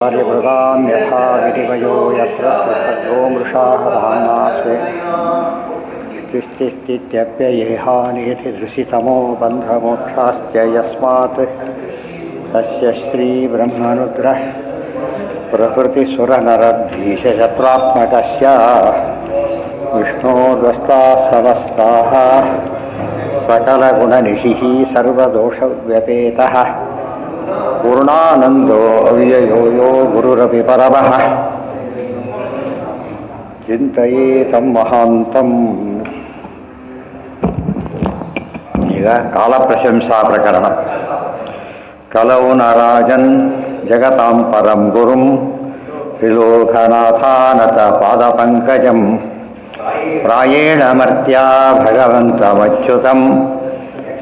कार्यप्रदां यथा विनिमयो यत्र प्रसर्गो मृषाः धाम्ना स्वे तिष्ठित्यप्ययेहानियति दृशितमो बन्धमोक्षाश्च यस्मात् तस्य श्रीब्रह्मरुद्रः प्रकृतिसुरनरद्वीषशत्रात्मकस्य विष्णोर्व्यस्ताः समस्ताः सकलगुणनिधिः सर्वदोषव्यपेतः पूर्णानंदो अव्ययो यो गुरुरपि परमः चिंतयेतं महांतम्. ಈಗ ಕಾಲ ಪ್ರಶಂಸಾ ಪ್ರಕರಣ. ಕಲೌ ನರಾಜನ್ ಜಗತಾಂ ಪರಂ ಗುರುಂ ತ್ರಿಲೋಕನಾಥಾನತ ಪಾದಪಂಕಜಂ ಪ್ರಾಯೇಣ ಮರ್ತ್ಯಾ ಭಗವಂತಮಚ್ಯುತಂ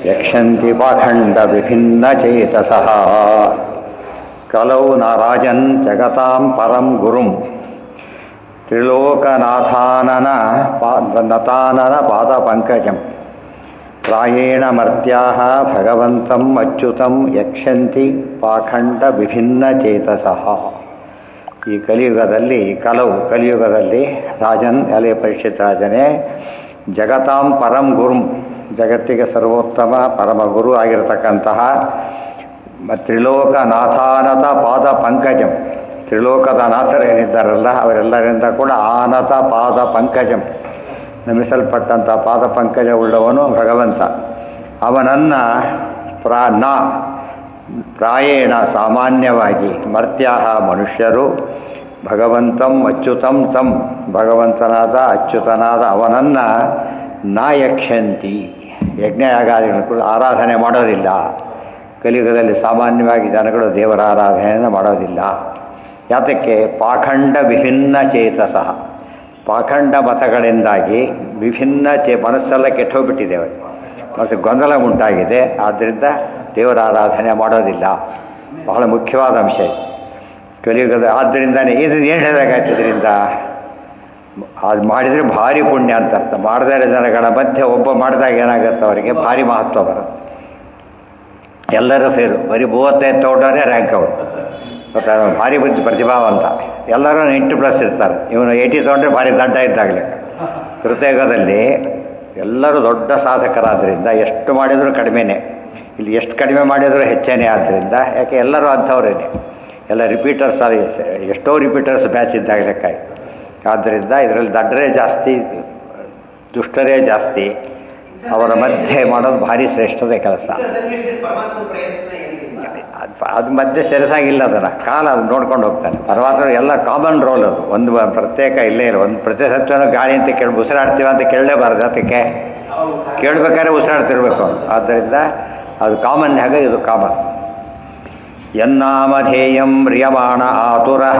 ಯಕ್ಷಂತಿ ಪಾಖಂಡ ವಿಭಿನ್ನ ಚೇತಸಃ. ಕಲೌ ನರಾಜನ್ ಜಗತಾಂ ಪರಂ ಗುರುಂ ತ್ರಿಲೋಕನಾಥಾನನ ಪಾದಪಂಕಜಂ ಪ್ರಾಯೇಣ ಮರ್ತ್ಯಾಃ ಭಗವಂತಂ ಅಚ್ಯುತಂ ಯಕ್ಷಂತಿ ಪಾಖಂಡ ವಿಭಿನ್ನ ಚೇತಸಃ. ಈ ಕಲಿಯುಗದಲ್ಲಿ ಕಲಿಯುಗದಲ್ಲಿ ರಾಜನ್ ಎಲೆ ಪರೀಕ್ಷಿತ ರಾಜನೇ ಜಗತಾಂ ಪರಂ ಗುರುಂ ಜಗತ್ತಿಗೆ ಸರ್ವೋತ್ತಮ ಪರಮ ಗುರು ಆಗಿರತಕ್ಕಂತಹ ತ್ರಿಲೋಕನಾಥಾನತ ಪಾದ ಪಂಕಜಂ, ತ್ರಿಲೋಕದ ನಾಥರೇನಿದ್ದಾರಲ್ಲ ಅವರೆಲ್ಲರಿಂದ ಕೂಡ ಆನತ ಪಾದ ಪಂಕಜಂ ನಮಿಸಲ್ಪಟ್ಟಂಥ ಪಾದ ಪಂಕಜ ಉಳ್ಳವನು ಭಗವಂತ. ಅವನನ್ನು ಪ್ರಾಯೇಣ ಸಾಮಾನ್ಯವಾಗಿ ಮರ್ತ್ಯಾಹ ಮನುಷ್ಯರು ಭಗವಂತಂ ಅಚ್ಯುತಂ ತಂ ಭಗವಂತನಾದ ಅಚ್ಯುತನಾದ ಅವನನ್ನು ಯಕ್ಷಂತಿ ಯಜ್ಞಯಾಗಾದಿಗಳನ್ನು ಕೂಡ ಆರಾಧನೆ ಮಾಡೋದಿಲ್ಲ. ಕಲಿಯುಗದಲ್ಲಿ ಸಾಮಾನ್ಯವಾಗಿ ಜನಗಳು ದೇವರ ಆರಾಧನೆಯನ್ನು ಮಾಡೋದಿಲ್ಲ. ಯಾತಕ್ಕೆ? ಪಾಖಂಡ ವಿಭಿನ್ನ ಚೇತಸಃ, ಪಾಖಂಡ ಮತಗಳಿಂದಾಗಿ ವಿಭಿನ್ನ ಮನಸ್ಸೆಲ್ಲ ಕೆಟ್ಟೋಗ್ಬಿಟ್ಟಿದೆ, ಅವರಿಗೆ ಮನಸ್ಸು ಗೊಂದಲ ಉಂಟಾಗಿದೆ. ಆದ್ದರಿಂದ ದೇವರ ಆರಾಧನೆ ಮಾಡೋದಿಲ್ಲ. ಬಹಳ ಮುಖ್ಯವಾದ ಅಂಶ ಇದು ಕಲಿಯುಗದ. ಆದ್ದರಿಂದನೇ ಇದು ಏನು ಹೇಳಿದಾಗಾಯ್ತು, ಇದರಿಂದ ಅದು ಮಾಡಿದರೆ ಭಾರಿ ಪುಣ್ಯ ಅಂತ ಅರ್ಥ. ಮಾಡದೇ ಇರೋ ಜನಗಳ ಮಧ್ಯೆ ಒಬ್ಬ ಮಾಡಿದಾಗ ಏನಾಗುತ್ತೆ, ಅವರಿಗೆ ಭಾರಿ ಮಹತ್ವ ಬರುತ್ತೆ. ಎಲ್ಲರೂ ಫೇರು, ಬರೀ 35 ತೊಗೊಂಡವರೇ ರ್ಯಾಂಕ್ ಅವರು. ಭಾರಿ ಬುದ್ಧಿ ಪ್ರತಿಭಾವಂತ. ಎಲ್ಲರೂ 90+ ಇರ್ತಾರೆ. ಇವನು 80 ತೊಗೊಂಡ್ರೆ ಭಾರಿ ದಡ್ಡ ಇದ್ದಾಗಲೇ. ಕೃತಯುಗದಲ್ಲಿ ಎಲ್ಲರೂ ದೊಡ್ಡ ಸಾಧಕರಾದ್ದರಿಂದ ಎಷ್ಟು ಮಾಡಿದರೂ ಕಡಿಮೆನೇ, ಇಲ್ಲಿ ಎಷ್ಟು ಕಡಿಮೆ ಮಾಡಿದರೂ ಹೆಚ್ಚೇನೆ. ಆದ್ದರಿಂದ ಯಾಕೆ ಎಲ್ಲರೂ ಅಂಥವ್ರೇನೆ, ಎಲ್ಲ ರಿಪೀಟರ್ಸ್, ಎಷ್ಟೋ ರಿಪೀಟರ್ಸ್ ಬ್ಯಾಚ್ ಇದ್ದಾಗ ಲೆಕ್ಕಾಯಿ. ಆದ್ದರಿಂದ ಇದರಲ್ಲಿ ದಡ್ಡರೇ ಜಾಸ್ತಿ, ದುಷ್ಟರೇ ಜಾಸ್ತಿ. ಅವರ ಮಧ್ಯೆ ಮಾಡೋದು ಭಾರಿ ಶ್ರೇಷ್ಠದ ಕೆಲಸ. ಅದು ಮಧ್ಯೆ ಸೆರಸಾಗಿಲ್ಲ, ಅದನ್ನು ಕಾಲ ಅದು ನೋಡ್ಕೊಂಡು ಹೋಗ್ತಾನೆ. ಪರಮಾತ್ಮ ಎಲ್ಲ ಕಾಮನ್ ರೋಲ್, ಅದು ಒಂದು ಪ್ರತ್ಯೇಕ ಇಲ್ಲೇ ಇಲ್ಲ. ಒಂದು ಪ್ರತಿ ಸತ್ವನೂ ಗಾಳಿ ಅಂತ ಉಸಿರಾಡ್ತೀವ ಅಂತ ಕೇಳಲೇಬಾರ್ದು. ಅದಕ್ಕೆ ಕೇಳಬೇಕಾದ್ರೆ ಉಸಿರಾಡ್ತಿರ್ಬೇಕು. ಆದ್ದರಿಂದ ಅದು ಕಾಮನ್, ಹಾಗೆ ಇದು ಕಾಮನ್. ಯನ್ನಾಮಧೇಯಂ ಮ್ರಿಯಮಾಣ ಆತುರಃ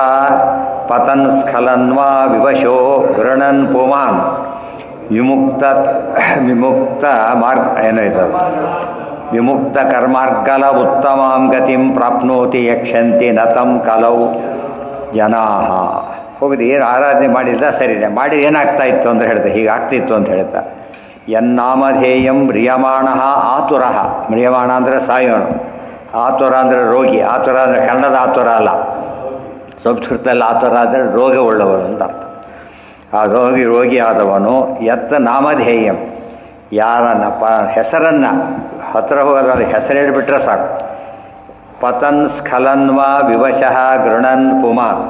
ಪತನ್ ಸ್ಖಲನ್ವಾ ವಿವಶೋ ಗೃಣನ್ ಪುಮಾನ್ ವಿಮುಕ್ತ ಮಾರ್ಗ ಏನಾಯ್ತದೆ, ವಿಮುಕ್ತ ಕರ್ಮಾರ್ಗಲ ಉತ್ತಮಾಂ ಗತಿಂ ಪ್ರಾಪ್ನೋತಿ ಯಕ್ಷಂತಿ ನತಂ ಕಲೌ ಜನಾಃ. ಹೋಗಿದ್ದು ಏನು ಆರಾಧನೆ ಮಾಡಿಲ್ಲ, ಸರಿನೇ ಮಾಡಿ ಏನಾಗ್ತಾ ಇತ್ತು ಅಂತ ಹೇಳ್ದೆ, ಹೀಗಾಗ್ತಿತ್ತು ಅಂತ ಹೇಳ್ತಾ. ಯನ್ನಾಮಧೇಯಂ ಮ್ರಿಯಮಾಣ ಆತುರಃ, ಮ್ರಿಯಮಾಣ ಅಂದರೆ ಸಾಯೋಣ, ಆತುರ ಅಂದರೆ ರೋಗಿ. ಆತುರ ಅಂದರೆ ಕನ್ನಡದ ಆತುರ ಅಲ್ಲ, ಸಂಸ್ಕೃತದಲ್ಲಿ ಆತುರ ಅಂದರೆ ರೋಗವುಳ್ಳವನು ಅಂತ ಅರ್ಥ. ಆ ರೋಗಿ ಆದವನು ನಾಮಧೇಯಂ, ಯಾರನ್ನ ಹೆಸರನ್ನು ಹತ್ತಿರ ಹೋಗೋದ್ರಲ್ಲಿ ಹೆಸರು ಹೇಳಿಬಿಟ್ರೆ ಸಾಕು. ಪತನ್ ಸ್ಖಲನ್ವ ವಿವಶಃ ಗೃಣನ್ ಪುಮಾನ್,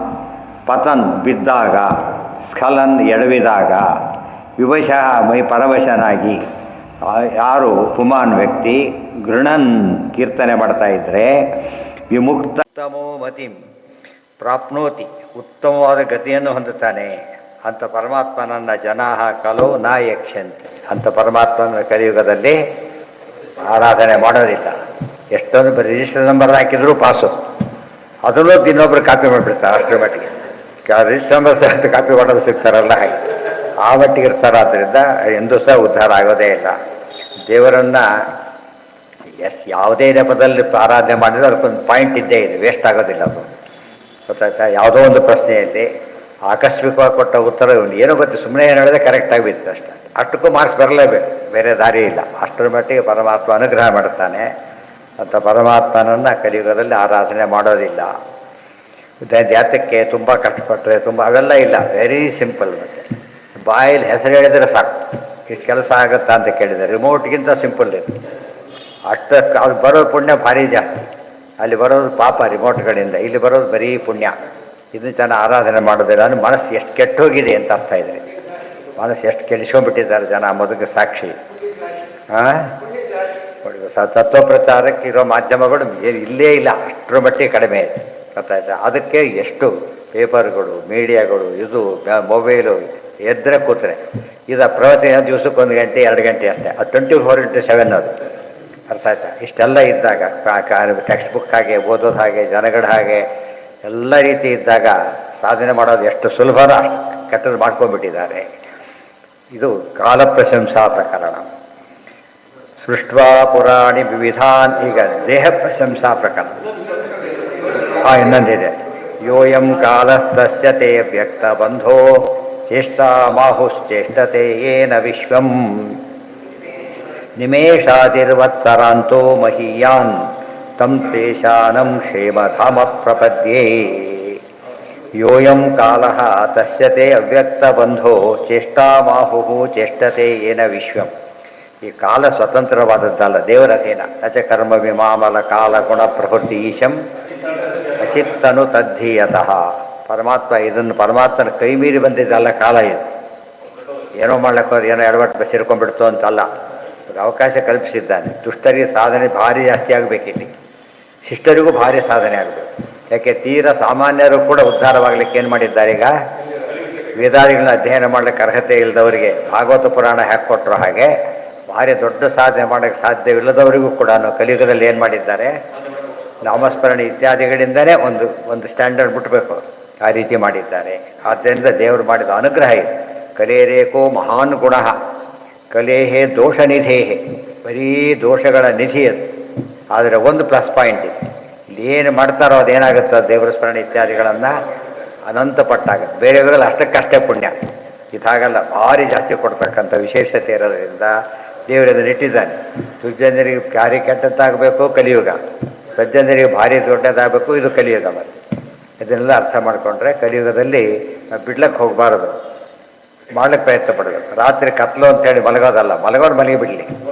ಪತನ್ ಬಿದ್ದಾಗ, ಸ್ಖಲನ್ ಎಡವಿದಾಗ, ವಿವಶಃ ಮೈ ಪರವಶನಾಗಿ, ಯಾರು ಪುಮಾನ್ ವ್ಯಕ್ತಿ ಗೃಣನ್ ಕೀರ್ತನೆ ಮಾಡ್ತಾ ಇದ್ದರೆ ವಿಮುಕ್ತ ಉತ್ತಮೋ ಮತಿಂ ಪ್ರಾಪ್ನೋತಿ, ಉತ್ತಮವಾದ ಗತಿಯನ್ನು ಹೊಂದುತ್ತಾನೆ. ಅಂತ ಪರಮಾತ್ಮನನ್ನು ಜನಾಃ ಕಲೋ ಯಕ್ಷಂತಿ, ಅಂತ ಪರಮಾತ್ಮನ ಕಲಿಯುಗದಲ್ಲಿ ಆರಾಧನೆ ಮಾಡೋದಿಲ್ಲ. ಎಷ್ಟೊಂದು ರಿಜಿಸ್ಟರ್ ನಂಬರ್ ಹಾಕಿದರೂ ಪಾಸು, ಅದನ್ನು ಇನ್ನೊಬ್ರು ಕಾಪಿ ಮಾಡಿಬಿಡ್ತಾರೆ. ಅಷ್ಟರ ಮಟ್ಟಿಗೆ ರಿಜಿಸ್ಟರ್ ನಂಬರ್ ಸಹ ಕಾಪಿ ಮಾಡೋದು ಸಿಗ್ತಾರಲ್ಲ, ಹಾಗೆ ಆ ಮಟ್ಟಿಗೆ ಇರ್ತಾರೆ. ಆದ್ದರಿಂದ ಎಂದೂ ಸಹ ಉದ್ಧಾರ ಆಗೋದೇ ಇಲ್ಲ. ದೇವರನ್ನು ಯಾವುದೇ ನೆಪದಲ್ಲಿ ಆರಾಧನೆ ಮಾಡಿದ್ರೆ ಅದಕ್ಕೊಂದು ಪಾಯಿಂಟ್ ಇದ್ದೇ ಇದೆ, ವೇಸ್ಟ್ ಆಗೋದಿಲ್ಲ. ಅದು ಗೊತ್ತಾಯ್ತಾ? ಯಾವುದೋ ಒಂದು ಪ್ರಶ್ನೆಯಲ್ಲಿ ಆಕಸ್ಮಿಕವಾಗಿ ಕೊಟ್ಟ ಉತ್ತರ ಏನೋ ಗೊತ್ತು, ಸುಮ್ಮನೆ ಏನು ಹೇಳಿದ್ರೆ ಕರೆಕ್ಟಾಗಿ ಬಿತ್ತು ಅಷ್ಟೇ. ಅಷ್ಟಕ್ಕೂ ಮಾರ್ಕ್ಸ್ ಬರಲೇಬೇಕು, ಬೇರೆ ದಾರಿ ಇಲ್ಲ. ಅಷ್ಟರ ಮಟ್ಟಿಗೆ ಪರಮಾತ್ಮ ಅನುಗ್ರಹ ಮಾಡುತ್ತಾನೆ. ಅಂತ ಪರಮಾತ್ಮನನ್ನು ಕಲಿಯುಗದಲ್ಲಿ ಆರಾಧನೆ ಮಾಡೋದಿಲ್ಲ. ಜಾತಕ್ಕೆ ತುಂಬ ಕಷ್ಟಪಟ್ಟರೆ ತುಂಬ ಅವೆಲ್ಲ ಇಲ್ಲ, ವೆರಿ ಸಿಂಪಲ್. ಮತ್ತು ಬಾಯಲ್ಲಿ ಹೆಸರು ಹೇಳಿದರೆ ಸಾಕು, ಇಷ್ಟು ಕೆಲಸ ಆಗುತ್ತಾ ಅಂತ ಕೇಳಿದರೆ ರಿಮೋಟ್ಗಿಂತ ಸಿಂಪಲ್ ಇದು. ಅಷ್ಟು ಅದು ಬರೋ ಪುಣ್ಯ ಭಾರಿ ಜಾಸ್ತಿ. ಅಲ್ಲಿ ಬರೋದು ಪಾಪ ರಿಮೋಟ್ಗಳಿಂದ, ಇಲ್ಲಿ ಬರೋದು ಬರೀ ಪುಣ್ಯ. ಇದನ್ನು ಜನ ಆರಾಧನೆ ಮಾಡೋದಿಲ್ಲ ಅಂದರೆ ಮನಸ್ಸು ಎಷ್ಟು ಕೆಟ್ಟೋಗಿದೆ ಅಂತ ಅರ್ಥ ಇದೆ. ಮನಸ್ಸು ಎಷ್ಟು ಕೆಡಿಸ್ಕೊಂಡ್ಬಿಟ್ಟಿದ್ದಾರೆ ಜನ ಮೊದಲಿಗೆ ಸಾಕ್ಷಿ. ತತ್ವ ಪ್ರಚಾರಕ್ಕೆ ಇರೋ ಮಾಧ್ಯಮಗಳು ಏನು ಇಲ್ಲೇ ಇಲ್ಲ, ಅಷ್ಟರ ಮಟ್ಟಿಗೆ ಕಡಿಮೆ ಇದೆ, ಗೊತ್ತಾಯ್ತಾ. ಅದಕ್ಕೆ ಎಷ್ಟು ಪೇಪರ್ಗಳು, ಮೀಡಿಯಾಗಳು, ಇದು ಮೊಬೈಲು ಎದ್ರೆ ಕೂತ್ರೆ ಇದು ಪ್ರವಚನ ದಿವಸಕ್ಕೆ 1 ಗಂಟೆ 2 ಗಂಟೆ ಅಷ್ಟೇ, ಅದು 24x7 ಅದು, ಅರ್ಥ ಆಯ್ತಾ. ಇಷ್ಟೆಲ್ಲ ಇದ್ದಾಗ ಟೆಕ್ಸ್ಟ್ ಬುಕ್ ಹಾಗೆ ಓದೋದು ಹಾಗೆ ಜನಗಳ ಹಾಗೆ ಎಲ್ಲ ರೀತಿ ಇದ್ದಾಗ ಸಾಧನೆ ಮಾಡೋದು ಎಷ್ಟು ಸುಲಭನೋ ಅಷ್ಟು ಕೆಟ್ಟದ್ದು ಮಾಡ್ಕೊಂಡ್ಬಿಟ್ಟಿದ್ದಾರೆ. ಇದು ಕಾಲ ಪ್ರಶಂಸಾ ಪ್ರಕರಣ. ಸೃಷ್ಟ್ವಾ ಪುರಾಣಿ ವಿವಿಧಾನ್. ಈಗ ದೇಹ ಪ್ರಶಂಸಾ ಪ್ರಕರಣ ಇನ್ನೊಂದಿದೆ. ಯೋಯಂ ಕಾಲಸ್ತಸ್ಯ ತೇ ವ್ಯಕ್ತ ಬಂಧೋ ಚೇಷ್ಟಾ ಮಾಹುಶ್ಚೇಷ್ಟತೆ ಯೇನ ವಿಶ್ವಂ ನಿಮೇಷಾದಿರ್ವತ್ಸರಾಂತೋ ಮಹೀಯಾನ್ ತಂ ತೇಷಾನಂ ಕ್ಷೇಮಧಾಮ ಪ್ರಪದ್ಯೇ. ಯೋಯಂ ಕಾಲಃ ತಸ್ಯ ತೇ ಅವ್ಯಕ್ತ ಬಂಧೋ ಚೇಷ್ಟಾ ಮಾಹುಃ ಚೇಷ್ಟತೆ ಯೇನ ವಿಶ್ವಂ. ಈ ಕಾಲ ಸ್ವತಂತ್ರವಾದದ್ದಲ್ಲ, ದೇವರ ಅಧೀನ. ನಚ ಕರ್ಮ ವಿಮಾಮಲ ಕಾಲ ಗುಣ ಪ್ರವೃತ್ತಿ ಈಶಂ ಅಚಿತ್ತನು ತದ್ಧೀಯತಃ. ಪರಮಾತ್ಮನ ಕೈ ಮೀರಿ ಬಂದಿದ್ದಲ್ಲ ಕಾಲ ಇದು. ಏನೋ ಮಾಡ್ಲಿಕ್ಕೆ ಏನೋ ಎಡವಟ್ಟು ಸೇರ್ಕೊಂಡ್ಬಿಡ್ತು ಅಂತಲ್ಲ, ಅವಕಾಶ ಕಲ್ಪಿಸಿದ್ದಾನೆ. ದುಷ್ಟರಿಗೆ ಸಾಧನೆ ಭಾರಿ ಜಾಸ್ತಿ ಆಗಬೇಕಿಲ್ಲಿ, ಶಿಷ್ಟರಿಗೂ ಭಾರಿ ಸಾಧನೆ ಆಗಬೇಕು. ಯಾಕೆ ತೀರ ಸಾಮಾನ್ಯರು ಕೂಡ ಉದ್ಧಾರವಾಗಲಿಕ್ಕೆ ಏನು ಮಾಡಿದ್ದಾರೆ? ಈಗ ವೇದಾದಿಗಳನ್ನ ಅಧ್ಯಯನ ಮಾಡಲಿಕ್ಕೆ ಅರ್ಹತೆ ಇಲ್ಲದವರಿಗೆ ಭಾಗವತ ಪುರಾಣ ಹಾಕಿಕೊಟ್ರು ಹಾಗೆ ಭಾರಿ ದೊಡ್ಡ ಸಾಧನೆ ಮಾಡೋಕ್ಕೆ ಸಾಧ್ಯವಿಲ್ಲದವರಿಗೂ ಕೂಡ ಕಲಿಯುಗದಲ್ಲಿ ಏನು ಮಾಡಿದ್ದಾರೆ? ನಾಮಸ್ಮರಣೆ ಇತ್ಯಾದಿಗಳಿಂದಲೇ ಒಂದು ಸ್ಟ್ಯಾಂಡರ್ಡ್ ಮುಟ್ಟಬೇಕು, ಆ ರೀತಿ ಮಾಡಿದ್ದಾರೆ. ಆದ್ದರಿಂದ ದೇವರು ಮಾಡಿದ ಅನುಗ್ರಹ ಇದೆ. ಕಲೇರೇಕೋ ಮಹಾನ್ ಗುಣ ಕಲೇಹೇ ದೋಷ ನಿಧೇಹೆ. ಬರೀ ದೋಷಗಳ ನಿಧಿ ಅದು. ಆದರೆ ಒಂದು ಪ್ಲಸ್ ಪಾಯಿಂಟ್ ಇದೆ, ಇಲ್ಲಿ ಏನು ಮಾಡ್ತಾರೋ ಅದೇನಾಗುತ್ತೆ, ದೇವರ ಸ್ಮರಣೆ ಇತ್ಯಾದಿಗಳನ್ನು ಅನಂತ ಪಟ್ಟಾಗುತ್ತೆ. ಬೇರೆಯವರೆಲ್ಲ ಅಷ್ಟಕ್ಕಷ್ಟೇ ಪುಣ್ಯ, ಇದಾಗಲ್ಲ, ಭಾರಿ ಜಾಸ್ತಿ ಕೊಡ್ತಕ್ಕಂಥ ವಿಶೇಷತೆ ಇರೋದ್ರಿಂದ ದೇವರನ್ನು ಇಟ್ಟಿದ್ದಾನೆ. ದುರ್ಜನರಿಗೆ ಭಾರಿ ಕೆಟ್ಟದ್ದಾಗಬೇಕು ಕಲಿಯುಗ, ಸಜ್ಜನರಿಗೆ ಭಾರಿ ದೊಡ್ಡದಾಗಬೇಕು ಇದು ಕಲಿಯುಗ. ಮತ್ತು ಇದನ್ನೆಲ್ಲ ಅರ್ಥ ಮಾಡಿಕೊಂಡ್ರೆ ಕಲಿಯುಗದಲ್ಲಿ ಬಿಡ್ಲಕ್ಕೆ ಹೋಗಬಾರದು, ಮಾಡ್ಲಿಕ್ಕೆ ಪ್ರಯತ್ನ ಪಡಬೇಕು. ರಾತ್ರಿ ಕತ್ಲು ಅಂತೇಳಿ ಮಲಗೋದಲ್ಲ, ಮಲಗೋದು ಮಲಗಿ ಬಿಡಲಿ.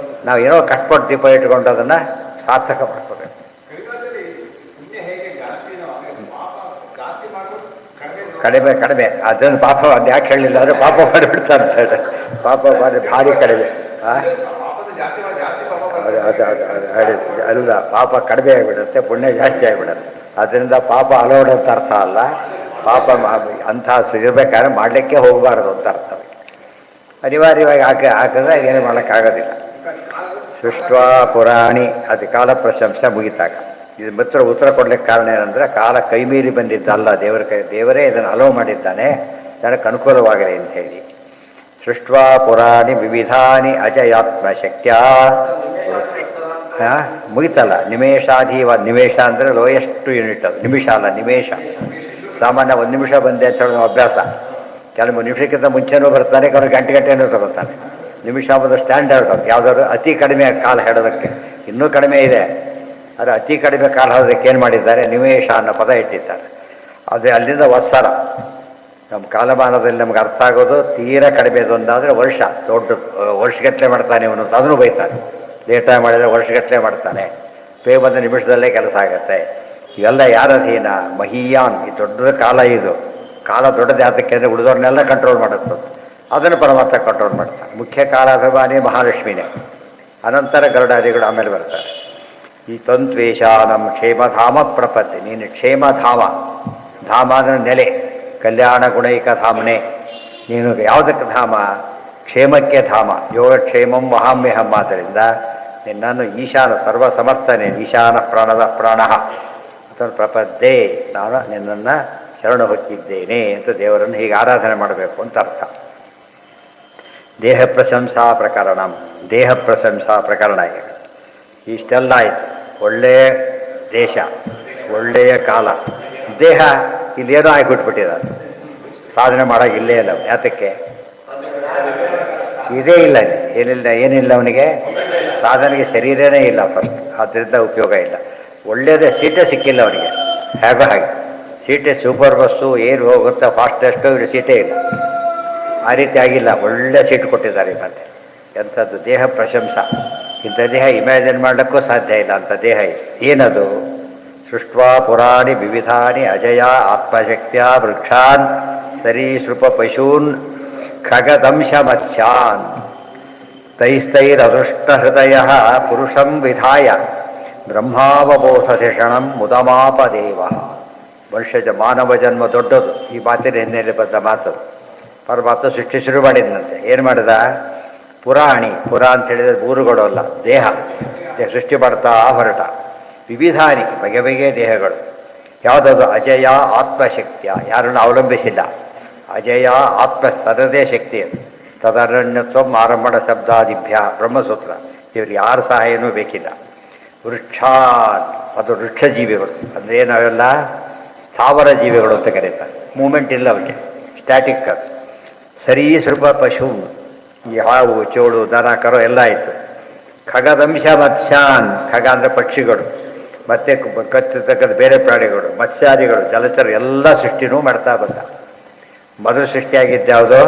ನಾವು ಏನೋ ಕಟ್ಪಟ್ಟು ದೀಪ ಇಟ್ಕೊಂಡು ಅದನ್ನು ಸಾರ್ಥಕ ಮಾಡ್ಕೋಬೇಕು. ಕಡಿಮೆ ಕಡಿಮೆ ಅದನ್ನು ಪಾಪ ಅದು ಯಾಕೆ ಹೇಳಲಿಲ್ಲ ಅಂದರೆ ಪಾಪ ಮಾಡಿಬಿಡ್ತಾರೆ ಅಂತ ಹೇಳಿ, ಪಾಪ ಮಾಡಿ ಭಾರಿ ಕಡಿಮೆ. ಅಲ್ಲ, ಪಾಪ ಕಡಿಮೆ ಆಗಿಬಿಡುತ್ತೆ, ಪುಣ್ಯ ಜಾಸ್ತಿ ಆಗಿಬಿಡುತ್ತೆ. ಅದರಿಂದ ಪಾಪ ಅಲೋಡಂತ ಅರ್ಥ ಅಲ್ಲ, ಪಾಪ ಅಂಥ ಇರಬೇಕಾದ್ರೆ ಮಾಡಲಿಕ್ಕೆ ಹೋಗಬಾರ್ದು ಅಂತ ಅರ್ಥ. ಅನಿವಾರ್ಯವಾಗಿ ಹಾಕಿದ್ರೆ ಏನು ಮಾಡೋಕ್ಕಾಗೋದಿಲ್ಲ. ಸೃಷ್ಟ್ವಾ ಪುರಾಣಿ ಅದು ಕಾಲ ಪ್ರಶಂಸೆ ಮುಗಿತಾಗ. ಇದು ಮಾತ್ರ ಉತ್ತರ ಕೊಡ್ಲಿಕ್ಕೆ ಕಾರಣ ಏನಂದರೆ ಕಾಲ ಕೈ ಮೀರಿ ಬಂದಿದ್ದಲ್ಲ, ದೇವರೇ ಇದನ್ನು ಅಲೋ ಮಾಡಿದ್ದಾನೆ ಜನಕ್ಕೆ ಅನುಕೂಲವಾಗಲಿ ಅಂಥೇಳಿ. ಸೃಷ್ಟ್ವಾ ಪುರಾಣಿ ವಿವಿಧಾನಿ ಅಜಯಾತ್ಮ ಶಕ್ಯ. ಮುಗಿತಲ್ಲ, ನಿಮೇಷಾಧೀವ. ನಿಮೇಷ ಅಂದರೆ ಲೋಯೆಸ್ಟ್ ಯೂನಿಟ್, ಅದು ನಿಮಿಷ ಅಲ್ಲ, ನಿಮೇಷ. ಸಾಮಾನ್ಯ 1 ನಿಮಿಷ ಬಂದೆ ಅಂತ ಹೇಳೋ ಅಭ್ಯಾಸ. ಕೆಲವು ನಿಮಿಷಕ್ಕಿಂತ ಮುಂಚೆನೂ ಬರ್ತಾನೆ, ಕೆಲವರು ಗಂಟೆನೂ ತಗೋತಾನೆ. ನಿಮಿಷ ಒಂದು ಸ್ಟ್ಯಾಂಡರ್ಡ್. ಯಾವುದಾದ್ರು ಅತಿ ಕಡಿಮೆ ಕಾಲ ಹೇಳೋದಕ್ಕೆ ಇನ್ನೂ ಕಡಿಮೆ ಇದೆ, ಆದರೆ ಅತಿ ಕಡಿಮೆ ಕಾಲ ಹೇಳೋದಕ್ಕೆ ಏನು ಮಾಡಿದ್ದಾರೆ? ನಿಮೇಷ ಅನ್ನೋ ಪದ ಇಟ್ಟಿದ್ದಾರೆ. ಅದೇ ಅಲ್ಲಿಂದ ವತ್ಸರ. ನಮ್ಮ ಕಾಲಮಾನದಲ್ಲಿ ನಮ್ಗೆ ಅರ್ಥ ಆಗೋದು ತೀರಾ ಕಡಿಮೆ ಒಂದಾದರೆ ವರ್ಷ. ದೊಡ್ಡ ವರ್ಷಗಟ್ಟಲೆ ಮಾಡ್ತಾನೆ ಇವನು, ಅದನ್ನು ಬೈತಾನೆ. ಲೇಟಾಗಿ ಮಾಡಿದರೆ ವರ್ಷಗಟ್ಟಲೆ ಮಾಡ್ತಾನೆ. ಬಂದ ನಿಮಿಷದಲ್ಲೇ ಕೆಲಸ ಆಗುತ್ತೆ. ಇವೆಲ್ಲ ಯಾರ ಅಧೀನ? ಮಹೀಯಾನ್. ಈ ದೊಡ್ಡ ಕಾಲ, ಇದು ಕಾಲ ದೊಡ್ಡದು. ಯಾತಕ್ಕೆ ಅಂದರೆ ಉಳಿದವ್ರನ್ನೆಲ್ಲ ಕಂಟ್ರೋಲ್ ಮಾಡುತ್ತೆ, ಅದನ್ನು ಪರಮಾತ್ಮ ಕಂಟ್ರೋಲ್ ಮಾಡ್ತಾನೆ. ಮುಖ್ಯ ಕಾಲಾಭಿಮಾನಿ ಮಹಾಲಕ್ಷ್ಮಿನೇ, ಅನಂತರ ಗರುಡಾದಿಗಳು ಆಮೇಲೆ ಬರ್ತಾರೆ. ಈ ತಂತ್ವೇಷ ನಮ್ಮ ಕ್ಷೇಮಧಾಮ ಪ್ರಪತ್ತಿ. ನೀನು ಕ್ಷೇಮಧಾಮ, ಧಾಮ ಅಂದರೆ ನೆಲೆ, ಕಲ್ಯಾಣ ಗುಣೈಕ ಧಾಮನೆ. ನೀನು ಯಾವುದಕ್ಕೆ ಧಾಮ? ಕ್ಷೇಮಕ್ಕೆ ಧಾಮ. ಯೋಗಕ್ಷೇಮಂ ವಹಾಮ್ಯಹಂ. ಆದ್ದರಿಂದ ನಿನ್ನನ್ನು ಈಶಾನ ಸರ್ವಸಮರ್ಥನೆ, ಈಶಾನ ಪ್ರಾಣದ ಪ್ರಾಣ ಅಥವಾ ಪ್ರಪದ್ದೇ, ನಾನು ನಿನ್ನನ್ನು ಶರಣು ಹೊಕ್ಕಿದ್ದೇನೆ ಅಂತ ದೇವರನ್ನು ಹೀಗೆ ಆರಾಧನೆ ಮಾಡಬೇಕು ಅಂತ ಅರ್ಥ. ದೇಹ ಪ್ರಶಂಸಾ ಪ್ರಕರಣ. ದೇಹ ಪ್ರಶಂಸಾ ಪ್ರಕರಣ ಇಷ್ಟೆಲ್ಲ ಆಯಿತು. ಒಳ್ಳೆಯ ದೇಶ, ಒಳ್ಳೆಯ ಕಾಲ, ದೇಹ ಇಲ್ಲೇನೋ ಆಗಿಬಿಟ್ಬಿಟ್ಟಿದ್ದಾರೆ. ಸಾಧನೆ ಮಾಡೋಕೆ ಇಲ್ಲೇ ಇಲ್ಲ. ಯಾತಕ್ಕೆ? ಇದೇ ಇಲ್ಲ, ಏನಿಲ್ಲ ಅವನಿಗೆ ಸಾಧನೆಗೆ ಶರೀರನೇ ಇಲ್ಲ ಫಸ್ಟ್. ಆದ್ದರಿಂದ ಉಪಯೋಗ ಇಲ್ಲ. ಒಳ್ಳೆಯದೇ ಸೀಟೇ ಸಿಕ್ಕಿಲ್ಲ ಅವನಿಗೆ. ಹೇಗೋ ಹಾಗೆ ಸೀಟೇ ಸೂಪರ್ ಬಸ್ಸು ಏನು ಹೋಗುತ್ತಾ ಫಾಸ್ಟೆಸ್ಟು ಇವರು ಸೀಟೇ ಇಲ್ಲ. ಆ ರೀತಿ ಆಗಿಲ್ಲ, ಒಳ್ಳೆ ಸೀಟ್ ಕೊಟ್ಟಿದ್ದಾರೆ ಮತ್ತೆ. ಎಂಥದ್ದು ದೇಹ ಪ್ರಶಂಸ. ಇಂಥ ದೇಹ ಇಮ್ಯಾಜಿನ್ ಮಾಡಲಿಕ್ಕೂ ಸಾಧ್ಯ ಇಲ್ಲ ಅಂಥ ದೇಹ ಇದೆ. ಏನದು? ಸೃಷ್ಟ್ವಾ ಪುರಾಣಿ ವಿವಿಧಾನಿ ಅಜಯ ಆತ್ಮಶಕ್ತಿಯ ವೃಕ್ಷಾನ್ ಸರೀಸೃಪ ಪಶೂನ್ ಖಗದಂಶ ಮತ್ಸ್ಯಾನ್ ತೈಸ್ತೈರದೃಷ್ಟ ಹೃದಯ ಪುರುಷಂ ವಿಧಾಯ ಬ್ರಹ್ಮಾವಬೋಧಧಿಷಣಂ ಮುದಮಾಪದೇವ. ಮನುಷ್ಯ ಮಾನವ ಜನ್ಮ ದೊಡ್ಡದು. ಈ ಮಾತಿನ ಹಿನ್ನೆಲೆ ಬಂದ ಮಾತು. ಪರಮಾತ್ಮ ಸೃಷ್ಟಿ ಶುರು ಮಾಡಿದಂತೆ ಏನು ಮಾಡಿದ? ಪುರಾಣಿ, ಪುರ ಅಂತ ಹೇಳಿದರೆ ಊರುಗಳು ಅಲ್ಲ, ದೇಹ ಸೃಷ್ಟಿ ಮಾಡ್ತಾ ಹೊರಟ. ವಿವಿಧಾನಿ, ಬಗೆ ಬಗೆಯ ದೇಹಗಳು. ಯಾವುದಾದ್ರು ಅಜಯ ಆತ್ಮಶಕ್ತಿಯ, ಯಾರನ್ನು ಅವಲಂಬಿಸಿಲ್ಲ. ಅಜಯ ಆತ್ಮ ತನ್ನದೇ ಶಕ್ತಿ ಅದು. ತದರಣ್ಯತ್ವ ಆರಂಭಣ ಶಬ್ದಾದಿಭ್ಯ ಬ್ರಹ್ಮಸೂತ್ರ. ಇವ್ರಿಗೆ ಯಾರ ಸಹಾಯನೂ ಬೇಕಿಲ್ಲ. ವೃಕ್ಷಾನ್, ಅದು ವೃಕ್ಷ ಜೀವಿಗಳು ಅಂದರೆ ನಾವೆಲ್ಲ ಸ್ಥಾವರ ಜೀವಿಗಳು ಅಂತ ಕರೀತಾರೆ. ಮೂಮೆಂಟ್ ಇಲ್ಲ ಅವಕ್ಕೆ, ಸ್ಟ್ಯಾಟಿಕ್ ಅದು. ಸರೀಸೃಪ ಪಶು, ಈ ಹಾವು ಚೋಳು ದನ ಕರು ಎಲ್ಲ ಆಯಿತು. ಖಗದಂಶ ಮತ್ಸ್ಯಾನ್, ಖಗ ಅಂದರೆ ಪಕ್ಷಿಗಳು, ಮತ್ತೆ ಕತ್ತತಕ್ಕಂಥ ಬೇರೆ ಪ್ರಾಣಿಗಳು, ಮತ್ಸ್ಯಾದಿಗಳು, ಜಲಚರ ಎಲ್ಲ ಸೃಷ್ಟಿನೂ ಮಾಡ್ತಾ ಬಂದ. ಮೊದಲು ಸೃಷ್ಟಿಯಾಗಿದ್ದು ಯಾವುದೋ?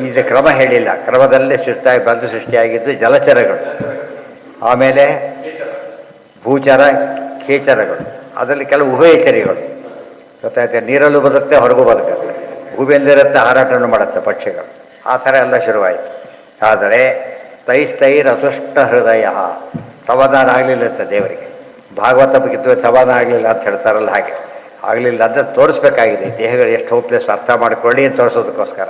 ಈಗ ಕ್ರಮ ಹೇಳಿಲ್ಲ, ಕ್ರಮದಲ್ಲೇ ಸೃಷ್ಟಿಯಾಗಿದ್ದು ಜಲಚರಗಳು, ಆಮೇಲೆ ಭೂಚರ ಖೇಚರಗಳು, ಅದರಲ್ಲಿ ಕೆಲವು ಉಭಯಚರಿಗಳು. ಗೊತ್ತಾಯ್ತು, ನೀರಲ್ಲೂ ಬರುತ್ತೆ, ಹೊರಗೂ ಬದುಕುತ್ತೆ, ಭೂಮಿಯಲ್ಲಿರುತ್ತೆ, ಹಾರಾಟವನ್ನು ಮಾಡುತ್ತೆ ಪಕ್ಷಿಗಳು. ಆ ಥರ ಎಲ್ಲ ಶುರುವಾಯಿತು. ಆದರೆ ತೈಸ್ತೈರ್ ಅತುಷ್ಟ ಹೃದಯ, ಸಮಾಧಾನ ಆಗಲಿಲ್ಲ ಅಂತ ದೇವರಿಗೆ. ಭಾಗವತ ಬಗ್ಗೆ ಸಮಾಧಾನ ಆಗಲಿಲ್ಲ ಅಂತ ಹೇಳ್ತಾರಲ್ಲ, ಹಾಗೆ ಆಗಲಿಲ್ಲ ಅಂದರೆ ತೋರಿಸ್ಬೇಕಾಗಿದೆ. ದೇಹಗಳು ಎಷ್ಟು ಹೋಪ್ಲೆಸ್ ಅರ್ಥ ಮಾಡಿಕೊಳ್ಳಿ ಅಂತ ತೋರಿಸೋದಕ್ಕೋಸ್ಕರ.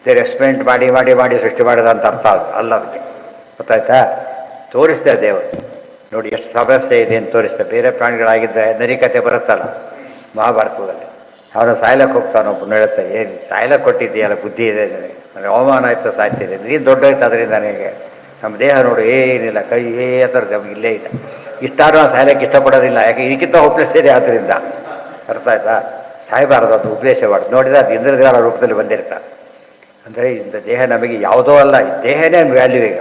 ದೇವ್ರು ಎಕ್ಸ್ಪೆರಿಮೆಂಟ್ ಮಾಡಿ ಮಾಡಿ ಮಾಡಿ ಸೃಷ್ಟಿ ಮಾಡಿದ ಅಂತ ಅರ್ಥ ಅಲ್ಲ ಅದಕ್ಕೆ. ಗೊತ್ತಾಯ್ತಾ? ತೋರಿಸ್ತಾರೆ ದೇವರು. ನೋಡಿ ಎಷ್ಟು ಸಮಸ್ಯೆ ಇದೆ ಅಂತ ತೋರಿಸ್ತಾರೆ. ಬೇರೆ ಪ್ರಾಣಿಗಳಾಗಿದ್ದರೆ ನರಿಕತೆ ಬರುತ್ತಲ್ಲ ಮಹಾಭಾರತದಲ್ಲಿ, ಅವನು ಸಾಯ್ಲಕ್ಕೆ ಹೋಗ್ತಾನೆ, ಒಬ್ಬನು ಹೇಳುತ್ತೆ, ಏನು ಸಾಯ್ಲಕ್ಕೆ ಕೊಟ್ಟಿದ್ದೀಯಲ್ಲ, ಬುದ್ಧಿ ಇದೆ ನನಗೆ, ನನಗೆ ಅವಮಾನ ಆಯಿತು, ಸಾಯ್ತಿದೆ, ನೀನು ದೊಡ್ಡೋಯ್ತು ಅದರಿಂದ ನನಗೆ. ನಮ್ಮ ದೇಹ ನೋಡು ಏನಿಲ್ಲ, ಕೈ ಆ ಥರದ್ದು ನಮ್ಗೆ ಇಲ್ಲೇ ಇಲ್ಲ. ಇಷ್ಟಾದ್ರೂ ಸಾಯ್ಲಕ್ಕೆ ಇಷ್ಟಪಡೋದಿಲ್ಲ, ಯಾಕೆ ಇದಕ್ಕಿಂತ ಹೋಪ್ಲೆಸ್ ಇದೆ ಆದ್ದರಿಂದ. ಅರ್ಥ ಆಯ್ತಾ? ಸಾಯಬಾರದು, ಅದು ಉಪದೇಶಬಾರ್ದು. ನೋಡಿದ್ರೆ ಅದು ಇಂದ್ರದೇವರ ರೂಪದಲ್ಲಿ ಬಂದಿರ್ತಾರೆ. ಅಂದರೆ ಇಂಥ ದೇಹ ನಮಗೆ ಯಾವುದೋ ಅಲ್ಲ, ದೇಹನೇ ವ್ಯಾಲ್ಯೂ. ಈಗ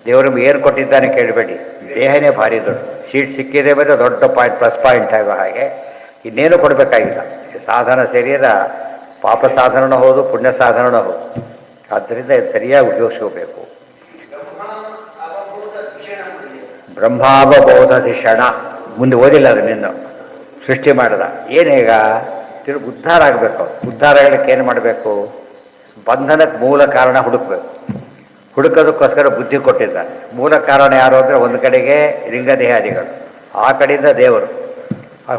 ದೇವರು ಏನು ಕೊಟ್ಟಿದ್ದಾನೆ ಕೇಳಬೇಡಿ, ದೇಹನೇ ಭಾರಿ ದೊಡ್ಡ. ಸೀಟ್ ಸಿಕ್ಕಿದೆ ಬಂದರೆ ದೊಡ್ಡ ಪಾಯಿಂಟ್, ಪ್ಲಸ್ ಪಾಯಿಂಟ್ ಆಗೋ ಹಾಗೆ ಇನ್ನೇನು ಕೊಡಬೇಕಾಗಿಲ್ಲ. ಸಾಧನ ಶರೀರ ಪಾಪ ಸಾಧನನೂ ಹೌದು, ಪುಣ್ಯ ಸಾಧನನೂ ಹೌದು. ಆದ್ದರಿಂದ ಇದು ಸರಿಯಾಗಿ ಉಪಯೋಗಿಸ್ಕೋಬೇಕು. ಬ್ರಹ್ಮಾವಬೋಧಧಿಷಣ, ಮುಂದೆ ಓದಿಲ್ಲ ಅದು ನಿನ್ನ ಸೃಷ್ಟಿ ಮಾಡಿದ. ಏನೀಗ ತಿರುಗಿ ಉದ್ಧಾರ ಆಗಬೇಕು. ಉದ್ಧಾರ ಹೇಳಕ್ಕೆ ಏನು ಮಾಡಬೇಕು? ಬಂಧನಕ್ಕೆ ಮೂಲ ಕಾರಣ ಹುಡುಕಬೇಕು. ಹುಡುಕೋದಕ್ಕೋಸ್ಕರ ಬುದ್ಧಿ ಕೊಟ್ಟಿದ್ದಾನೆ. ಮೂಲ ಕಾರಣ ಯಾರು ಅಂದರೆ ಒಂದು ಕಡೆಗೆ ಲಿಂಗದೇಹಾದಿಗಳು, ಆ ಕಡೆಯಿಂದ ದೇವರು.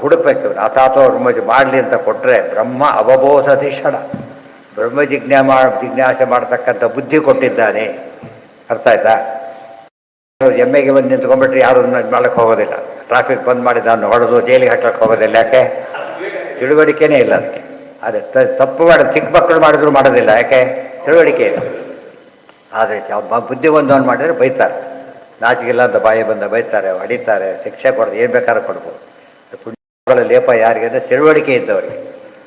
ಹುಡುಕ್ಬೇಕು. ಅಥಾತೋ ಬ್ರಹ್ಮ ಮಾಡಲಿ ಅಂತ ಕೊಟ್ಟರೆ ಬ್ರಹ್ಮ ಅವಬೋಧಧಿಷಣ, ಬ್ರಹ್ಮ ಜಿಜ್ಞಾಸೆ ಮಾಡ್ತಕ್ಕಂಥ ಬುದ್ಧಿ ಕೊಟ್ಟಿದ್ದಾನೆ. ಅರ್ಥ ಆಯ್ತಾ? ಎಮ್ಮೆಗೆ ಬಂದು ನಿಂತ್ಕೊಂಡ್ಬಿಟ್ರೆ ಯಾರು ಮಾಡಕ್ಕೆ ಹೋಗೋದಿಲ್ಲ. ಟ್ರಾಫಿಕ್ ಬಂದ್ ಮಾಡಿ ನಾನು ಹೊಡೆದು ಜೈಲಿಗೆ ಹಾಕಕ್ಕೆ ಹೋಗೋದಿಲ್ಲ. ಯಾಕೆ? ತಿಳುವಳಿಕೆನೇ ಇಲ್ಲ ಅದಕ್ಕೆ. ಅದೇ ತಪ್ಪು ಮಾಡೋದು ಚಿಕ್ಕ ಮಕ್ಕಳು ಮಾಡಿದ್ರು ಮಾಡೋದಿಲ್ಲ. ಯಾಕೆ? ತಿಳುವಳಿಕೆ ಇಲ್ಲ. ಆದರೆ ಬುದ್ಧಿ ಬಂದವನು ಮಾಡಿದರೆ ಬೈತಾರೆ. ನಾಚಿಗಿಲ್ಲ ಅಂತ ಬಾಯಿ ಬಂದ ಬೈತಾರೆ, ಹೊಡಿತಾರೆ, ಶಿಕ್ಷೆ ಕೊಡೋದು, ಏನು ಬೇಕಾದ್ರೂ ಕೊಡ್ಬೋದು. ಪುಣ್ಯಗಳ ಲೇಪ ಯಾರಿಗೆ ಅಂದರೆ ತಿಳುವಳಿಕೆ ಇದ್ದವರಿಗೆ.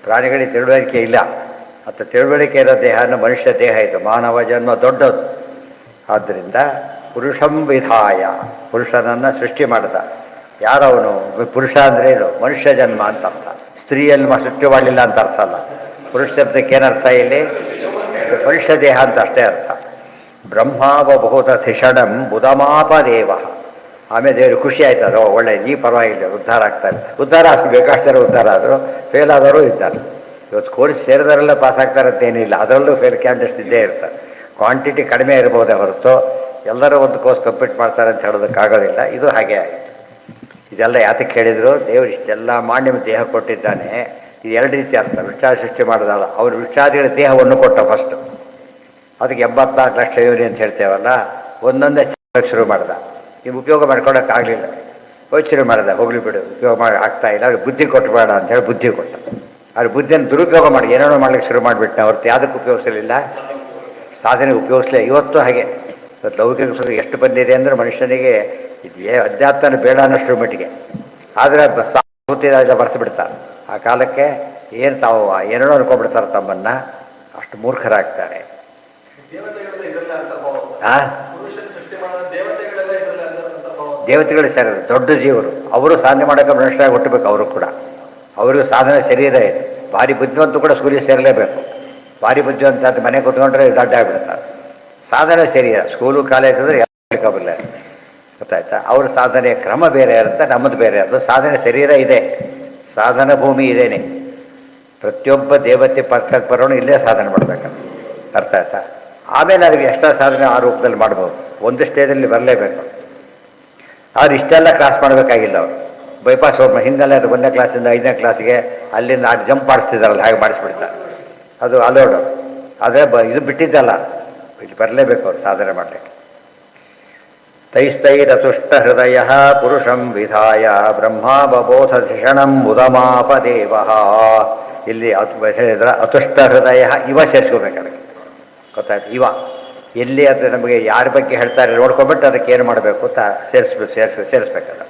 ಪ್ರಾಣಿಗಳಿಗೆ ತಿಳುವಳಿಕೆ ಇಲ್ಲ. ಮತ್ತು ತಿಳುವಳಿಕೆ ಇರೋ ದೇಹನ ಮನುಷ್ಯ ದೇಹ ಇದು. ಮಾನವ ಜನ್ಮ ದೊಡ್ಡದು. ಆದ್ದರಿಂದ ಪುರುಷಂ ವಿಧಾಯ, ಪುರುಷನನ್ನು ಸೃಷ್ಟಿ ಮಾಡಿದ. ಯಾರವನು? ಪುರುಷ ಅಂದರೆ ಏನು? ಮನುಷ್ಯ ಜನ್ಮ ಅಂತ ಅರ್ಥ. ಸ್ತ್ರೀಯಲ್ಲಿ ಸೃಷ್ಟಿ ಮಾಡಲಿಲ್ಲ ಅಂತ ಅರ್ಥ ಅಲ್ಲ. ಪುರುಷ ಶಬ್ದಕ್ಕೆ ಏನರ್ಥ ಇಲ್ಲಿ? ಮನುಷ್ಯ ದೇಹ ಅಂತ ಅಷ್ಟೇ ಅರ್ಥ. ಬ್ರಹ್ಮಾವಬೋಧಧಿಷಣಂ ಬುಧಮಾಪದೇವ. ಆಮೇಲೆ ದೇವರು ಖುಷಿ ಆಯ್ತದ, ಒಳ್ಳೆ ಈ ಪರವಾಗಿಲ್ಲ, ಉದ್ಧಾರ ಆಗ್ತಾರೆ. ಉದ್ಧಾರ ಆಗ್ತದೆ, ಬೇಕಾದಷ್ಟು ಉದ್ಧಾರ ಆದರು, ಫೇಲ್ ಆದವರು ಇದ್ದಾರೆ. ಇವತ್ತು ಕೋರ್ಸ್ ಸೇರಿದವರೆಲ್ಲ ಪಾಸ್ ಆಗ್ತಾರೆ ಅಂತೇನಿಲ್ಲ, ಅದರಲ್ಲೂ ಫೇಲ್ ಕ್ಯಾಂಡಿಡೇಟ್ಸ್ ಇದ್ದೇ ಇರ್ತಾರೆ. ಕ್ವಾಂಟಿಟಿ ಕಡಿಮೆ ಇರ್ಬೋದೇ ಹೊರತು ಎಲ್ಲರೂ ಒಂದು ಕೋರ್ಸ್ ಕಂಪ್ಲೀಟ್ ಮಾಡ್ತಾರೆ ಅಂತ ಹೇಳೋದಕ್ಕಾಗೋದಿಲ್ಲ. ಇದು ಹಾಗೆ ಆಗಿದೆ. ಇದೆಲ್ಲ ಯಾತಕ್ಕೆ ಹೇಳಿದರು? ದೇವರು ಇಷ್ಟೆಲ್ಲ ಮಾಡಿ ನಿಮಗೆ ದೇಹ ಕೊಟ್ಟಿದ್ದಾನೆ. ಇದು ಎರಡು ರೀತಿ ಅರ್ಥ. ವೃಕ್ಷ ಸೃಷ್ಟಿ ಮಾಡೋದಲ್ಲ, ಅವರು ವೃಕ್ಷಾದಿಗಳ ದೇಹವನ್ನು ಕೊಟ್ಟ ಫಸ್ಟು. ಅದಕ್ಕೆ 84 ಲಕ್ಷ ಯೋನಿ ಅಂತ ಹೇಳ್ತೇವಲ್ಲ, ಒಂದೊಂದೇ ಶುರು ಮಾಡ್ದ. ನೀವು ಉಪಯೋಗ ಮಾಡ್ಕೊಳಕ್ಕಾಗಲಿಲ್ಲ, ಶುರು ಮಾಡಿದ, ಹೋಗ್ಲಿ ಬಿಡು, ಉಪಯೋಗ ಮಾಡಿ ಆಗ್ತಾ ಇಲ್ಲ, ಅವ್ರಿಗೆ ಬುದ್ಧಿ ಕೊಟ್ಟಬೇಡ ಅಂತೇಳಿ ಬುದ್ಧಿ ಕೊಟ್ಟ. ಅವ್ರ ಬುದ್ಧಿಯನ್ನು ದುರುಪಯೋಗ ಮಾಡಿ ಏನೇನೋ ಮಾಡ್ಲಿಕ್ಕೆ ಶುರು ಮಾಡಿಬಿಟ್ಟೆ ಹೊರತು ಯಾವುದಕ್ಕೆ ಉಪಯೋಗಿಸಲಿಲ್ಲ, ಸಾಧನೆ ಉಪಯೋಗಿಸಲೇ. ಇವತ್ತು ಹಾಗೆ. ಇವತ್ತು ಲೌಕಿಕ ಸುಖ ಎಷ್ಟು ಬಂದಿದೆ ಅಂದರೆ ಮನುಷ್ಯನಿಗೆ ಇದು ಅಧ್ಯಾತ್ಮನ ಬೇಡ ಅನ್ನೋಷ್ಟ್ರ ಮಟ್ಟಿಗೆ. ಆದರೆ ಮರ್ತು ಬಿಡ್ತಾರೆ. ಆ ಕಾಲಕ್ಕೆ ಏನು ತಾವು ಏನೇನೋ ಅನ್ಕೊಂಡ್ಬಿಡ್ತಾರೆ ತಮ್ಮನ್ನು, ಅಷ್ಟು ಮೂರ್ಖರಾಗ್ತಾರೆ. ದೇವತೆಗಳು ಸರಿ, ದೊಡ್ಡ ಜೀವರು, ಅವರು ಸಾಧನೆ ಮಾಡೋಕೆ ಮನುಷ್ಯರಾಗಿ ಹುಟ್ಟಬೇಕು. ಅವರು ಕೂಡ ಅವ್ರಿಗೂ ಸಾಧನೆ ಶರೀರ ಇದೆ. ಭಾರಿ ಬುದ್ಧಿವಂತ ಕೂಡ ಸ್ಕೂಲಿಗೆ ಸೇರಲೇಬೇಕು. ಭಾರಿ ಬುದ್ಧಿವಂತ ಅಂತ ಮನೆ ಕೂತ್ಕೊಂಡ್ರೆ ದಡ್ಡ ಆಗ್ಬಿಡ್ತಾರೆ. ಸಾಧನೆ ಶರೀರ ಸ್ಕೂಲು ಕಾಲೇಜ್ ಅಂದರೆ ಹೇಳ್ಕೊಬಲ್ಲ, ಗೊತ್ತಾಯ್ತಾ? ಅವ್ರ ಸಾಧನೆಯ ಕ್ರಮ ಬೇರೆ ಇರುತ್ತೆ, ನಮ್ಮದು ಬೇರೆ. ಅದು ಸಾಧನೆ ಶರೀರ ಇದೆ, ಸಾಧನ ಭೂಮಿ ಇದೇನೆ. ಪ್ರತಿಯೊಬ್ಬ ದೇವತೆ ಪಕ್ಕಕ್ಕೆ ಬರೋಣ ಇಲ್ಲೇ ಸಾಧನೆ ಮಾಡಬೇಕಂತ ಅರ್ಥ ಆಯ್ತಾ? ಆಮೇಲೆ ಅದಕ್ಕೆ ಎಷ್ಟೋ ಸಾಧನೆ ಆ ರೂಪದಲ್ಲಿ ಮಾಡ್ಬೋದು, ಒಂದು ಸ್ಟೇಜಲ್ಲಿ ಬರಲೇಬೇಕು. ಅವ್ರು ಇಷ್ಟೆಲ್ಲ ಕ್ಲಾಸ್ ಮಾಡಬೇಕಾಗಿಲ್ಲ. ಅವರು ಬೈಪಾಸ್ ಹೋಗ್ಮ ಹಿಂದೆಲ್ಲ 1ನೇ ಕ್ಲಾಸಿಂದ 5ನೇ ಕ್ಲಾಸಿಗೆ ಅಲ್ಲಿಂದ ಜಂಪ್ ಮಾಡಿಸ್ತಿದ್ದಾರಲ್ಲ, ಹಾಗೆ ಮಾಡಿಸ್ಬಿಡ್ತಾರೆ. ಅದು ಅಲೋಡು. ಅದೇ ಇದು ಬಿಟ್ಟಿದ್ದಲ್ಲ, ಇಲ್ಲಿ ಬರಲೇಬೇಕು ಅವ್ರು ಸಾಧನೆ ಮಾಡಲಿಕ್ಕೆ. ತೈಸ್ತೈರತುಷ್ಟ ಹೃದಯ ಪುರುಷಂ ವಿಧಾಯ ಬ್ರಹ್ಮಾವಬೋಧ ಧಿಷಣಂ ಮುದಮಾಪದೇವ. ಇಲ್ಲಿ ಹೇಳಿದ್ರೆ ಅತುಷ್ಟ ಹೃದಯ ಇವ ಸೇರಿಸ್ಕೋಬೇಕಾದ್ರೆ, ಗೊತ್ತಾಯ್ತು? ಇವ ಎಲ್ಲಿ ಅದು ನಮಗೆ ಯಾರ ಬಗ್ಗೆ ಹೇಳ್ತಾರೆ ನೋಡ್ಕೊಂಬಿಟ್ಟು ಅದಕ್ಕೆ ಏನು ಮಾಡಬೇಕು ಅಂತ ಸೇರಿಸ್ಬೇಕಲ್ಲ.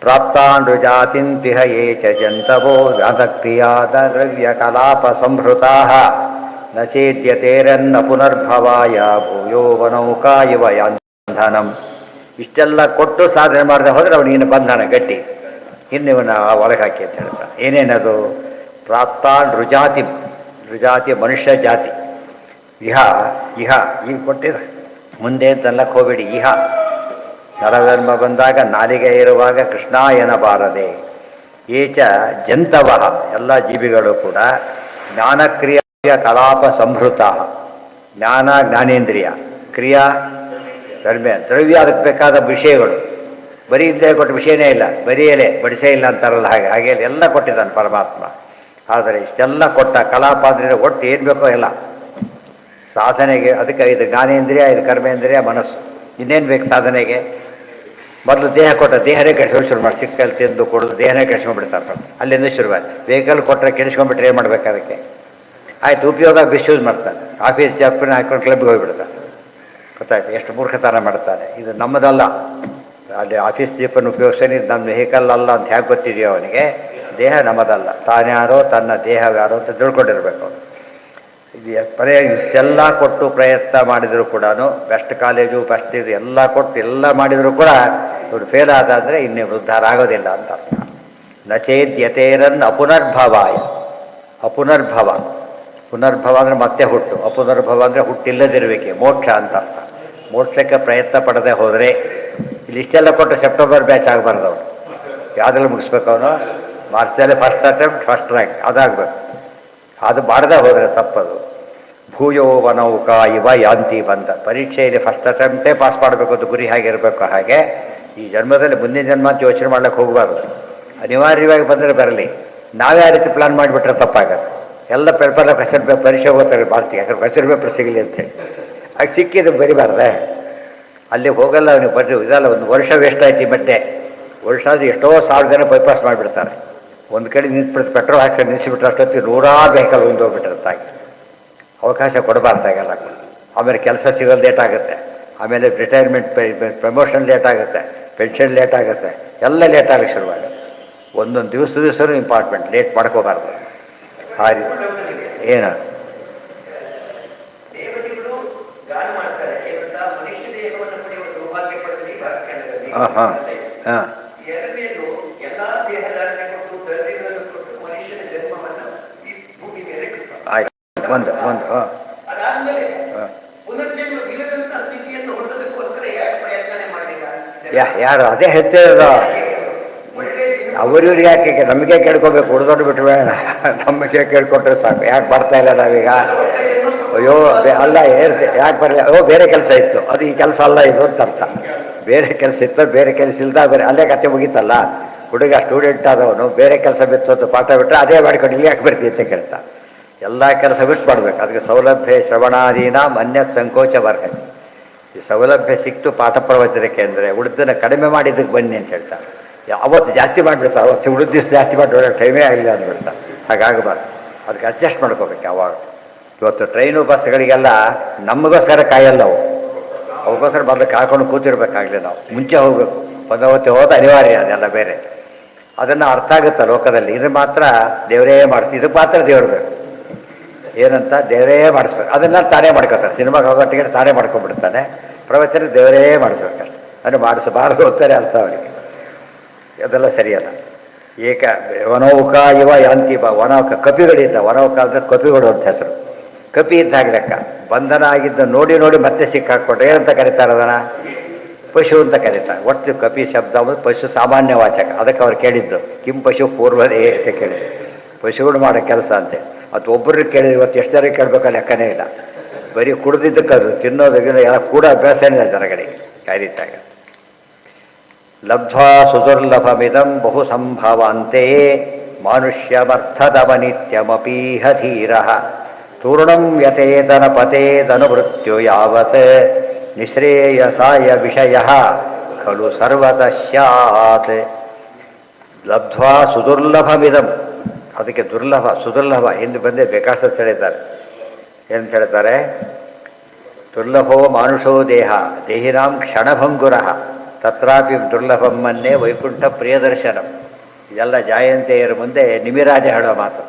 ಪ್ರಾಪ್ತಾಂಡುಜಾತಿಂತಿಹ ಯೇ ಚ ಜಂತವೋ ವ್ಯಾಧಕ್ರಿಯಾದ ದ್ರವ್ಯ ಕಲಾಪ ಸಂಹೃತಾ ನ ಚೇದ್ಯತೇರನ್ನ ಪುನರ್ಭವಾಯ ಭೂಯೋ ವನೌಕಾ ಇವ ಯಾಂಧನಂ. ಇಷ್ಟೆಲ್ಲ ಕೊಟ್ಟು ಸಾಧನೆ ಮಾಡದೆ ಹೋದರೆ ಅವನಿಗಿನ ಬಂಧನ ಗಟ್ಟಿ, ಇನ್ನಿವನ ಒಳಗೆ ಹಾಕಿ ಅಂತ ಹೇಳ್ತಾರೆ. ಏನೇನದು? ಪ್ರಾಪ್ತಾನ್ ರುಜಾತಿ, ರುಜಾತಿ ಮನುಷ್ಯ ಜಾತಿ. ಇಹ ಇಹ ಈಗ ಕೊಟ್ಟಿದ ಮುಂದೆ ಅಂತಲ್ಲಕ್ಕೆ ಹೋಗಬೇಡಿ. ಇಹ ನರಧರ್ಮ ಬಂದಾಗ ನಾಲಿಗೆ ಇರುವಾಗ ಕೃಷ್ಣ ಎನ್ನಬಾರದೆ. ಏಚ ಜಂತವ ಎಲ್ಲ ಜೀವಿಗಳು ಕೂಡ ಜ್ಞಾನಕ್ರಿಯಾ ಕಲಾಪ ಸಂಹೃತ. ಜ್ಞಾನ ಜ್ಞಾನೇಂದ್ರಿಯ, ಕ್ರಿಯಾ ಧರ್ಮ್ಯ, ದ್ರವ್ಯ ಅದಕ್ಕೆ ಬೇಕಾದ ವಿಷಯಗಳು. ಬರೀ ಇದ್ದೇ ಕೊಟ್ಟ ವಿಷಯನೇ ಇಲ್ಲ, ಬರೀ ಎಲೆ ಬಡಿಸೇ ಇಲ್ಲ ಅಂತಾರಲ್ಲ, ಹಾಗೆ ಎಲ್ಲ ಕೊಟ್ಟಿದ್ದಾನೆ ಪರಮಾತ್ಮ. ಆದರೆ ಇಷ್ಟೆಲ್ಲ ಕೊಟ್ಟ ಕಲಾಪ ಅಂದರೆ ಒಟ್ಟು ಏನು ಬೇಕೋ ಎಲ್ಲ ಸಾಧನೆಗೆ. ಅದಕ್ಕೆ ಇದು ಜ್ಞಾನೇಂದ್ರಿಯ, ಇದು ಕರ್ಮೇಂದ್ರಿಯ, ಮನಸ್ಸು. ಇನ್ನೇನು ಬೇಕು ಸಾಧನೆಗೆ? ಮೊದಲು ದೇಹ ಕೊಟ್ಟ ದೇಹನೇ ಕೆಡಿಸ್ಕೊಂಡು ಶುರು ಮಾಡಿ, ಸಿಕ್ಕಲ್ಲಿ ತಿಂದು ಕೊಡೋದು ದೇಹನೇ ಕೆಡಿಸ್ಕೊಂಡ್ಬಿಡ್ತಾರೆ. ಅಲ್ಲಿಂದ ಶುರುವಾಯ್ತು. ವೆಹಿಕಲ್ ಕೊಟ್ಟರೆ ಕೆಡಿಸ್ಕೊಂಡ್ಬಿಟ್ರೆ ಏನು ಮಾಡ್ಬೇಕು ಅದಕ್ಕೆ? ಆಯ್ತು, ಉಪಯೋಗ ಮಿಸ್ಯೂಸ್ ಮಾಡ್ತಾನೆ. ಆಫೀಸ್ ಜಾಬ್ನ ಹಾಕೊಂಡು ಕ್ಲಬ್ಗೆ ಹೋಗಿಬಿಡ್ತಾನೆ, ಗೊತ್ತಾಯ್ತು? ಎಷ್ಟು ಮೂರ್ಖತನ ಮಾಡ್ತಾನೆ. ಇದು ನಮ್ಮದಲ್ಲ. ಅಲ್ಲಿ ಆಫೀಸ್ ಜೀಪನ್ನು ಉಪಯೋಗಿಸ್ತಾನೆ, ಇದು ನಮ್ಮ ವೆಹಿಕಲ್ ಅಲ್ಲ ಅಂತ ಹೇಗೆ ಗೊತ್ತಿದೆಯೋ ಅವನಿಗೆ? ದೇಹ ನಮ್ಮದಲ್ಲ, ತಾನ್ಯಾರೋ ತನ್ನ ದೇಹ ಯಾರೋ ಅಂತ ತಿಳ್ಕೊಂಡಿರ್ಬೇಕು. ಇದು ಬರೀ ಇಷ್ಟೆಲ್ಲ ಕೊಟ್ಟು ಪ್ರಯತ್ನ ಮಾಡಿದರೂ ಕೂಡ, ಬೆಸ್ಟ್ ಕಾಲೇಜು ಬೆಸ್ಟ್ ಇದು ಎಲ್ಲ ಕೊಟ್ಟು ಎಲ್ಲ ಮಾಡಿದರೂ ಕೂಡ ಇವರು ಫೇಲ್ ಆದಾದರೆ ಇನ್ನೇ ಉದ್ಧಾರ ಆಗೋದಿಲ್ಲ ಅಂತ ಅರ್ಥ. ನಚೇದ್ಯತೇರನ್ ಅಪುನರ್ಭವಾಯ. ಅಪುನರ್ಭವ, ಪುನರ್ಭವ ಅಂದರೆ ಮತ್ತೆ ಹುಟ್ಟು, ಅಪುನರ್ಭವ ಅಂದರೆ ಹುಟ್ಟಿಲ್ಲದಿರುವಿಕೆ, ಮೋಕ್ಷ ಅಂತ ಅರ್ಥ. ಮೋಕ್ಷಕ್ಕೆ ಪ್ರಯತ್ನ ಪಡದೆ ಹೋದರೆ ಇಲ್ಲಿ ಇಷ್ಟೆಲ್ಲ ಕೊಟ್ಟು ಸೆಪ್ಟೆಂಬರ್ ಬ್ಯಾಚ್ ಆಗಬಾರ್ದು. ಅವನು ಯಾವುದ್ರಲ್ಲಿ ಮುಗಿಸ್ಬೇಕು? ಅವನು ಮಾರ್ಚಲ್ಲಿ ಫಸ್ಟ್ ಅಟೆಂಪ್ಟ್ ಫಸ್ಟ್ ರ್ಯಾಂಕ್ ಅದಾಗಬೇಕು. ಅದು ಮಾಡದೆ ಹೋದರೆ ತಪ್ಪದು. ಭೂಯೋ ವನೌಕಾ ಇವ ಯಾಂತಿ ಬಂದ. ಪರೀಕ್ಷೆಯಲ್ಲಿ ಫಸ್ಟ್ ಅಟೆಂಪ್ಟೇ ಪಾಸ್ ಮಾಡಬೇಕು ಅಂತ ಗುರಿ ಹಾಗಿರಬೇಕು. ಹಾಗೆ ಈ ಜನ್ಮದಲ್ಲಿ ಮುಂದಿನ ಜನ್ಮ ಅಂತ ಯೋಚನೆ ಮಾಡ್ಲಿಕ್ಕೆ ಹೋಗಬಾರ್ದು. ಅನಿವಾರ್ಯವಾಗಿ ಬಂದರೆ ಬರಲಿ. ನಾವೇ ಆ ರೀತಿ ಪ್ಲಾನ್ ಮಾಡಿಬಿಟ್ರೆ ತಪ್ಪಾಗತ್ತೆ. ಎಲ್ಲ ಪೇಪರ್ ಕ್ವೆಶ್ಚನ್ ಪೇಪರ್ ಪರೀಕ್ಷೆ ಹೋಗ್ತಾರೆ ಮಾಡ್ತೀವಿ, ಯಾಕಂದ್ರೆ ಕ್ವೆಶ್ಚನ್ ಪೇಪರ್ ಸಿಗಲಿ ಅಂತೇಳಿ. ಆಗ ಸಿಕ್ಕಿದ್ದು ಬರಿಬಾರ್ದೆ, ಅಲ್ಲಿ ಹೋಗಲ್ಲ ಅವನಿಗೆ. ಬರ್ರಿ ಇದಲ್ಲ, ಒಂದು ವರ್ಷ ವೇಸ್ಟ್ ಆಯ್ತು. ಈ ಮಧ್ಯೆ ವರ್ಷ ಆದರೂ ಎಷ್ಟೋ ಸಾವಿರ ಜನ ಬೈಪಾಸ್ ಮಾಡಿಬಿಡ್ತಾರೆ. ಒಂದು ಕಡೆ ನಿಂತ್ಬಿಡ್ತು, ಪೆಟ್ರೋಲ್ ಹಾಕಿ ನಿಲ್ಲಿಸಿಬಿಟ್ರೆ ಅಷ್ಟೊತ್ತಿಗೆ 100 ವೆಹಿಕಲ್ ಒಂದು ಹೋಗ್ಬಿಟ್ಟಿರ್ತಾಗಿ. ಅವಕಾಶ ಕೊಡಬಾರ್ದಾಗೆಲ್ಲ. ಆಮೇಲೆ ಕೆಲಸ ಸಿಗೋದು ಲೇಟ್ ಆಗುತ್ತೆ, ಆಮೇಲೆ ರಿಟೈರ್ಮೆಂಟ್ ಪ್ರಮೋಷನ್ ಲೇಟ್ ಆಗುತ್ತೆ, ಪೆನ್ಷನ್ ಲೇಟ್ ಆಗುತ್ತೆ, ಎಲ್ಲ ಲೇಟ್ ಆಗಲಿಕ್ಕೆ ಶುರುವಾಗುತ್ತೆ. ಒಂದೊಂದು ದಿವಸನೂ ಇಂಪಾರ್ಟೆಂಟ್, ಲೇಟ್ ಮಾಡ್ಕೋಬಾರ್ದು. ಆ ರೀತಿ ಏನು ಹಾಂ ಹಾಂ ಹಾಂ ಆಯ್ತು. ಒಂದು ಹಾಂ ಯಾರು ಅದೇ ಹೇಳ್ತಿರೋದು. ಅವ್ರಿವ್ರಿಗೆ ಯಾಕೆ ನಮಗೆ ಕೇಳ್ಕೊಬೇಕು? ಹುಡ್ದೊಟ್ಟು ಬಿಟ್ಟು ಬೇಡ, ನಮಗೆ ಕೇಳ್ಕೊಟ್ರೆ ಸಾಕು. ಯಾಕೆ ಬರ್ತಾ ಇಲ್ಲ ನಾವೀಗ? ಅಯ್ಯೋ ಅಲ್ಲ, ಯಾಕೆ ಬರಲಿಲ್ಲ? ಅಯ್ಯೋ ಬೇರೆ ಕೆಲಸ ಇತ್ತು, ಅದು ಈ ಕೆಲಸ ಅಲ್ಲ ಇದು ಅಂತ ಅರ್ಥ. ಬೇರೆ ಕೆಲಸ ಇತ್ತು, ಬೇರೆ ಕೆಲಸ ಇಲ್ದ ಬೇರೆ ಅಲ್ಲೇ ಕತೆ ಮುಗೀತಲ್ಲ. ಹುಡುಗ ಸ್ಟೂಡೆಂಟ್ ಆದವನು ಬೇರೆ ಕೆಲಸ ಬಿತ್ತು ಅಂತ ಪಾಠ ಬಿಟ್ಟರೆ ಅದೇ ಮಾಡ್ಕೊಂಡು ಇಲ್ಲಿ ಯಾಕೆ ಬರ್ತೀವಿ ಅಂತ ಕೇಳ್ತಾ. ಎಲ್ಲ ಕೆಲಸ ಬಿಟ್ಟು ಮಾಡಬೇಕು. ಅದಕ್ಕೆ ಸೌಲಭ್ಯ ಶ್ರವಣಾದೀನ ಅನ್ಯತ್ ಸಂಕೋಚ ವರ್ಗ. ಈ ಸೌಲಭ್ಯ ಸಿಕ್ತು ಪಾಠ ಪ್ರವಚನಕ್ಕೆ ಅಂದರೆ ಉಳಿದನ್ನು ಕಡಿಮೆ ಮಾಡಿದ್ದಕ್ಕೆ ಬನ್ನಿ ಅಂತ ಹೇಳ್ತಾರೆ. ಅವತ್ತು ಜಾಸ್ತಿ ಮಾಡಿಬಿಡ್ತಾರೆ, ಅವತ್ತು ಉಳಿದ ದಿವಸ ಜಾಸ್ತಿ ಮಾಡಿಬಿಡೋ ಟೈಮೇ ಆಗಿಲ್ಲ ಅಂದ್ಬಿಡ್ತಾರೆ. ಹಾಗಾಗಬಾರ್ದು. ಅದಕ್ಕೆ ಅಡ್ಜಸ್ಟ್ ಮಾಡ್ಕೋಬೇಕು ಯಾವಾಗ. ಇವತ್ತು ಟ್ರೈನು ಬಸ್ಗಳಿಗೆಲ್ಲ ನಮಗೋಸ್ಕರ ಕಾಯಲ್ಲ ಅವು, ಅವಕ್ಕೋಸ್ಕರ ಮೊದಲು ಕಾಯ್ಕೊಂಡು ಕೂತಿರ್ಬೇಕಾಗಲಿ. ನಾವು ಮುಂಚೆ ಹೋಗಬೇಕು, ಒಂದವತ್ತೆ ಹೋದ ಅನಿವಾರ್ಯ, ಅದೆಲ್ಲ ಬೇರೆ. ಅದನ್ನು ಅರ್ಥ ಆಗುತ್ತೆ ಲೋಕದಲ್ಲಿ. ಇದು ಮಾತ್ರ ದೇವರೇ ಮಾಡಿಸಿ, ಇದಕ್ಕೆ ಮಾತ್ರ ದೇವ್ರು ಬೇಕು. ಏನಂತ ದೇವರೇ ಮಾಡಿಸ್ಬೇಕು. ಅದನ್ನ ತಾನೇ ಮಾಡ್ಕೊತಾರೆ. ಸಿನಿಮಾಗೆ ಹೋಗೋ ಟಿಕೆಟ್ ತಾನೇ ಮಾಡ್ಕೊಂಡ್ಬಿಡ್ತಾನೆ. ಪ್ರವಚನ ದೇವರೇ ಮಾಡಿಸ್ಬೇಕಷ್ಟೆ. ಅಂದರೆ ಮಾಡಿಸಬಾರದು ಅಂತಾರೆ ಅರ್ಥ ಅವನಿಗೆ. ಅದೆಲ್ಲ ಸರಿಯಲ್ಲ. ಏಕ ವನೌಕ ಇವ ಯಾಂತಿ ಬ ವನೌಕ ಕಪಿಗಳಿದ್ದ ವನೌಕ ಅಂದರೆ ಕಪಿಗಳು ಅಂತ ಹೆಸರು. ಕಪಿ ಇದ್ದಾಗ ಲೆಕ್ಕ. ಬಂಧನ ಆಗಿದ್ದ ನೋಡಿ ನೋಡಿ ಮತ್ತೆ ಸಿಕ್ಕಾಕ್ಬಿಟ್ರೆ ಏನಂತ ಕರೀತಾರೆ ಅದನ್ನು? ಪಶು ಅಂತ ಕರೀತಾರೆ. ಒಟ್ಟು ಕಪಿ ಶಬ್ದ ಅಂದರೆ ಪಶು ಸಾಮಾನ್ಯ ವಾಚಕ. ಅದಕ್ಕೆ ಅವ್ರು ಕೇಳಿದ್ದು ಕಿಂ ಪಶು ಪೂರ್ವದೇ ಅಂತ ಕೇಳಿದ್ರು. ಪಶುಗಳು ಮಾಡೋ ಕೆಲಸ ಅಂತೆ. ಅದು ಒಬ್ಬರಿಗೆ ಕೇಳಿದ್ರೆ ಇವತ್ತು ಎಷ್ಟು ಜನರಿಗೆ ಕೇಳಬೇಕಲ್ಲ ಲೆಕ್ಕನೇ ಇಲ್ಲ. ಬರೀ ಕುಡ್ದಿದ್ದಕ್ಕೆ ಅದು ತಿನ್ನೋದಕ್ಕಿಂತ ಎಲ್ಲ ಕೂಡ ಅಭ್ಯಾಸ ಇಲ್ಲ ಜನಗಳಿಗೆ ಕಾಯ್ದಿದ್ದಾಗ. ಲಬ್ಧ್ವಾ ಸುದುರ್ಲಭಮಿದಂ ಬಹು ಸಂಭವಾಂತೆ ಮಾನುಷ್ಯಮರ್ಥದವನಿತ್ಯಮಪೀಹ ಧೀರಃ ತೂರ್ಣಂ ಯತೇತನ ಪತೇದನುಮೃತ್ಯು ಯಾವತ್ ನಿಶ್ರೇಯಸಾಯ ವಿಷಯಃ ಖಲು ಸರ್ವತಃ ಸ್ಯಾತ್. ಲಬ್ಧ್ವಾ ಸುದುರ್ಲಭಮಿದಂ, ಅದಕ್ಕೆ ದುರ್ಲಭ ಸುದುರ್ಲಭ ಎಂದು ಬಂದೇ ಬೇಕಾದಷ್ಟು ಹೇಳಿದ್ದಾರೆ. ಏನಂತ ಹೇಳ್ತಾರೆ? ದುರ್ಲಭೋ ಮಾನುಷೋ ದೇಹ ದೇಹಿನಾಂ ಕ್ಷಣಭಂಗುರಃ ತತ್ರಾಪಿ ದುರ್ಲಭಂ ಮನ್ನೆ ವೈಕುಂಠ ಪ್ರಿಯದರ್ಶನಂ. ಇದೆಲ್ಲ ಜಾಯಂತೆಯರ ಮುಂದೆ ನಿಮಿರಾಜ ಹೇಳೋ ಮಾತು.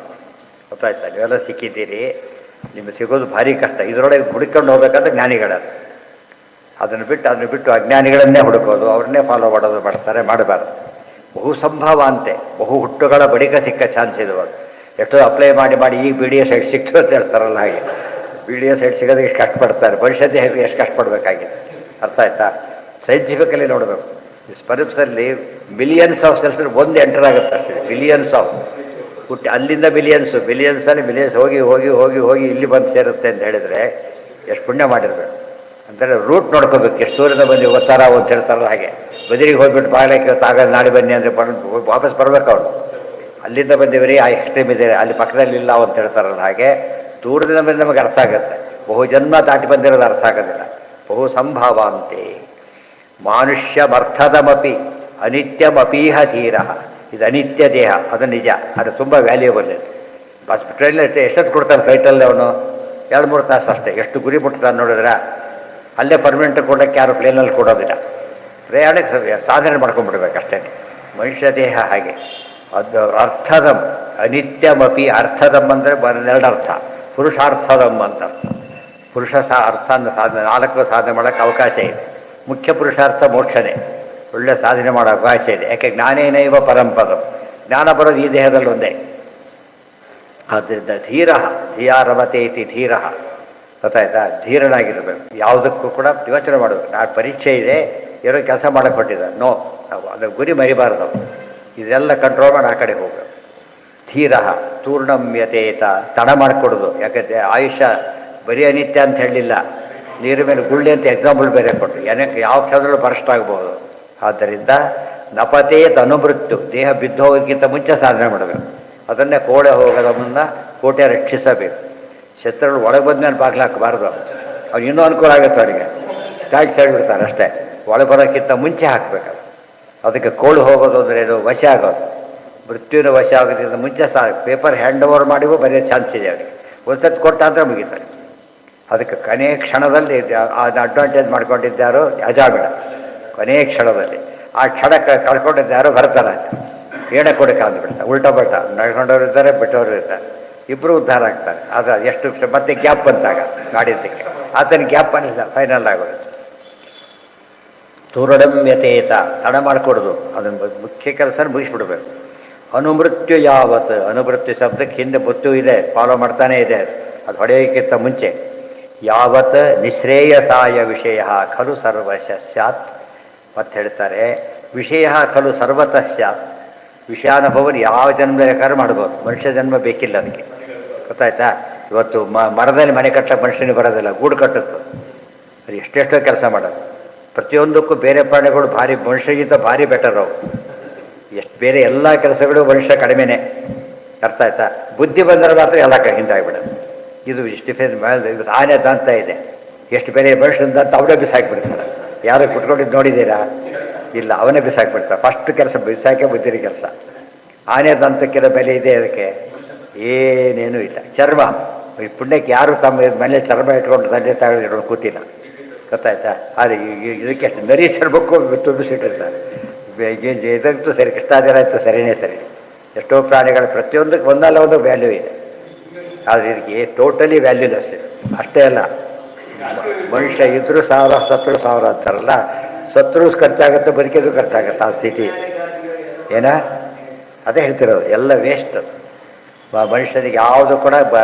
ಗೊತ್ತಾಯ್ತಾ? ನೀವೆಲ್ಲ ಸಿಕ್ಕಿದ್ದೀರಿ, ನಿಮಗೆ ಸಿಗೋದು ಭಾರಿ ಕಷ್ಟ. ಇದರೊಳಗೆ ಹುಡುಕೊಂಡು ಹೋಗ್ಬೇಕಂದ್ರೆ ಜ್ಞಾನಿಗಳದು. ಅದನ್ನು ಬಿಟ್ಟು ಅಜ್ಞಾನಿಗಳನ್ನೇ ಹುಡುಕೋದು, ಅವ್ರನ್ನೇ ಫಾಲೋ ಮಾಡೋದು ಮಾಡಬಾರ್ದು. ಬಹು ಸಂಭವ ಅಂತೆ, ಬಹು ಹುಟ್ಟುಗಳ ಬಳಿಕ ಸಿಕ್ಕ ಚಾನ್ಸ್ ಇದು. ಅದು ಎಷ್ಟೋ ಅಪ್ಲೈ ಮಾಡಿ ಈಗ ಬಿ ಡಿ ಎಸ್ ಸೈಡ್ ಸಿಕ್ತು ಅಂತ ಹೇಳ್ತಾರಲ್ಲ ಹಾಗೆ. ಬಿ ಡಿ ಎಸ್ ಸೈಡ್ ಸಿಗೋದಕ್ಕೆ ಎಷ್ಟು ಕಷ್ಟಪಡ್ತಾರೆ, ಭವಿಷ್ಯದ ಎಷ್ಟು ಕಷ್ಟಪಡಬೇಕಾಗಿದೆ. ಅರ್ಥ ಆಯ್ತಾ? ಸೈಂಟಿಫಿಕಲಿ ನೋಡಬೇಕು. ಸ್ಪರ್ಮ್ಸಲ್ಲಿ ಮಿಲಿಯನ್ಸ್ ಆಫ್ ಸೆಲ್ಸ್ ಒಂದು ಎಂಟರ್ ಆಗುತ್ತೆ ಅಷ್ಟೇ. ಬಿಲಿಯನ್ಸ್ ಆಫ್ ಹುಟ್ಟಿ ಅಲ್ಲಿಂದ ಬಿಲಿಯನ್ಸಲ್ಲಿ ಮಿಲಿಯನ್ಸ್ ಹೋಗಿ ಹೋಗಿ ಹೋಗಿ ಹೋಗಿ ಇಲ್ಲಿ ಬಂದು ಸೇರುತ್ತೆ ಅಂತ ಹೇಳಿದರೆ ಎಷ್ಟು ಪುಣ್ಯ ಮಾಡಿರ್ಬೇಕು. ಅಂದರೆ ರೂಟ್ ನೋಡ್ಕೋಬೇಕು. ಎಷ್ಟು ದೂರದ ಬಂದು ಗೊತ್ತಾರ ಅಂತ ಹೇಳ್ತಾರಲ್ಲ ಹಾಗೆ. ಬದಿರಿಗೆ ಹೋಗ್ಬಿಟ್ಟು ಬಾಗ್ಲಕ್ಕೆ ತಾಗ ನಾಳೆ ಬನ್ನಿ ಅಂದರೆ ವಾಪಸ್ ಬರ್ಬೇಕು ಅವರು. ಅಲ್ಲಿಂದ ಬಂದಿವರಿ ಆ ಎಕ್ಸ್ಟ್ರೀಮ್ ಇದೆ, ಅಲ್ಲಿ ಪಕ್ಕದಲ್ಲಿ ಇಲ್ಲ ಅಂತ ಹೇಳ್ತಾರಲ್ಲ ಹಾಗೆ. ದೂರದಿಂದ ಬಂದು ನಮಗೆ ಅರ್ಥ ಆಗುತ್ತೆ. ಬಹು ಜನ್ಮ ದಾಟಿ ಬಂದಿರೋದು ಅರ್ಥ ಆಗೋದಿಲ್ಲ. ಬಹು ಸಂಭವ ಅಂತೆ ಮಾನುಷ್ಯಮರ್ಥದಮಪಿ ಅನಿತ್ಯಮಪೀಹ ಧೀರ. ಇದು ಅನಿತ್ಯ ದೇಹ, ಅದು ನಿಜ. ಅದು ತುಂಬ ವ್ಯಾಲ್ಯೂಬಲ್ ಇದೆ. ಬಸ್ ಟ್ರೈನಲ್ಲಿ ಎಷ್ಟೊತ್ತು ಕೊಡ್ತಾನೆ ಫ್ಲೈಟಲ್ಲಿ ಅವನು? 2-3 ತಾಸು ಅಷ್ಟೇ. ಎಷ್ಟು ಗುರಿ ಮುಟ್ತಾನೆ ನೋಡಿದ್ರೆ. ಅಲ್ಲೇ ಪರ್ಮನೆಂಟ್ ಕೊಡೋಕ್ಕೆ ಯಾರು ಪ್ಲೇನಲ್ಲಿ ಕೊಡೋದಿಲ್ಲ. ಪ್ರಯಾಣಕ್ಕೆ ಸಾಧನೆ ಮಾಡ್ಕೊಂಡ್ಬಿಡ್ಬೇಕು ಅಷ್ಟೇ. ಮನುಷ್ಯ ದೇಹ ಹಾಗೆ. ಅದು ಅರ್ಥದಂ ಅನಿತ್ಯಮಪಿ. ಅರ್ಥದಮ್ ಅಂದರೆ 2 ಅರ್ಥ. ಪುರುಷಾರ್ಥದಮ್ ಅಂತ ಪುರುಷ ಅರ್ಥ ಸಾಧನೆ 4 ಸಾಧನೆ ಮಾಡೋಕ್ಕೆ ಅವಕಾಶ ಇದೆ. ಮುಖ್ಯ ಪುರುಷಾರ್ಥ ಮೋಕ್ಷನೇ. ಒಳ್ಳೆ ಸಾಧನೆ ಮಾಡೋ ಅವಕಾಶ ಇದೆ. ಯಾಕೆ ಜ್ಞಾನೇನೈವ ಪರಂಪದ. ಜ್ಞಾನ ಬರೋದು ಈ ದೇಹದಲ್ಲಿ ಒಂದೇ. ಆದ್ದರಿಂದ ಧೀರ ಧಿಯಾರವತೆ ಇತಿ ಧೀರ. ಗೊತ್ತಾಯ್ತಾ? ಧೀರನಾಗಿರಬೇಕು. ಯಾವುದಕ್ಕೂ ಕೂಡ ಯೋಚನೆ ಮಾಡಬೇಕು. ನಾನು ಪರೀಕ್ಷೆ ಇದೆ, ಏನೋ ಕೆಲಸ ಮಾಡೋಕ್ಕೆ ಹೊಟ್ಟಿದ್ದ, ನೋ, ಅದು ಗುರಿ ಮರಿಬಾರ್ದು. ಇದೆಲ್ಲ ಕಂಟ್ರೋಲ್ ಮಾಡಿ ಆ ಕಡೆ ಹೋಗಬೇಕು. ಧೀರ ತೂರ್ಣಮ್ಯತೇತ, ತಡ ಮಾಡಿಕೊಡೋದು. ಯಾಕಂದರೆ ಆಯುಷ್ಯ ಬರೀ ಅನಿತ್ಯ ಅಂತ ಹೇಳಲಿಲ್ಲ. ನೀರು ಮೇಲೆ ಗುಳ್ಳಿ ಅಂತ ಎಕ್ಸಾಂಪಲ್ ಬೇರೆ ಕೊಟ್ಟರು. ಏನಕ್ಕೆ ಯಾವ ಕ್ಷಣದಲ್ಲೂ ಬರಸ್ಟ್ ಆಗ್ಬೋದು. ಆದ್ದರಿಂದ ನಪತೇ ತನುಮೃತ್ಯು, ದೇಹ ಬಿದ್ದು ಹೋಗೋದಕ್ಕಿಂತ ಮುಂಚೆ ಸಾಧನೆ ಮಾಡಬೇಕು. ಅದನ್ನೇ ಕೋಳೆ ಹೋಗೋದ ಮುನ್ನ ಕೋಟೆ ರಕ್ಷಿಸಬೇಕು. ಶತ್ರುಗಳು ಒಳಗೆ ಬಂದ್ಮೇಲೆ ಬಾಗ್ಲಾಕಬಾರ್ದು. ಅವ್ನು ಇನ್ನೂ ಅನುಕೂಲ ಆಗುತ್ತೆ ಅವರಿಗೆ. ಟ್ಯಾಕ್ಸ್ ಹೇಳ್ಬಿಡ್ತಾರೆ ಅಷ್ಟೇ. ಒಳಗೆ ಬರೋಕ್ಕಿಂತ ಮುಂಚೆ ಹಾಕಬೇಕಲ್ಲ. ಅದಕ್ಕೆ ಕೋಳು ಹೋಗೋದು ಅಂದರೆ ಏನು? ವಶ ಆಗೋದು. ಮೃತ್ಯುವಿನ ವಶ ಆಗೋದ್ರಿಂದ ಮುಂಚೆ ಪೇಪರ್ ಹ್ಯಾಂಡ್ ಓವರ್ ಮಾಡಿಗೂ ಬರೆಯೋ ಚಾನ್ಸ್ ಇದೆ ಅವರಿಗೆ. ಒಂದ್ಸತಿ ಕೊಟ್ಟ ಅಂದರೆ ಮುಗಿತಾರೆ. ಅದಕ್ಕೆ ಕೊನೆಯ ಕ್ಷಣದಲ್ಲಿ ಅದು ಅಡ್ವಾಂಟೇಜ್ ಮಾಡ್ಕೊಂಡಿದ್ದಾರೋ ಅಜಾಬಿಡ. ಕೊನೆಯ ಕ್ಷಣದಲ್ಲಿ ಆ ಕ್ಷಣ ಕಳ್ಕೊಂಡಿದ್ದಾರೋ ಬರ್ತಾರೆ. ಏಣ ಕೊಡಕ್ಕೆ ಅಂದ್ಬಿಡ್ತಾರೆ. ಉಲ್ಟಾ ಬಲ್ಟ ನಡ್ಕೊಂಡವ್ರು ಇದ್ದಾರೆ, ಬಿಟ್ಟವರು ಇರ್ತಾರೆ. ಇಬ್ಬರು ಉದ್ಧಾರ ಆಗ್ತಾರೆ. ಆದರೆ ಎಷ್ಟು ಮತ್ತೆ ಗ್ಯಾಪ್ ಬಂತಾಗ ಮಾಡಿದ್ದಕ್ಕೆ ಆತನ ಗ್ಯಾಪ್ ಅನ್ನಿಲ್ಲ, ಫೈನಲ್ ಆಗೋದು. ತೂರಡಮ್ಯತೇತ, ತಡ ಮಾಡಿಕೊಡೋದು. ಅದನ್ನು ಮುಖ್ಯ ಕೆಲಸ ಮುಗಿಸ್ಬಿಡ್ಬೇಕು. ಅನುಮೃತ್ಯು ಯಾವತ್ತು. ಅನುಮೃತ್ಯು ಶಬ್ದಕ್ಕೆ ಹಿಂದೆ ಮೃತ್ಯು ಇದೆ, ಫಾಲೋ ಮಾಡ್ತಾನೇ ಇದೆ. ಅದು ಹೊಡೆಯೋಕ್ಕಿಂತ ಮುಂಚೆ ಯಾವತ್ ನಿಶ್ರೇಯಸಾಯ ವಿಷಯ ಖಲು ಸರ್ವಶ ಸ್ಯಾತ್. ಮತ್ತೆ ಹೇಳ್ತಾರೆ ವಿಷಯ ಖಲು ಸರ್ವತಃ ಸ್ಯಾತ್. ವಿಷಯಾನುಭವನ ಯಾವ ಜನ್ಮ ಬೇಕಾದ್ರೂ ಮಾಡ್ಬೋದು. ಮನುಷ್ಯ ಜನ್ಮ ಬೇಕಿಲ್ಲ ಅದಕ್ಕೆ. ಗೊತ್ತಾಯ್ತಾ? ಇವತ್ತು ಮರದಲ್ಲಿ ಮನೆ ಕಟ್ಟಕ್ಕೆ ಮನುಷ್ಯನಿಗೆ ಬರೋದಿಲ್ಲ, ಗೂಡು ಕಟ್ಟುತ್ತೆ. ಅದು ಎಷ್ಟೆಷ್ಟೋ ಕೆಲಸ ಮಾಡೋದು. ಪ್ರತಿಯೊಂದಕ್ಕೂ ಬೇರೆ ಪ್ರಾಣಿಗಳು ಭಾರಿ, ಮನುಷ್ಯಗಿಂತ ಭಾರಿ ಬೆಟರ್ ಅವು. ಎಷ್ಟು ಬೇರೆ ಎಲ್ಲ ಕೆಲಸಗಳು ಮನುಷ್ಯ ಕಡಿಮೆನೇ. ಅರ್ಥ ಆಯ್ತಾ? ಬುದ್ಧಿ ಬಂದರೆ ಮಾತ್ರ ಎಲ್ಲ ಹಿಂದಾಗಿಬಿಡೋದು. ಇದು ಡಿಫೆನ್ಸ್ ಮೇಲೆ ಇದು ಆನೆ ದಂತ ಇದೆ. ಎಷ್ಟು ಬೇರೆ ಮನುಷ್ಯನ ದಂತ ಅವನೇ ಬಿಸಾಕಿಬಿಡ್ತಾರೆ. ಯಾರು ಕುಟ್ಕೊಂಡಿದ್ದು ನೋಡಿದ್ದೀರಾ? ಇಲ್ಲ, ಅವನೇ ಬಿಸಾಕಿಬಿಡ್ತಾರೆ. ಫಸ್ಟ್ ಕೆಲಸ ಬಿಸಾಕೆ ಬುದ್ಧಿನ ಕೆಲಸ. ಆನೆ ದಂತಕ್ಕಿರೋ ಬೆಲೆ ಇದೆ ಅದಕ್ಕೆ? ಏನೇನೂ ಇಲ್ಲ. ಚರ್ಮ, ಈ ಪುಣ್ಯಕ್ಕೆ ಯಾರು ತಮ್ಮ ಮನೆ ಚರ್ಮ ಇಟ್ಕೊಂಡು ತಂದೆ ತಗೊಂಡು ಕೂತಿಲ್ಲ. ಗೊತ್ತಾಯ್ತಾ? ಆದರೆ ಇದಕ್ಕೆ ಎಷ್ಟು ನರಿ ಚರ್ಮಕ್ಕೂ ತುಂಬಿಸಿಟ್ಟಿರ್ತಾರೆ. ಇದಂತೂ ಸರಿ, ಕೃಷ್ಣಾದಿರ ಆಯಿತು, ಸರಿಯೇ ಸರಿ. ಎಷ್ಟೋ ಪ್ರಾಣಿಗಳು ಪ್ರತಿಯೊಂದಕ್ಕೆ ಒಂದಲ್ಲ ಒಂದು ವ್ಯಾಲ್ಯೂ ಇದೆ. ಆದರೆ ಇದಕ್ಕೆ ಟೋಟಲಿ ವ್ಯಾಲ್ಯೂಲೆಸ್ ಇದೆ. ಅಷ್ಟೇ ಅಲ್ಲ, ಮನುಷ್ಯ ಇದ್ರೂ 1000, ಸತ್ರು 1000 ಅಂತಾರಲ್ಲ. ಸತ್ರು ಖರ್ಚಾಗುತ್ತೆ, ಬದುಕಿದ್ರು ಖರ್ಚಾಗುತ್ತೆ. ಆ ಸ್ಥಿತಿ ಏನ ಅದೇ ಹೇಳ್ತಿರೋದು, ಎಲ್ಲ ವೇಸ್ಟ್. ಮನುಷ್ಯನಿಗೆ ಯಾವುದು ಕೂಡ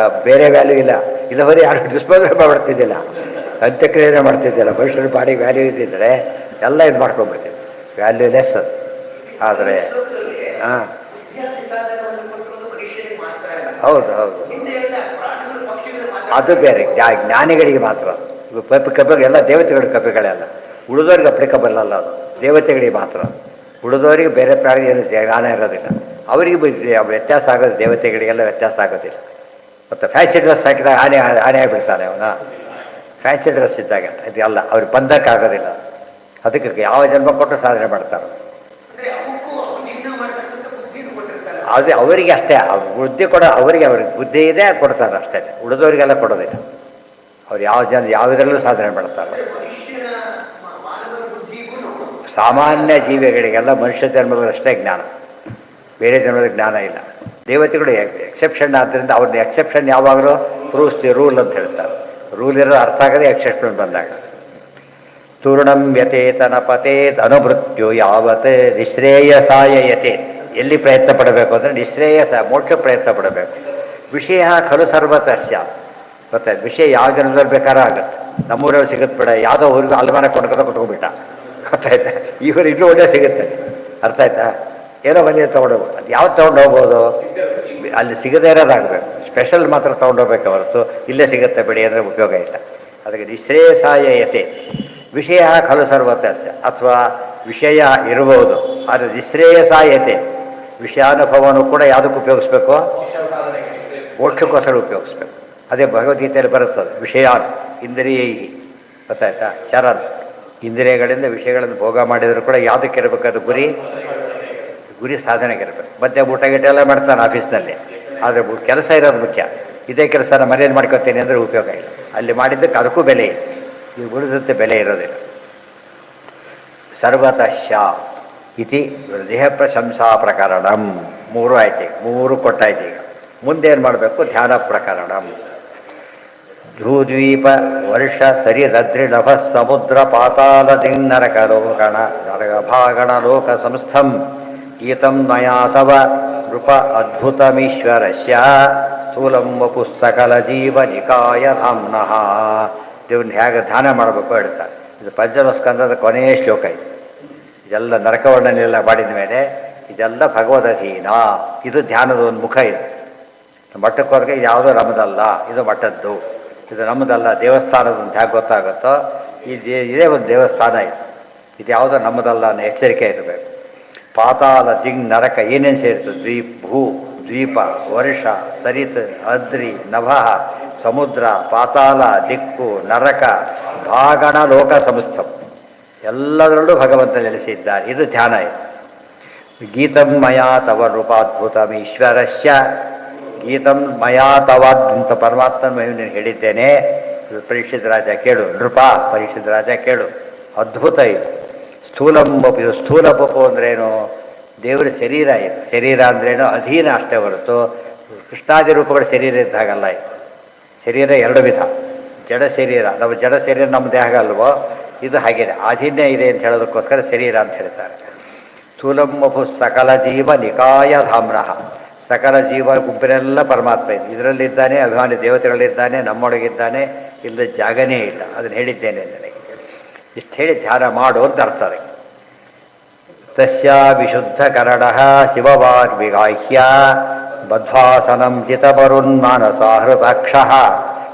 ಬೇರೆ ವ್ಯಾಲ್ಯೂ ಇಲ್ಲ. ಇಲ್ಲವರೆ ಯಾರು ಡಿಸ್ಪೋಸಲ್ ಮಾಡ್ತಿದ್ದಿಲ್ಲ, ಅಂತ್ಯಕ್ರಿಯೆ ಮಾಡ್ತಿದ್ದಿಲ್ಲ. ಮನುಷ್ಯನ ಬಾಡಿ ವ್ಯಾಲ್ಯೂ ಇದ್ದಿದ್ದರೆ ಎಲ್ಲ ಇದು ಮಾಡ್ಕೊಂಡ್ಬಿಡ್ತಿದ್ದೆ, ವ್ಯಾಲ್ಯೂ ಲೆಸ್ ಅದು. ಆದರೆ ಹಾಂ, ಹೌದು ಹೌದು, ಅದು ಬೇರೆ. ಜ್ಞಾನಿಗಳಿಗೆ ಮಾತ್ರ ಕಪಿಗಳು, ಎಲ್ಲ ದೇವತೆಗಳಿಗೆ ಕಪಿಗಳೆಲ್ಲ. ಉಳಿದೋರಿಗೆ ಅಪ್ಲಿಕಬಲ್ ಅಲ್ಲ ಅದು, ದೇವತೆಗಳಿಗೆ ಮಾತ್ರ. ಉಳಿದವರಿಗೆ ಬೇರೆ ಪ್ರಾಣಿ ಏನು ಜ್ಞಾನ ಇರೋದಿಲ್ಲ. ಅವರಿಗೆ ವ್ಯತ್ಯಾಸ ಆಗೋದು, ದೇವತೆಗಳಿಗೆಲ್ಲ ವ್ಯತ್ಯಾಸ ಆಗೋದಿಲ್ಲ. ಮತ್ತು ಫ್ಯಾನ್ಸಿ ಡ್ರೆಸ್ ಹಾಕಿದಾಗ ಆನೆ ಆಗಿಬಿಡ್ತಾನೆ ಅವನ. ಫ್ಯಾನ್ಸಿ ಡ್ರೆಸ್ ಇದ್ದಾಗ ಇದು ಅಲ್ಲ, ಅವ್ರಿಗೆ ಬಂಧಕ್ಕಾಗೋದಿಲ್ಲ. ಅದಕ್ಕೆ ಯಾವ ಜನ್ಮ ಕೊಟ್ಟು ಸಾಧನೆ ಮಾಡ್ತಾರೆ. ಅದೇ ಅವರಿಗೆ ಅಷ್ಟೇ ಬುದ್ಧಿ ಅವ್ರಿಗೆ ಬುದ್ಧಿ ಇದೆ ಕೊಡ್ತಾರೆ ಅಷ್ಟೇ, ಉಳಿದವರಿಗೆಲ್ಲ ಕೊಡೋದಿಲ್ಲ. ಅವ್ರು ಯಾವುದರಲ್ಲೂ ಸಾಧನೆ ಮಾಡ್ತಾರೆ. ಸಾಮಾನ್ಯ ಜೀವಿಗಳಿಗೆಲ್ಲ ಮನುಷ್ಯ ಜನ್ಮದಷ್ಟೇ ಜ್ಞಾನ, ಬೇರೆ ಜನ್ಮದ ಜ್ಞಾನ ಇಲ್ಲ. ದೇವತೆಗಳು ಎಕ್ಸೆಪ್ಷನ್ ಆದ್ದರಿಂದ ಅವ್ರನ್ನ ಎಕ್ಸೆಪ್ಷನ್ ಯಾವಾಗಲೂ ಪ್ರೂವ್ಸ್ ದಿ ರೂಲ್ ಅಂತ ಹೇಳ್ತಾರೆ. ರೂಲ್ ಇರೋ ಅರ್ಥ ಆಗದೆ ಎಕ್ಸೆಪ್ಷನ್ ಬಂದಾಗ. ತೂರ್ಣಂ ಯತೇತನ ಪತೇತ್ ಅನುಭೃತ್ಯು ಯಾವತ್ ನಿಶ್ರೇಯಸಾಯ ಯತೇತ್. ಎಲ್ಲಿ ಪ್ರಯತ್ನ ಪಡಬೇಕು ಅಂದರೆ ನಿಶ್ರೇಯಸ, ಮೋಕ್ಷ ಪ್ರಯತ್ನ ಪಡಬೇಕು. ವಿಷಯ ಖಲು ಸರ್ವತಸ್ಯ. ಗೊತ್ತಾಯ್ತು, ವಿಷಯ ಯಾವ ಜನದಲ್ಲಿ ಬೇಕಾದ್ರೂ ಆಗುತ್ತೆ. ನಮ್ಮೂರಲ್ಲಿ ಸಿಗುತ್ತೆ ಬಿಡ, ಯಾವುದೋ ಊರಿಗೆ ಅಲ್ಮಾನ ಕೊಟ್ಕೊಂಡ್ಬಿಟ್ಟ, ಗೊತ್ತಾಯ್ತಾ. ಇವರು ಇನ್ನೂ ಒಳ್ಳೆ ಸಿಗುತ್ತೆ, ಅರ್ಥ ಆಯ್ತಾ. ಏನೋ ಬಂದಿದೆ ತೊಗೊಂಡೋಗ್ಬೋದು, ಅದು ಯಾವ್ದು ತೊಗೊಂಡು ಹೋಗ್ಬೋದು, ಅಲ್ಲಿ ಸಿಗದೇ ಇರೋದಾಗಬೇಕು. ಸ್ಪೆಷಲ್ ಮಾತ್ರ ತೊಗೊಂಡೋಗ್ಬೇಕು ಹೊರತು ಇಲ್ಲೇ ಸಿಗುತ್ತೆ ಬಿಡಿ ಅಂದರೆ ಉಪಯೋಗ ಇಲ್ಲ. ಅದಕ್ಕೆ ನಿಶ್ರೇಯಸಾಯ ಯತೆ. ವಿಷಯ ಖಲು ಸರ್ವತಸ್ಯ, ಅಥವಾ ವಿಷಯ ಇರಬಹುದು ಆದರೆ ನಿಶ್ರೇಯಸಾಯತೆ. ವಿಷಯಾನುಭವನೂ ಕೂಡ ಯಾವುದಕ್ಕೆ ಉಪಯೋಗಿಸ್ಬೇಕು, ಮೋಕ್ಷಕ್ಕೋಸ್ಕರ ಉಪಯೋಗಿಸ್ಬೇಕು. ಅದೇ ಭಗವದ್ಗೀತೆಯಲ್ಲಿ ಬರುತ್ತದೆ. ವಿಷಯ ಇಂದ್ರಿಯ, ಗೊತ್ತಾಯ್ತಾ, ಚರನ್. ಇಂದ್ರಿಯಗಳಿಂದ ವಿಷಯಗಳನ್ನು ಭೋಗ ಮಾಡಿದರೂ ಕೂಡ ಯಾವುದಕ್ಕೆ ಇರಬೇಕು, ಅದು ಗುರಿ ಸಾಧನೆಗೆ ಇರಬೇಕು. ಮಧ್ಯೆ ಊಟ ಗೀಟ ಎಲ್ಲ ಮಾಡ್ತಾನೆ ಆಫೀಸ್ನಲ್ಲಿ, ಆದರೆ ಕೆಲಸ ಇರೋದು ಮುಖ್ಯ. ಇದೇ ಕೆಲಸನ ಮರ್ಯಾದೆ ಮಾಡ್ಕೊತೀನಿ ಅಂದರೆ ಉಪಯೋಗ ಇಲ್ಲ. ಅಲ್ಲಿ ಮಾಡಿದ್ದಕ್ಕೆ ಅದಕ್ಕೂ ಬೆಲೆ ಇದೆ, ಇದು ಉಳಿದಂತೆ ಬೆಲೆ ಇರೋದಿಲ್ಲ. ಸರ್ವತಃ ಇತಿ ದೇಹ ಪ್ರಶಂಸಾ ಪ್ರಕರಣಂ. 3 ಆಯ್ತು, 3 ಕೊಟ್ಟಾಯ್ತು. ಈಗ ಮುಂದೇನು ಮಾಡಬೇಕು, ಧ್ಯಾನ ಪ್ರಕರಣಂ. ಧ್ರುವದ್ವೀಪ ವರ್ಷ ಸರಿರದ್ರಿ ನಭ ಸಮುದ್ರ ಪಾತಾಲ ದಿನ್ನರಕ ಲೋಕಣ ನರಗಭಾಗಣ ಲೋಕ ಸಂಸ್ಥಂ ಗೀತಂ ಮಯಾ ತವ ನೃಪ ಅದ್ಭುತಮೀಶ್ವರಸ್ಯ ಸ್ಥೂಲಂ ವಪು ಸಕಲ ಜೀವನಿಕಾಯ ಧಾಮ್ನಃ. ದೇವ್ರನ್ನ ಹೇಗೆ ಧ್ಯಾನ ಮಾಡಬೇಕು ಹೇಳ್ತಾರೆ. ಇದು ಪಂಚಮಸ್ಕಂದದ ಕೊನೆಯ ಶ್ಲೋಕ ಇದು. ಇದೆಲ್ಲ ನರಕವರ್ಣನೆಲ್ಲ ಮಾಡಿದ ಮೇಲೆ ಇದೆಲ್ಲ ಭಗವದಧೀನ. ಇದು ಧ್ಯಾನದ ಒಂದು ಮುಖ. ಇದು ಮಠಕ್ಕೋರ್ಗೆ ಯಾವುದೋ ನಮ್ಮದಲ್ಲ, ಇದು ಮಠದ್ದು, ಇದು ನಮ್ಮದಲ್ಲ. ದೇವಸ್ಥಾನದ ಅಂತ ಹೇಗೆ ಗೊತ್ತಾಗುತ್ತೋ ಇದೇ ಒಂದು ದೇವಸ್ಥಾನ. ಇದು ಯಾವುದೋ ನಮ್ಮದಲ್ಲ ಅನ್ನೋ ಎಚ್ಚರಿಕೆ ಇರಬೇಕು. ಪಾತಾಳ ದಿಗ್ ನರಕ ಏನೇನು ಸೇರಿತು, ದ್ವೀಪ ವರ್ಷ ಸರಿತ್ ಅದ್ರಿ ನಭ ಸಮುದ್ರ ಪಾತಾಳ ದಿಕ್ಕು ನರಕ ಭಾಗಣ ಲೋಕ ಸಂಸ್ಥಂ, ಎಲ್ಲದರಲ್ಲೂ ಭಗವಂತ ನೆಲೆಸಿದ್ದಾರೆ. ಇದು ಧ್ಯಾನ. ಇದು ಗೀತಂ ಮಯಾ ತವ ನೃಪಾದ್ಭುತಮೀಶ್ವರಸ್ಯ. ಗೀತಂ ಮಯಾ ತವ ಅಂತ ಪರಮಾತ್ಮ ನೀನು ಹೇಳಿದ್ದೇನೆ. ಪರೀಕ್ಷಿತ ರಾಜ ಕೇಳು, ನೃಪ ಪರೀಕ್ಷಿತ ರಾಜ ಕೇಳು. ಅದ್ಭುತ ಇದು. ಸ್ಥೂಲಂಬಪು, ಇದು ಸ್ಥೂಲಪು ಅಂದ್ರೇನು, ದೇವರ ಶರೀರ. ಇದು ಶರೀರ ಅಂದ್ರೇನು, ಅಧೀನ ಅಷ್ಟೇ ಹೊರತು ಕೃಷ್ಣಾದಿ ರೂಪಗಳ ಶರೀರ ಇದ್ದಾಗಲ್ಲ. ಇದು ಶರೀರ 2 ವಿಧ. ಜಡ ಶರೀರ, ನಮ್ಮ ಜಡ ಶರೀರ ನಮ್ಮ ದೇಹ ಅಲ್ವೋ, ಇದು ಹಾಗಿದೆ. ಅಧೀನ್ಯ ಇದೆ ಅಂತ ಹೇಳೋದಕ್ಕೋಸ್ಕರ ಶರೀರ ಅಂತ ಹೇಳ್ತಾರೆ. ಸ್ಥೂಲಂಬಪು ಸಕಲ ಜೀವ ನಿಕಾಯ ಧಾಮ್ನಃ. ಸಕಲ ಜೀವ ಗುಂಪಿನೆಲ್ಲ ಪರಮಾತ್ಮ ಇದೆ, ಇದರಲ್ಲಿದ್ದಾನೆ. ಅಭಿಮಾನಿ ದೇವತೆಗಳಿದ್ದಾನೆ, ನಮ್ಮೊಳಗಿದ್ದಾನೆ, ಇಲ್ಲದ ಜಾಗನೇ ಇಲ್ಲ. ಅದನ್ನು ಹೇಳಿದ್ದೇನೆ ನನಗೆ. ಇಷ್ಟು ಹೇಳಿ ಧ್ಯಾನ ಮಾಡು ಅಂತ ಅರ್ಥ. ಅದಕ್ಕೆ ತಸ್ಯ ವಿಶುದ್ಧ ಕರಣ ಶಿವವಾಗ್ವಿಗಾಹ್ಯ ಬದ್ಧಾಸನಂ ಚಿತಪರುನ್ಮಾನಸಾ ಹೃತಾಕ್ಷ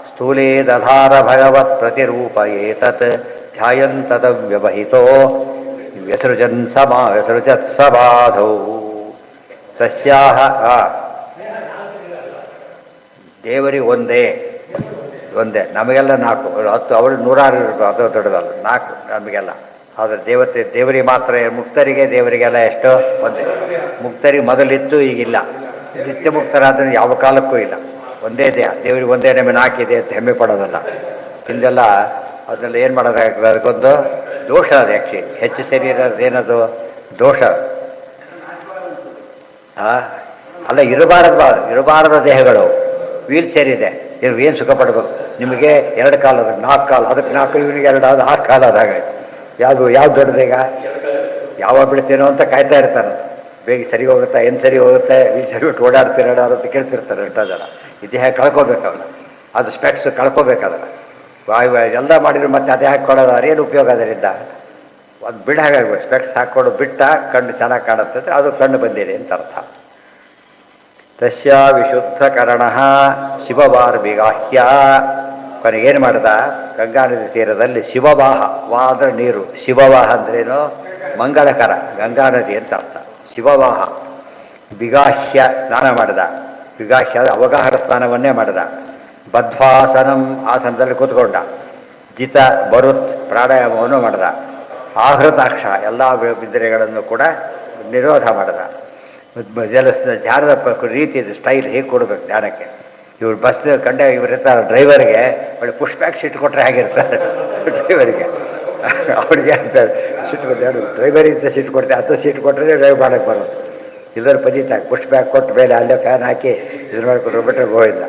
ಸ್ಥೂಲೇ ದಧಾರ ಭಗವತ್ ಪ್ರತಿರೂಪ ಏತತ್ ಧ್ಯಾಯಂತವ್ಯವಹಿತೋ ವ್ಯಸೃಜತ್ ಸಬಾಧೌ. ತಸ್ಯಾಹ ದೇವರಿಗೆ ಒಂದೇ ನಮಗೆಲ್ಲ 4, 10 ಅವರು 100 ಇರ್ಬೋದು, ಅದು ದೊಡ್ಡದಲ್ಲ. 4 ನಮಗೆಲ್ಲ. ಆದರೆ ದೇವರಿಗೆ ಮಾತ್ರ. ಮುಕ್ತರಿಗೆ ದೇವರಿಗೆಲ್ಲ ಎಷ್ಟು ಒಂದೇ. ಮುಕ್ತರಿಗೆ ಮೊದಲಿತ್ತು, ಈಗಿಲ್ಲ. ನಿತ್ಯ ಮುಕ್ತರಾದ್ರೆ ಯಾವ ಕಾಲಕ್ಕೂ ಇಲ್ಲ. ಒಂದೇ ದೇಹ, ದೇವರಿಗೆ ಒಂದೇ ನಮಗೆ 4 ಇದೆ ಅಂತ ಹೆಮ್ಮೆ ಪಡೋದಲ್ಲ. ಹಿಂದೆಲ್ಲ ಅದನ್ನೆಲ್ಲ ಏನು ಮಾಡೋದಾಗ್ತದೆ, ಅದಕ್ಕೊಂದು ದೋಷ. ಅದು ಆ್ಯಕ್ಚುಲಿ ಹೆಚ್ಚು ಶರೀರ ಏನದು ದೋಷ. ಅಲ್ಲ, ಇರಬಾರದ ದೇಹಗಳು. ವೀಲ್ ಚೇರ್ ಇದೆ, ಏನು ಸುಖ ಪಡಬೇಕು. ನಿಮಗೆ 2 ಕಾಲ, 4 ಕಾಲ, ಅದಕ್ಕೆ 4, ಇವನಿಗೆ 2 ಆದ 6 ಕಾಲ ಆದಾಗ ಯಾವುದು ದೊಡ್ಡದೀಗ. ಯಾವಾಗ ಬಿಡ್ತೇನೋ ಅಂತ ಕಾಯ್ತಾ ಇರ್ತಾನೆ. ಬೇಗ ಸರಿ ಹೋಗುತ್ತಾ, ಏನು ಸರಿ ಹೋಗುತ್ತೆ, ಈ ಸರಿ ಬಿಟ್ಟು ಓಡಾಡ್ತಿರೋಣ ಅಂತ ಕೇಳ್ತಿರ್ತಾರೆ ಎಷ್ಟೋ ಜನ. ಇದು ಹೇಗೆ ಕಳ್ಕೊಬೇಕು ಅವನ್ನ, ಅದು ಸ್ಪೆಕ್ಸ್ ಕಳ್ಕೊಬೇಕಾದ್ರೆ ಎಲ್ಲ ಮಾಡಿದ್ರು ಮತ್ತೆ ಅದೇ ಹಾಕ್ಕೊಡೋದು ಅದೇನು ಉಪಯೋಗ ಅದರಿಂದ. ಅದು ಬಿಡ ಹಾಗಾಗ್ಬೇಕು, ಸ್ಪೆಕ್ಸ್ ಹಾಕ್ಕೊಂಡು ಬಿಟ್ಟ ಕಣ್ಣು ಚೆನ್ನಾಗಿ ಕಾಣುತ್ತೆ ಅಂದರೆ ಅದು ಕಣ್ಣು ಬಂದಿದೆ ಅಂತ ಅರ್ಥ. ತಸ್ಯ ವಿಶುದ್ಧಕರಣ ಶಿವವಾರ್ವಿಗಾಹ್ಯ. ಕೊನೆಗೇನು ಮಾಡ್ದ, ಗಂಗಾ ನದಿ ತೀರದಲ್ಲಿ ಶಿವವಾಹ, ವಾ ಅಂದರೆ ನೀರು, ಶಿವವಾಹ ಅಂದ್ರೇನು ಮಂಗಳಕರ, ಗಂಗಾ ನದಿ ಅಂತ ಅರ್ಥ. ಶಿವವಾಹ ವಿಗಾಹ್ಯ ಸ್ನಾನ ಮಾಡಿದ, ವಿಗಾಹ್ಯ ಅವಗಾಹನ ಸ್ನಾನವನ್ನೇ ಮಾಡಿದ. ಬದ್ವಾಸನಂ ಆಸನದಲ್ಲಿ ಕೂತ್ಕೊಂಡ. ಜಿತ ಬರುತ್ ಪ್ರಾಣಾಯಾಮವನ್ನು ಮಾಡಿದ. ಆಹೃತಾಕ್ಷ ಎಲ್ಲ ಇಂದ್ರಿಯಗಳನ್ನು ಕೂಡ ನಿರೋಧ ಮಾಡಿದ. ಧ್ಯಾನದ ರೀತಿ ಇದು ಸ್ಟೈಲ್ ಹೇಗೆ ಕೊಡಬೇಕು ಧ್ಯಾನಕ್ಕೆ. ಇವ್ರು ಬಸ್ ಕಂಡ ಇವ್ರು ಇರ್ತಾರೆ ಡ್ರೈವರ್ಗೆ ಒಳ್ಳೆ ಪುಷ್ ಬ್ಯಾಕ್ ಸೀಟ್ ಕೊಟ್ಟರೆ ಹೇಗಿರ್ತಾರೆ ಡ್ರೈವರಿಗೆ, ಅವ್ರಿಗೆ ಅಂತ ಸೀಟ್ ಕೊಡ್ತಾರೆ. ಡ್ರೈವರಿಗೆ ಸೀಟ್ ಕೊಡ್ತಾರೆ, 10 ಸೀಟ್ ಕೊಟ್ಟರೆ ಡ್ರೈವ್ ಮಾಡೋಕ್ಕೆ ಬರೋದು. ಇಲ್ಲರ ಪದೀತಾಗ ಪುಷ್ ಬ್ಯಾಕ್ ಕೊಟ್ಟ ಮೇಲೆ ಅಲ್ಲೇ ಫ್ಯಾನ್ ಹಾಕಿ ಇದು ಮಾಡಿಕೊಟ್ರು ಬಿಟ್ಟರೆ ಗೋವಿಂದ.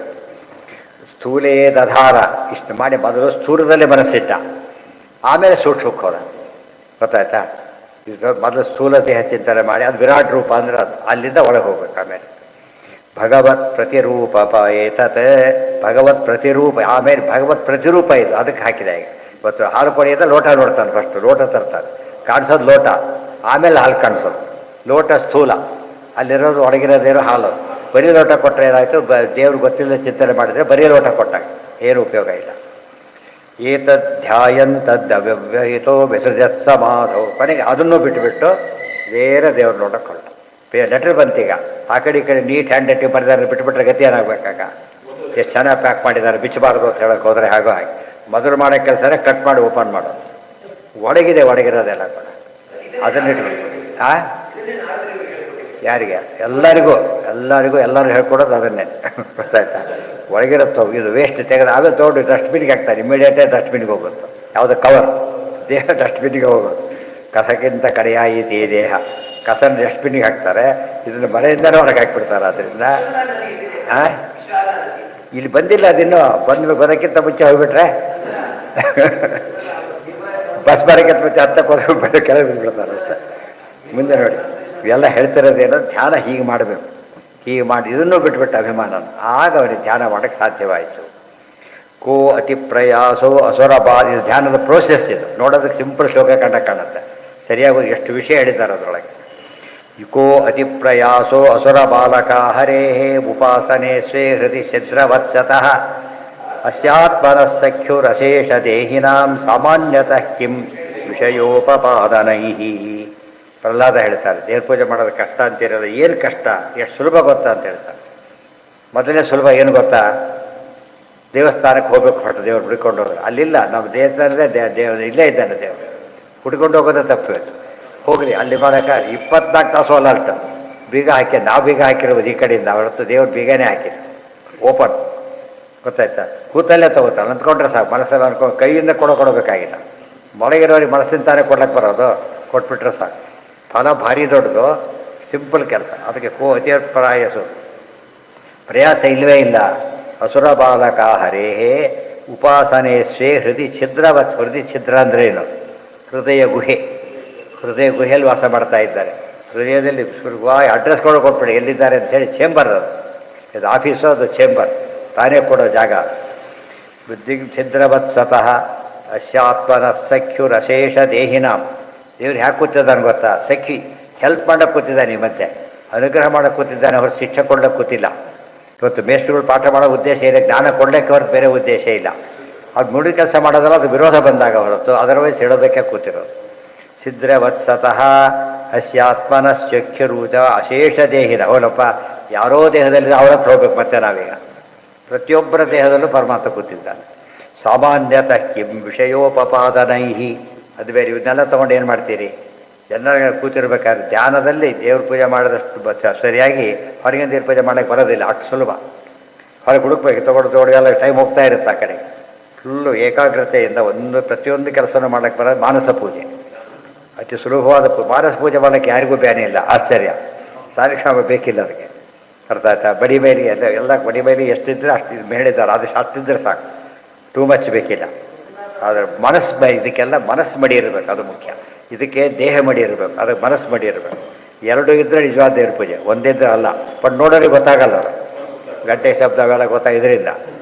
ಸ್ಥೂಲೇ ದಧಾರ, ಇಷ್ಟು ಮಾಡಿ ಮೊದಲು ಸ್ಥೂಲದಲ್ಲೇ ಮನಸ್ಸಿಟ್ಟ, ಆಮೇಲೆ ಸೂಕ್ಷ್ಮಕ್ಕೆ ಹೋದ. ಗೊತ್ತಾಯ್ತಾ? ಇದು ಮೊದಲು ಸ್ಥೂಲ ದೇಹ ಚಿಂತನೆ ಮಾಡಿ ಅದು ವಿರಾಟ್ ರೂಪ ಅಂದ್ರೆ ಅದು ಅಲ್ಲಿಂದ ಒಳಗೆ ಹೋಗ್ಬೇಕು. ಆಮೇಲೆ ಭಗವತ್ ಪ್ರತಿರೂಪ ಏತತ್, ಭಗವತ್ ಪ್ರತಿರೂಪ, ಆಮೇಲೆ ಭಗವತ್ ಪ್ರತಿರೂಪ ಇದು ಅದಕ್ಕೆ ಹಾಕಿದೆ. ಈಗ ಇವತ್ತು ಹಾಲು ಕೊಡಿಯೋದ ಲೋಟ ನೋಡ್ತಾನೆ, ಫಸ್ಟ್ ಲೋಟ ತರ್ತಾನೆ, ಕಾಣಿಸೋದು ಲೋಟ, ಆಮೇಲೆ ಹಾಲು ಕಾಣಿಸೋದು. ಲೋಟ ಸ್ಥೂಲ, ಅಲ್ಲಿರೋದು ಒಳಗಿರೋದೇನೋ ಹಾಲು. ಬರೀ ಲೋಟ ಕೊಟ್ಟರೆ ಏನಾಯಿತು, ದೇವ್ರು ಗೊತ್ತಿಲ್ಲದೆ ಚಿಂತನೆ ಮಾಡಿದರೆ ಬರೀ ಲೋಟ ಕೊಟ್ಟಾಗ ಏನು ಉಪಯೋಗ ಇಲ್ಲ. ಏತದ್ ಧ್ಯಾಯಂತದ್ವ್ಯಹಿತೋ ವಿಸರ್ಜತ್ ಸಮಾಧೋ. ಕೊನೆಗೆ ಅದನ್ನು ಬಿಟ್ಟುಬಿಟ್ಟು ಬೇರೆ ದೇವ್ರ ನೋಡಕ್ಕೆ ಹೊರಟ. ಲೆಟ್ರ್ ಬಂತೀಗ, ಆ ಕಡೆ ಈ ಕಡೆ ನೀಟ್ ಹ್ಯಾಂಡ್ ರೈಟಿಂಗ್ ಬರೆದಾರೆ, ಬಿಟ್ಟುಬಿಟ್ರೆ ಗತಿ ಏನಾಗಬೇಕಾಗ. ಎಷ್ಟು ಚೆನ್ನಾಗಿ ಪ್ಯಾಕ್ ಮಾಡಿದ್ದಾರೆ, ಬಿಚ್ಚಬಾರ್ದು ಅಂತ ಹೇಳಕ್ಕೆ ಹೋದರೆ ಹಾಗೋ ಹಾಗೆ. ಮೊದಲು ಮಾಡೋ ಕೆಲಸನೇ ಕಟ್ ಮಾಡಿ ಓಪನ್ ಮಾಡೋದು. ಒಳಗಿದೆ, ಒಳಗಿರೋದೆಲ್ಲ ಕೂಡ ಅದನ್ನಿಟ್ಬಿಟ್ಟು ಯಾರಿಗೆ ಎಲ್ಲರಿಗೂ ಎಲ್ಲರೂ ಹೇಳ್ಕೊಡೋದು ಅದನ್ನೇ. ಗೊತ್ತಾಯ್ತಾ? ಒಳಗಿರುತ್ತೋ ಇದು ವೇಸ್ಟ್ ತೆಗೆದು ಆಮೇಲೆ ತೊಗೊಂಡು ಡಸ್ಟ್ಬಿನ್ಗೆ ಹಾಕ್ತಾರೆ, ಇಮಿಡಿಯೇಟಾಗಿ ಡಸ್ಟ್ಬಿನ್ಗೆ ಹೋಗುತ್ತೆ. ಯಾವುದೋ ಕವರ್ ದೇಹ ಡಸ್ಟ್ಬಿನ್ಗೆ ಹೋಗೋದು. ಕಸಕ್ಕಿಂತ ಕಡೆಯಾಯಿತು ಈ ದೇಹ, ಕಸನ ಡಸ್ಟ್ಬಿನ್ಗೆ ಹಾಕ್ತಾರೆ, ಇದನ್ನು ಮನೆಯಿಂದಲೇ ಹೊರಗೆ ಹಾಕ್ಬಿಡ್ತಾರೆ. ಅದರಿಂದ ಇಲ್ಲಿ ಬಂದಿಲ್ಲ, ಅದಿನ್ನೂ ಬರೋಕ್ಕಿಂತ ಮುಂಚೆ ಹೋಗ್ಬಿಟ್ರೆ ಬಸ್ ಬರೋಕ್ಕಿಂತ ಮುಂಚೆ ಹತ್ತಕ್ಕೆ ಹೋಗ್ಬಿಟ್ಟು ಕೆಳಗೆ ಬಿದ್ದುಬಿಡ್ತಾರೆ ಅಷ್ಟೇ. ಮುಂದೆ ನೋಡಿ ಇವೆಲ್ಲ ಹೇಳ್ತಿರೋದೇನೋ, ಧ್ಯಾನ ಹೀಗೆ ಮಾಡಬೇಕು, ಹೀಗೆ ಮಾಡಿ ಇದನ್ನು ಬಿಟ್ಬಿಟ್ಟು ಅಭಿಮಾನ, ಆಗ ಅವನಿಗೆ ಧ್ಯಾನ ಮಾಡೋಕ್ಕೆ ಸಾಧ್ಯವಾಯಿತು. ಕೋ ಅತಿ ಪ್ರಯಾಸೋ ಅಸುರ ಬಾಲ್, ಇದು ಧ್ಯಾನದ ಪ್ರೋಸೆಸ್. ಇದು ನೋಡೋದಕ್ಕೆ ಸಿಂಪಲ್ ಶ್ಲೋಕ ಕಾಣುತ್ತೆ, ಸರಿಯಾಗಿ ಎಷ್ಟು ವಿಷಯ ಹೇಳಿದ್ದಾರೆ ಅದರೊಳಗೆ. ಕೋ ಅತಿ ಪ್ರಯಾಸೋ ಅಸುರ ಬಾಲಕ ಹರೇ ಉಪಾಸನೆ ಸ್ವೇ ಹೃದಯ ಛಿದ್ರವತ್ಸತಃ ಅಸ್ಯಾತ್ಮನಸ್ಸಖ್ಯುರಶೇಷ ದೇಹಿನಾಂ ಸಾಮಾನ್ಯತಃ ಕಿಂ ವಿಷಯೋಪಪಾದನೈ. ಪ್ರಹ್ಲಾದ ಹೇಳ್ತಾರೆ, ದೇವ್ರ ಪೂಜೆ ಮಾಡೋದು ಕಷ್ಟ ಅಂತಿರೋದು. ಏನು ಕಷ್ಟ, ಎಷ್ಟು ಸುಲಭ ಗೊತ್ತಾ ಅಂತ ಹೇಳ್ತಾರೆ. ಮೊದಲನೇ ಸುಲಭ ಏನು ಗೊತ್ತಾ, ದೇವಸ್ಥಾನಕ್ಕೆ ಹೋಗ್ಬೇಕು, ಹೊರಟು ದೇವ್ರು ಹುಡ್ಕೊಂಡು ಹೋದ್ರೆ ಅಲ್ಲಿಲ್ಲ. ನಮ್ಮ ದೇವಸ್ಥಾನದೇ ದೇವ್ರು ಇಲ್ಲೇ ಇದ್ದಾನೆ, ದೇವರು ಹುಡ್ಕೊಂಡು ಹೋಗೋದೇ ತಪ್ಪು. ಹೋಗ್ರಿ ಅಲ್ಲಿ ಮಾಡೋಕೆ 24 ತಾಸು ಅಲರ್ಟ್, ಬೀಗ ಹಾಕಿ, ನಾವು ಬೀಗ ಹಾಕಿರೋದು ಈ ಕಡೆಯಿಂದ, ಹೊರತು ದೇವ್ರು ಬೀಗನೇ ಹಾಕಿದ್ರು ಓಪನ್. ಗೊತ್ತಾಯ್ತಾ? ಕೂತಲ್ಲೇ ತಗೋತಾರೆ, ಅಂದ್ಕೊಂಡ್ರೆ ಸಾಕು, ಮನಸ್ಸಲ್ಲಿ ಅನ್ಕೊಂಡು ಕೈಯಿಂದ ಕೊಡಬೇಕಾಗಿಲ್ಲ. ಮೊಳಗಿರೋರಿಗೆ ಮನಸ್ಸಿಂತಾನೆ ಕೊಡ್ಲಿಕ್ಕೆ ಬರೋದು, ಕೊಟ್ಬಿಟ್ರೆ ಸಾಕು. ಫಲ ಭಾರಿ ದೊಡ್ಡದು, ಸಿಂಪಲ್ ಕೆಲಸ. ಅದಕ್ಕೆ ಕೋ ಅತಿ ಪ್ರಯಾಸು, ಪ್ರಯಾಸ ಇಲ್ಲವೇ ಇಲ್ಲ. ಅಸುರ ಬಾಲಕ ಹರೇಹೇ ಉಪಾಸನೆ ಸ್ವೇ ಹೃದಯ ಛಿದ್ರವತ್. ಹೃದಯ ಛಿದ್ರ ಅಂದರೆ ಏನು? ಹೃದಯ ಗುಹೆ. ಹೃದಯ ಗುಹೆಯಲ್ಲಿ ವಾಸ ಮಾಡ್ತಾ ಇದ್ದಾರೆ. ಹೃದಯದಲ್ಲಿ ಅಡ್ರೆಸ್ಗಳು ಕೊಟ್ಬಿಡಿ ಎಲ್ಲಿದ್ದಾರೆ ಅಂತೇಳಿ. ಚೇಂಬರ್ ಅದು, ಇದು ಆಫೀಸು, ಅದು ಚೇಂಬರ್, ತಾನೇ ಕೊಡೋ ಜಾಗ. ಬುದ್ಧಿ ಛಿದ್ರವತ್ ಸತಃ ಅಶ್ಯಾತ್ಮನ ಸಖ್ಯುರಶೇಷ ದೇಹಿನಾಂ. ದೇವ್ರು ಯಾಕೆ ಕೂತಿದ್ದಾನೆ ಗೊತ್ತಾ? ಸಖಿ, ಹೆಲ್ಪ್ ಮಾಡೋಕ್ಕೆ ಕೂತಿದ್ದಾನೆ, ಈ ಮಧ್ಯೆ ಅನುಗ್ರಹ ಮಾಡೋಕ್ಕೆ ಕೂತಿದ್ದಾನೆ, ಅವ್ರು ಶಿಕ್ಷೆ ಕೊಡ್ಲಿಕ್ಕೆ ಕೂತಿಲ್ಲ. ಇವತ್ತು ಮೇಷ್ಟ್ರುಗಳು ಪಾಠ ಮಾಡೋ ಉದ್ದೇಶ ಇದೆ, ಜ್ಞಾನ ಕೊಡಲಿಕ್ಕೆ ಹೊರತು ಬೇರೆ ಉದ್ದೇಶ ಇಲ್ಲ. ಅದು ನುಡಿ ಕೆಲಸ ಮಾಡೋದಲ್ಲ, ಅದು ವಿರೋಧ ಬಂದಾಗ ಹೊರತು ಅದರ್ವೈಸ್ ಹೇಳೋದಕ್ಕೆ ಕೂತಿರೋದು. ಛಿದ್ರವತ್ಸತಃ ಅಸ್ಯಾತ್ಮನ ಸಖ್ಯರೂಜ ಅಶೇಷ ದೇಹಿನ. ಅವನಪ್ಪ ಯಾರೋ ದೇಹದಲ್ಲಿ ಅವ್ರ ಹತ್ರ ಹೋಗ್ಬೇಕು. ಮತ್ತೆ ನಾವೀಗ ಪ್ರತಿಯೊಬ್ಬರ ದೇಹದಲ್ಲೂ ಪರಮಾತ್ಮ ಕೂತಿದ್ದಾನೆ. ಸಾಮಾನ್ಯತಃ ಕಿಂ ವಿಷಯೋಪಪಾದನೈಹಿ. ಅದು ಬೇರೆ. ಇವನ್ನೆಲ್ಲ ತೊಗೊಂಡು ಏನು ಮಾಡ್ತೀರಿ? ಎಲ್ಲರೂ ಕೂತಿರ್ಬೇಕಾದ್ರೆ ಧ್ಯಾನದಲ್ಲಿ ದೇವ್ರ ಪೂಜೆ ಮಾಡಿದಷ್ಟು ಸರಿಯಾಗಿ ಹೊರಗಿನ ದೇವ್ರ ಪೂಜೆ ಮಾಡೋಕ್ಕೆ ಬರೋದಿಲ್ಲ, ಅಷ್ಟು ಸುಲಭ. ಹೊರಗೆ ಹುಡುಕ್ಬೇಕು, ತೊಗೊಂಡು ಟೈಮ್ ಹೋಗ್ತಾ ಇರುತ್ತೆ ಆ ಕಡೆ. ಫುಲ್ಲು ಏಕಾಗ್ರತೆಯಿಂದ ಪ್ರತಿಯೊಂದು ಕೆಲಸನೂ ಮಾಡೋಕ್ಕೆ ಬರೋದು ಮಾನಸ ಪೂಜೆ. ಅತಿ ಸುಲಭವಾದ ಮಾನಸ ಪೂಜೆ ಮಾಡೋಕ್ಕೆ ಯಾರಿಗೂ ಬ್ಯಾನೆ ಇಲ್ಲ. ಆಶ್ಚರ್ಯ, ಸಾರಿಕ್ಷಾಮ ಬೇಕಿಲ್ಲ ಅದಕ್ಕೆ. ಅರ್ಥ ಆಯ್ತಾ? ಬಡಿ ಮೇಲೆ ಎಲ್ಲ ಬಡಿ ಮೇಲೆ ಎಷ್ಟಿದ್ರೆ ಅಷ್ಟು ಹೇಳಿದ್ದಾರೆ, ಅದು ಅಷ್ಟಿದ್ರೆ ಸಾಕು, ಟೂ ಮಚ್ ಬೇಕಿಲ್ಲ. ಆದರೆ ಮನಸ್ಸು ಇದಕ್ಕೆಲ್ಲ ಮನಸ್ಸು ಮಡಿ ಇರಬೇಕು, ಅದು ಮುಖ್ಯ. ಇದಕ್ಕೆ ದೇಹ ಮಡಿ ಇರಬೇಕು, ಅದಕ್ಕೆ ಮನಸ್ಸು ಮಡಿ ಇರಬೇಕು. ಎರಡು ಇದ್ದರೆ ನಿಜವಾದ ದೇವ್ರ ಪೂಜೆ, ಒಂದಿದ್ರೆ ಅಲ್ಲ. ಬಟ್ ನೋಡೋರಿಗೆ ಗೊತ್ತಾಗಲ್ಲ ಅವರು. ಗಂಟೆ ಶಬ್ದ ಅವೆಲ್ಲ ಇದರಿಂದ.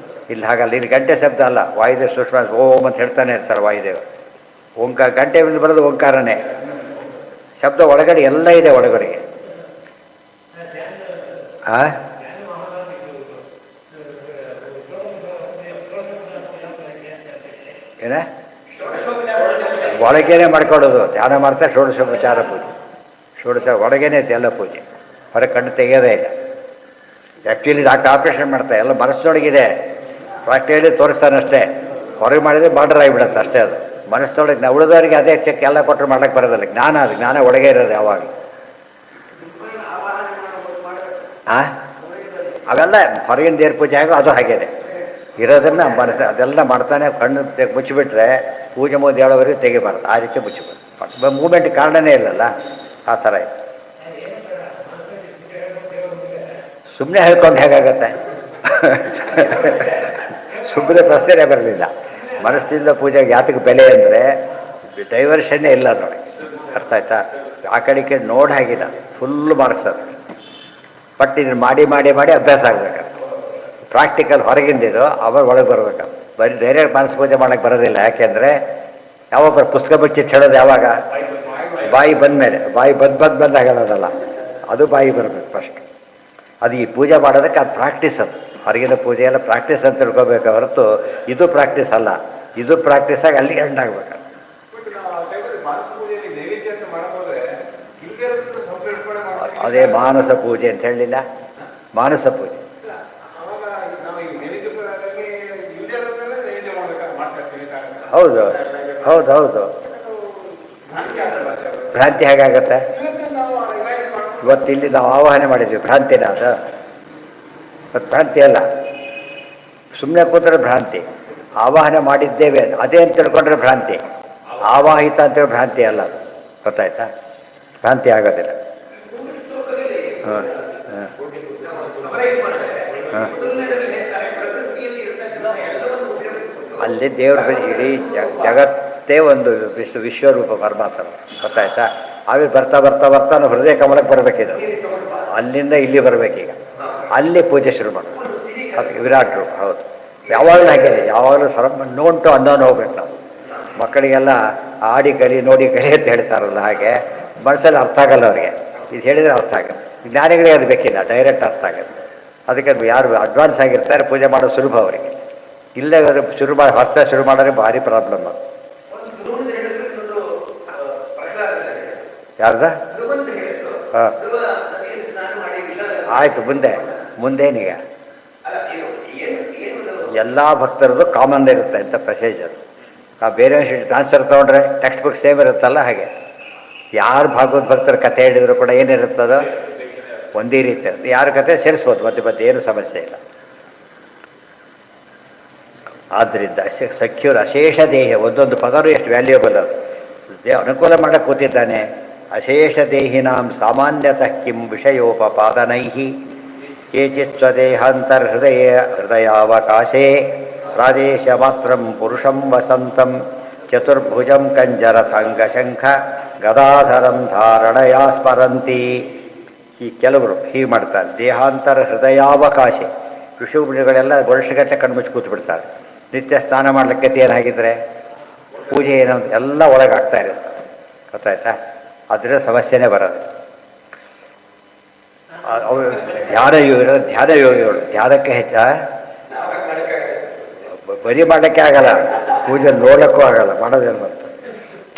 ಇಲ್ಲಿ ಹಾಗಲ್ಲ, ಇಲ್ಲಿ ಗಂಟೆ ಶಬ್ದ ಅಲ್ಲ, ವಾಯುದೇವ ಸೂಕ್ಷ್ಮ ಓಂ ಅಂತ ಹೇಳ್ತಾನೆ ಇರ್ತಾರೆ ವಾಯುದೇವ. ಓಂಕಾರ ಗಂಟೆ ಬರೋದು ಓಂಕಾರನೇ. ಶಬ್ದ ಒಳಗಡೆ ಎಲ್ಲ ಇದೆ ಒಳಗಡೆಗೆ. ಏನ ಒಳಗೇನೆ ಮಾಡ್ಕೊಳ್ಳೋದು, ಧ್ಯಾನ ಮಾಡ್ತಾರೆ. ಷೋಡಶೋಪಚಾರ ಪೂಜೆ, ಒಳಗೇನೆ ಐತೆ ಎಲ್ಲ ಪೂಜೆ, ಹೊರಗೆ ಕಣ್ಣು ತೆಗೆಯೋದೇ ಇಲ್ಲ. ಆ್ಯಕ್ಚುಲಿ ಡಾಕ್ಟರ್ ಆಪ್ರೇಷನ್ ಮಾಡ್ತಾರೆ, ಎಲ್ಲ ಮನಸ್ಸಿನೊಳಗಿದೆ. ಪ್ರಾಕ್ಟಿಕಲಿ ತೋರಿಸ್ತಾನಷ್ಟೇ, ಹೊರಗೆ ಮಾಡಿದರೆ ಬಾರ್ಡರ್ ಆಗಿಬಿಡುತ್ತೆ ಅಷ್ಟೇ. ಅದು ಮನಸ್ಸಿನೊಳಗೆ ನಾವು ಉಳಿದವರಿಗೆ ಅದೇ ಚೆಕ್ ಎಲ್ಲ ಕೊಟ್ಟರು ಮಾಡ್ಲಿಕ್ಕೆ ಬರೋದಿಲ್ಲ. ಜ್ಞಾನ, ಅದು ಜ್ಞಾನ ಒಳಗೆ ಇರೋದು ಯಾವಾಗ. ಅವೆಲ್ಲ ಹೊರಗಿನ ದೇವ್ರ ಪೂಜೆ ಆಗೋ ಅದು ಹಾಗೇನೆ ಇರೋದನ್ನು ಮನಸ್ಸು ಅದೆಲ್ಲ ಮಾಡ್ತಾನೆ. ಕಣ್ಣು ಮುಚ್ಚಿಬಿಟ್ರೆ ಪೂಜೆ ಮುಗಿದು ಹೇಳೋವರೆಗೆ ತೆಗಿಬಾರ್ದು, ಆ ರೀತಿ ಮುಚ್ಚಿಬಾರ್ದು. ಮೂಮೆಂಟ್ ಕಾರಣನೇ ಇಲ್ಲಲ್ಲ, ಆ ಥರ ಇದೆ. ಸುಮ್ಮನೆ ಹೇಳ್ಕೊಂಡು ಹೇಗಾಗತ್ತೆ? ಸುಮ್ಮನೆ ಪ್ರಶ್ನೆನೇ ಬರಲಿಲ್ಲ. ಮನಸ್ಸಿಂದ ಪೂಜೆಗೆ ಯಾತಕ್ಕೆ ಬೆಲೆ ಅಂದರೆ ಡೈವರ್ಷನ್ನೇ ಇಲ್ಲ ನೋಡಿ. ಅರ್ಥ ಆಯ್ತಾ? ಆ ಕಡೆಗೆ ನೋಡಿ ಹಾಗಿಲ್ಲ, ಫುಲ್ ಮಾರ್ಕ್ಸ್ ಅದು. ಬಟ್ ಇದನ್ನು ಮಾಡಿ ಮಾಡಿ ಮಾಡಿ ಅಭ್ಯಾಸ ಆಗಬೇಕು. ಪ್ರಾಕ್ಟಿಕಲ್ ಹೊರಗಿಂದಿದ್ದು ಅವಾಗ ಒಳಗೆ ಬರ್ಬೇಕು. ಬರೀ ಡೈರೆಕ್ಟ್ ಮನಸ್ಸು ಪೂಜೆ ಮಾಡೋಕ್ಕೆ ಬರೋದಿಲ್ಲ. ಯಾಕೆಂದರೆ ಯಾವಾಗ ಪುಸ್ತಕ ಬಿಚ್ಚಿಟ್ಟು ಹೇಳೋದು ಯಾವಾಗ? ಬಾಯಿ ಬಂದಮೇಲೆ. ಬಾಯಿ ಬಂದಾಗಲ್ಲ, ಅದು ಬಾಯಿ ಬರಬೇಕು ಫಸ್ಟ್. ಅದು ಈ ಪೂಜೆ ಮಾಡೋದಕ್ಕೆ ಅದು ಪ್ರಾಕ್ಟೀಸ್. ಅದು ಹೊರಗಿನ ಪೂಜೆ ಎಲ್ಲ ಪ್ರಾಕ್ಟೀಸ್ ಅಂತ ತಿಳ್ಕೊಬೇಕು ಹೊರತು ಇದು ಪ್ರಾಕ್ಟೀಸ್ ಅಲ್ಲ. ಇದು ಪ್ರಾಕ್ಟೀಸಾಗಿ ಅಲ್ಲಿಗೆ ಎಂಡಾಗಬೇಕು. ಅದೇ ಮಾನಸ ಪೂಜೆ ಅಂತ ಹೇಳಲಿಲ್ಲ? ಮಾನಸ ಪೂಜೆ ಹೌದು ಹೌದು ಹೌದು. ಭ್ರಾಂತಿ ಹೇಗಾಗತ್ತೆ? ಇವತ್ತಿಲ್ಲಿ ನಾವು ಆವಾಹನೆ ಮಾಡಿದ್ವಿ, ಭ್ರಾಂತಿನ ಅದು? ಮತ್ತು ಭ್ರಾಂತಿ ಅಲ್ಲ, ಸುಮ್ಮನೆ ಕೂತ್ರೆ ಭ್ರಾಂತಿ. ಆವಾಹನೆ ಮಾಡಿದ್ದೇವೆ ಅದೇ ಅಂತ ತಿಳ್ಕೊಂಡ್ರೆ ಭ್ರಾಂತಿ. ಆವಾಹಿತ ಅಂತೇಳಿ ಭ್ರಾಂತಿ ಅಲ್ಲ ಅದು. ಗೊತ್ತಾಯ್ತಾ? ಭ್ರಾಂತಿ ಆಗೋದಿಲ್ಲ. ಹಾಂ ಹಾಂ ಹಾಂ. ಅಲ್ಲಿ ದೇವ್ರ ಇಡೀ ಜಗತ್ತೇ ಒಂದು ವಿಶ್ವರೂಪ ಪರಮಾತ್ಮ. ಗೊತ್ತಾಯ್ತಾ? ಆಮೇಲೆ ಬರ್ತಾ ಬರ್ತಾ ಬರ್ತಾ ನಾವು ಹೃದಯ ಕಮಲಕ್ಕೆ ಬರಬೇಕಿದೆ. ಅಲ್ಲಿಂದ ಇಲ್ಲಿ ಬರಬೇಕೀಗ. ಅಲ್ಲಿ ಪೂಜೆ ಶುರು ಮಾಡೋದು. ಅದು ವಿರಾಟ್ ರೂಪ. ಹೌದು, ಯಾವಾಗಲೂ ಹಾಗೇನೆ. ಯಾವಾಗಲೂ ನೋಂಟು ಅನ್ನೋನು ಹೋಗ್ಬೇಕು ನಾವು. ಮಕ್ಕಳಿಗೆಲ್ಲ ಆಡಿ ಕಲಿ ನೋಡಿ ಕಲಿ ಅಂತ ಹೇಳ್ತಾರಲ್ಲ, ಹಾಗೆ ಮನಸ್ಸಲ್ಲಿ ಅರ್ಥ ಆಗಲ್ಲ ಅವರಿಗೆ. ಇದು ಹೇಳಿದರೆ ಅರ್ಥ ಆಗಲ್ಲ. ಜ್ಞಾನಿಗಳೇ ಅದು ಬೇಕಿಲ್ಲ, ಡೈರೆಕ್ಟ್ ಅರ್ಥ ಆಗುತ್ತೆ. ಅದಕ್ಕೆ ಯಾರು ಅಡ್ವಾನ್ಸ್ ಆಗಿರ್ತಾರೆ ಪೂಜೆ ಮಾಡೋದು ಸುಲಭ ಅವರಿಗೆ. ಇಲ್ಲೇ ಶುರು ಮಾಡಿ ಹೊಸ ಶುರು ಮಾಡಿದ್ರೆ ಭಾರಿ ಪ್ರಾಬ್ಲಮ್. ಅದು ಯಾರ್ದ? ಹಾಂ ಆಯಿತು. ಮುಂದೇನೀಗ ಎಲ್ಲ ಭಕ್ತರದ್ದು ಕಾಮನ್ ಇರುತ್ತೆ ಅಂತ ಪ್ರೊಸೀಜರ್. ನಾವು ಬೇರೆ ಟ್ರಾನ್ಸ್ಫರ್ ತೊಗೊಂಡ್ರೆ ಟೆಕ್ಸ್ಟ್ ಬುಕ್ ಸೇಮ್ ಇರುತ್ತಲ್ಲ, ಹಾಗೆ ಯಾರು ಭಾಗವತ್ ಭಕ್ತರ ಕಥೆ ಹೇಳಿದ್ರು ಕೂಡ ಏನಿರುತ್ತದೋ ಒಂದೇ ರೀತಿ ಇರುತ್ತೆ. ಯಾರ ಕಥೆ ಸೇರಿಸ್ಬೋದು ಮತ್ತೆ ಏನು ಸಮಸ್ಯೆ ಇಲ್ಲ. ಆದ್ದರಿಂದ ಸಖ್ಯುರ್ ಅಶೇಷ ದೇಹ, ಒಂದೊಂದು ಪದರು ಎಷ್ಟು ವ್ಯಾಲ್ಯೂಬಲ್ ಅದು. ಅನುಕೂಲ ಮಾಡಕ್ಕೆ ಕೂತಿದ್ದಾನೆ. ಅಶೇಷ ದೇಹಿನಾಂ ಸಾಮಾನ್ಯತಃ ಕಿಂ ವಿಷಯೋಪಪಾದನೈ ಕೇಚಿತ್ ಹೃದಯಾವಕಾಶೇ ಪ್ರಾದೇಶ ಮಾತ್ರಂ ಪುರುಷಂ ವಸಂತಂ ಚತುರ್ಭುಜಂ ಕಂಜರಥಾಂಗಶಂಖ ಗದಾಧರಂ ಧಾರಣಯಾ ಸ್ಮರಂತಿ. ಈ ಕೆಲವರು ಹೀಗೆ ಮಾಡ್ತಾರೆ. ದೇಹಾಂತರ ಹೃದಯಾವಕಾಶ. ಋಷಿಮುನಿಗಳೆಲ್ಲ ವರ್ಷಗಟ್ಟಲೆ ಕಣ್ಮುಚ್ಚಿ ಕೂತು ಬಿಡ್ತಾರೆ. ನಿತ್ಯ ಸ್ನಾನ ಮಾಡಲಿಕ್ಕೆ ಏನಾಗಿದ್ರೆ ಪೂಜೆ ಏನೋ ಎಲ್ಲ ಒಳಗೆ ಆಗ್ತಾ ಇರುತ್ತೆ. ಗೊತ್ತಾಯ್ತಾ? ಅದರ ಸಮಸ್ಯೆನೇ ಬರೋದು. ಅವರು ಧ್ಯಾನ ಯೋಗಿಗಳು ಧ್ಯಾನಕ್ಕೆ ಹೆಚ್ಚ ಬರೀ ಮಾಡೋಕ್ಕೆ ಆಗಲ್ಲ, ಪೂಜೆ ನೋಡೋಕ್ಕೂ ಆಗಲ್ಲ, ಮಾಡೋದೇನು ಬಂತು.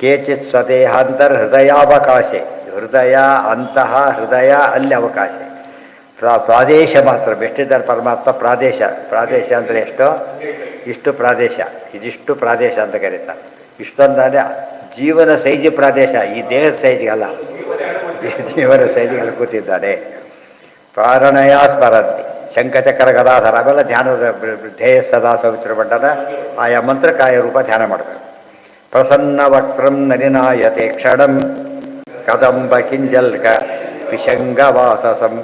ಕೇಚಿತ್ ಸ್ವದೇಹಾಂತರ ಹೃದಯಾವಕಾಶ. ಹೃದಯ ಅಂತಹ ಹೃದಯ ಅಲ್ಲಿ ಅವಕಾಶ. ಪ್ರಾದೇಶ ಮಾತ್ರ ಎಷ್ಟಿದ್ದಾರೆ ಪರಮಾತ್ಮ. ಪ್ರಾದೇಶ ಅಂದರೆ ಎಷ್ಟೋ? ಇಷ್ಟು ಪ್ರಾದೇಶ, ಇದಿಷ್ಟು ಪ್ರಾದೇಶ ಅಂತ ಕರೀತಾರೆ. ಇಷ್ಟೊಂದಾದರೆ ಜೀವನ ಸೈಜಿ ಪ್ರಾದೇಶ, ಈ ದೇಹದ ಸೈಜಿಗಲ್ಲ, ಜೀವನ ಸೈಜಿಗೆಲ್ಲ ಕೂತಿದ್ದಾರೆ. ಪ್ರಾರಣಯ ಸ್ಮರಂತಿ ಶಂಖಚಕ್ರ ಗದಾಧರ ಅವೆಲ್ಲ ಧ್ಯಾನದ ಧ್ಯೇಯ ಸದಾ ಸವಿತ್ರ ಮಂಡಲ ಆಯಾ ಮಂತ್ರಕಾಯ ರೂಪ ಧ್ಯಾನ ಮಾಡಬೇಕು. ಪ್ರಸನ್ನ ವಕ್ರಂ ನಲಿನಾಯತೆ ಕ್ಷಣಂ ಕದಂಬ ಕಿಂಜಲ್ಕ ವಿಷಂಗವಾಸಸಂ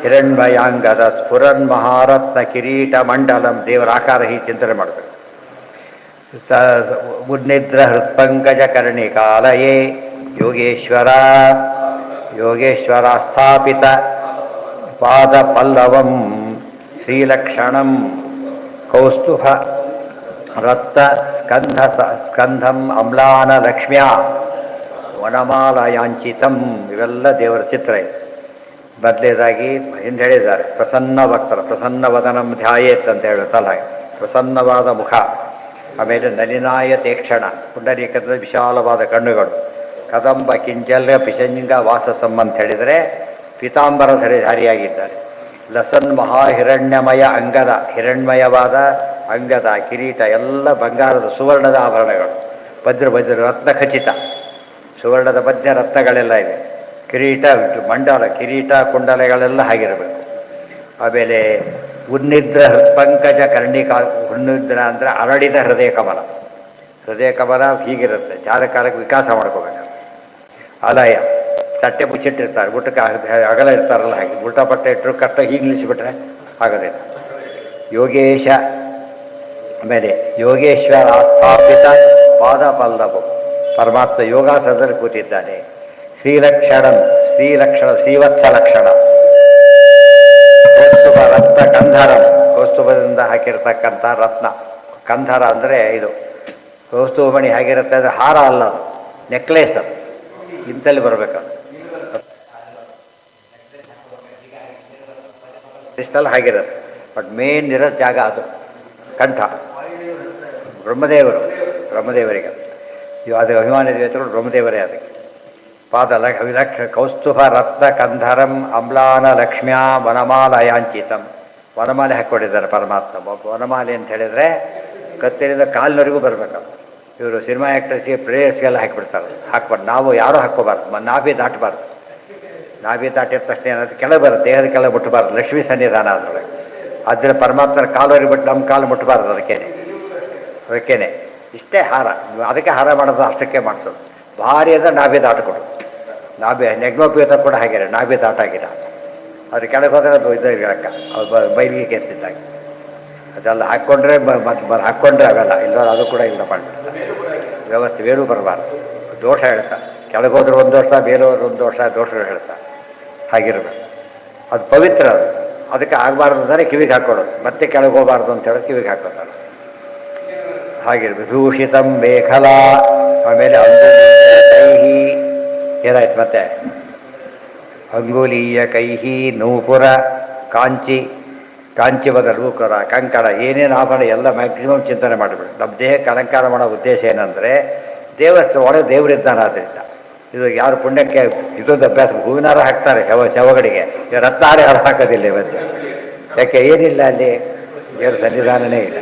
ಹಿರಣ್ಮಯಾಂಗದ ಸ್ಫುರನ್ ಮಹಾರತ್ನ ಕಿರೀಟ ಮಂಡಲಂ. ದೇವರ ಆಕಾರ ಹೀಗೆ ಚಿಂತನೆ ಮಾಡಬೇಕು. ಉನ್ನಿದ್ರ ಹೃತ್ಪಂಕಜ ಕರ್ಣಿಕಾಲಯೇ ಯೋಗೇಶ್ವರ ಯೋಗೇಶ್ವರ ಸ್ಥಾಪಿತ ಪಾದ ಪಲ್ಲವಂ ಶ್ರೀಲಕ್ಷಣಂ ಕೌಸ್ತುಭ ರಕ್ತ ಸ್ಕಂಧಂ ಅಮ್ಲಾನ ಲಕ್ಷ್ಮ್ಯ ವನಮಾಲಯಾಂಚಿತಂ. ಇವೆಲ್ಲ ದೇವರ ಚಿತ್ರ ಇದೆ. ಬದಲೇದಾಗಿ ಹಿಂದೆ ಹೇಳಿದ್ದಾರೆ, ಪ್ರಸನ್ನ ಭಕ್ತರ ಪ್ರಸನ್ನ ವದನಂ ಧ್ಯಾಯೇತ್ ಅಂತ ಹೇಳುತ್ತಲ್ಲ, ಪ್ರಸನ್ನವಾದ ಮುಖ. ಆಮೇಲೆ ನಲಿನಾಯ ತೇಕ್ಷಣ, ಪುಂಡರೀಕದ ವಿಶಾಲವಾದ ಕಣ್ಣುಗಳು. ಕದಂಬ ಕಿಂಚಲ್ಯ ಪಿಶಂಗ ವಾಸಸಂ ಅಂತ ಹೇಳಿದರೆ ಪೀತಾಂಬರಧಾರಿಯಾಗಿದ್ದಾರೆ. ಲಸನ್ ಮಹಾಹಿರಣ್ಯಮಯ ಅಂಗದ, ಹಿರಣ್ಮಯವಾದ ಅಂಗದ ಕಿರೀಟ ಎಲ್ಲ ಬಂಗಾರದ ಸುವರ್ಣದ ಆಭರಣಗಳು. ಭದ್ರ ರತ್ನ ಖಚಿತ, ಸುವರ್ಣದ ಮಧ್ಯ ರತ್ನಗಳೆಲ್ಲ ಇವೆ. ಕಿರೀಟ ಮಂಡಲ, ಕಿರೀಟ ಕುಂಡಲೆಗಳೆಲ್ಲ ಹಾಗಿರಬೇಕು. ಆಮೇಲೆ ಉನ್ನಿದ್ರ ಹೃತ್ಪಂಕಜ ಕರ್ಣಿಕಾ. ಉನ್ನಿದ್ರ ಅಂದರೆ ಅರಳಿದ ಹೃದಯ ಕಮಲ. ಹೃದಯ ಕಮಲ ಹೀಗಿರುತ್ತೆ, ಜಾರಕಾಲಕ್ಕೆ ವಿಕಾಸ ಮಾಡ್ಕೋಬೇಕು. ಆಲಯ ತಟ್ಟೆ ಮುಚ್ಚಿಟ್ಟಿರ್ತಾರೆ, ಊಟಕ್ಕೆ ಅಗಲ ಇರ್ತಾರಲ್ಲ ಹಾಗೆ. ಊಟ ಪಟ್ಟೆ ಇಟ್ಟರು ಕಷ್ಟ ಹೀಗೆ ನಿಲ್ಲಿಸಿಬಿಟ್ರೆ ಆಗೋದಿಲ್ಲ. ಯೋಗೇಶ ಆಮೇಲೆ ಯೋಗೇಶ್ವರ ಸ್ಥಾಪಿತ ಪಾದ ಪಲ್ಲವು. ಪರಮಾತ್ಮ ಯೋಗಾಸನದಲ್ಲಿ ಕೂತಿದ್ದಾನೆ. ಶ್ರೀಲಕ್ಷಣಂ, ಶ್ರೀಲಕ್ಷಣ ಶ್ರೀವತ್ಸ ಲಕ್ಷಣ. ಕೌಸ್ತುಭ ರತ್ನ ಕಂಧರಂ, ಕೌಸ್ತುಭದಿಂದ ಹಾಕಿರ್ತಕ್ಕಂಥ ರತ್ನ. ಕಂಧರ ಅಂದರೆ ಇದು ಕೌಸ್ತುಭಮಣಿ ಹೇಗಿರುತ್ತೆ ಅಂದರೆ ಹಾರ ಅಲ್ಲ, ಅದು ನೆಕ್ಲೇಸ್. ಅದು ಇಂತಲ್ಲಿ ಬರಬೇಕದು. ಕ್ರಿಸ್ಟಲ್ ಹಾಗಿರುತ್ತೆ, ಬಟ್ ಮೇನ್ ಇರೋ ಜಾಗ ಅದು ಕಂಠ. ಬ್ರಹ್ಮದೇವರಿಗೆ ಅದು ಅಭಿಮಾನ ದೇವತೆಗಳು ಬ್ರಹ್ಮದೇವರೇ. ಅದಕ್ಕೆ ಪಾದ ವಿಲಕ್ಷ ಕೌಸ್ತುಭ ರತ್ನ ಕಂಧರಂ ಅಮ್ಲಾನ ಲಕ್ಷ್ಮ್ಯಾ ವನಮಾಲಯಾಂಚಿತಂ. ವನಮಾಲೆ ಹಾಕ್ಕೊಂಡಿದ್ದಾರೆ ಪರಮಾತ್ಮ. ವನಮಾಲೆ ಅಂತ ಹೇಳಿದರೆ ಕತ್ತಲಿಂದ ಕಾಲಿನವರೆಗೂ ಬರಬೇಕು. ಇವರು ಸಿನಿಮಾ ಆ್ಯಕ್ಟರ್ಸ್ಗೆ ಪ್ಲೇಯರ್ಸ್ಗೆಲ್ಲ ಹಾಕಿಬಿಡ್ತಾರೆ. ಹಾಕ್ಬಾರ್ದು, ನಾವು ಯಾರೂ ಹಾಕ್ಕೋಬಾರ್ದು. ನಾಭಿ ದಾಟಬಾರ್ದು. ನಾಭಿ ದಾಟಿದ ತಕ್ಷಣ ಏನಾದ್ರು ಕೆಳಗೆ ಬರುತ್ತೆ, ದೇಹದ ಕೆಳಗೆ ಮುಟ್ಟಬಾರ್ದು. ಲಕ್ಷ್ಮೀ ಸನ್ನಿಧಾನ ಅದರೊಳಗೆ. ಆದರೆ ಪರಮಾತ್ಮನ ಕಾಲುವರೆಗೆ ಬಿಟ್ಟು ನಮ್ಮ ಕಾಲು ಮುಟ್ಟಬಾರ್ದು. ಅದಕ್ಕೇನೆ ಇಷ್ಟೇ ಹಾರ. ಅದಕ್ಕೆ ಹಾರ ಮಾಡೋದು, ಅಷ್ಟಕ್ಕೆ ಮಾಡಿಸೋದು. ಭಾರಿ ಅಂದರೆ ನಾಭಿ ದಾಟಕೊಡು. ನಾಭಿ ನೆಗ್ನೋಪೇತ ಕೂಡ ಹಾಗೆ, ನಾಭಿ ದಾಟಾಗಿರ. ಅದ್ರ ಕೆಳಗೆ ಹೋದರೆ ಅದು ಇದಕ್ಕ ಬೈಲಿಗೆ ಕೇಸಿದ್ದಾಗ ಅದೆಲ್ಲ ಹಾಕ್ಕೊಂಡ್ರೆ ಹಾಕ್ಕೊಂಡ್ರೆ ಅವೆಲ್ಲ ಇಲ್ಲ, ಅದು ಕೂಡ ಇಲ್ಲ ಮಾಡಿಬಿಡ್ತಾರೆ. ವ್ಯವಸ್ಥೆ ಬೇರು ಬರಬಾರ್ದು. ದೋಷ ಹೇಳ್ತಾರೆ. ಕೆಳಗೆ ಹೋದ್ರೆ ಒಂದು ದೋಷ, ಬೇರೆಯವ್ರು ಒಂದು ದೋಷಗಳು ಹೇಳ್ತಾರೆ. ಹಾಗಿರ್ಬೇಕು. ಅದು ಪವಿತ್ರ. ಅದು ಅದಕ್ಕೆ ಆಗಬಾರ್ದು ಅಂದರೆ ಕಿವಿಗೆ ಹಾಕ್ಕೊಳ್ಳೋದು. ಮತ್ತೆ ಕೆಳಗೆ ಹೋಗಬಾರ್ದು ಅಂತ ಹೇಳೋದು ಕಿವಿಗೆ ಹಾಕೋತಾರೆ. ಹಾಗಿರ್ಬೇಕು. ಭೂಷಿತಂ ಮೇಖಲಾ. ಆಮೇಲೆ ಕೈಹಿ ಏನಾಯ್ತು ಮತ್ತೆ ಅಂಗುಲೀಯ ಕೈಹಿ ನೂಪುರ ಕಾಂಚಿವದ ನೂಪುರ ಕಂಕಣ ಏನೇನು ಆಭರಣ ಎಲ್ಲ ಮ್ಯಾಕ್ಸಿಮಮ್ ಚಿಂತನೆ ಮಾಡಿಬಿಡು. ನಮ್ಮ ದೇಹಕ್ಕೆ ಅಲಂಕಾರ ಮಾಡೋ ಉದ್ದೇಶ ಏನಂದರೆ ದೇವಸ್ಥಾನ ಒಳಗೆ ದೇವರಿದ್ದಾನೆ. ಆದ್ದರಿಂದ ಇದು ಯಾರು ಪುಣ್ಯಕ್ಕೆ ಇದೊಂದು ಅಭ್ಯಾಸ. ಹೂವಿನಾರ ಹಾಕ್ತಾರೆ ಶವಗಳಿಗೆ, ರತ್ನಾರ ಯಾರು ಹಾಕೋದಿಲ್ಲ ಇವತ್ತು. ಯಾಕೆ ಏನಿಲ್ಲ ಅಲ್ಲಿ, ದೇವರ ಸನ್ನಿಧಾನನೇ ಇಲ್ಲ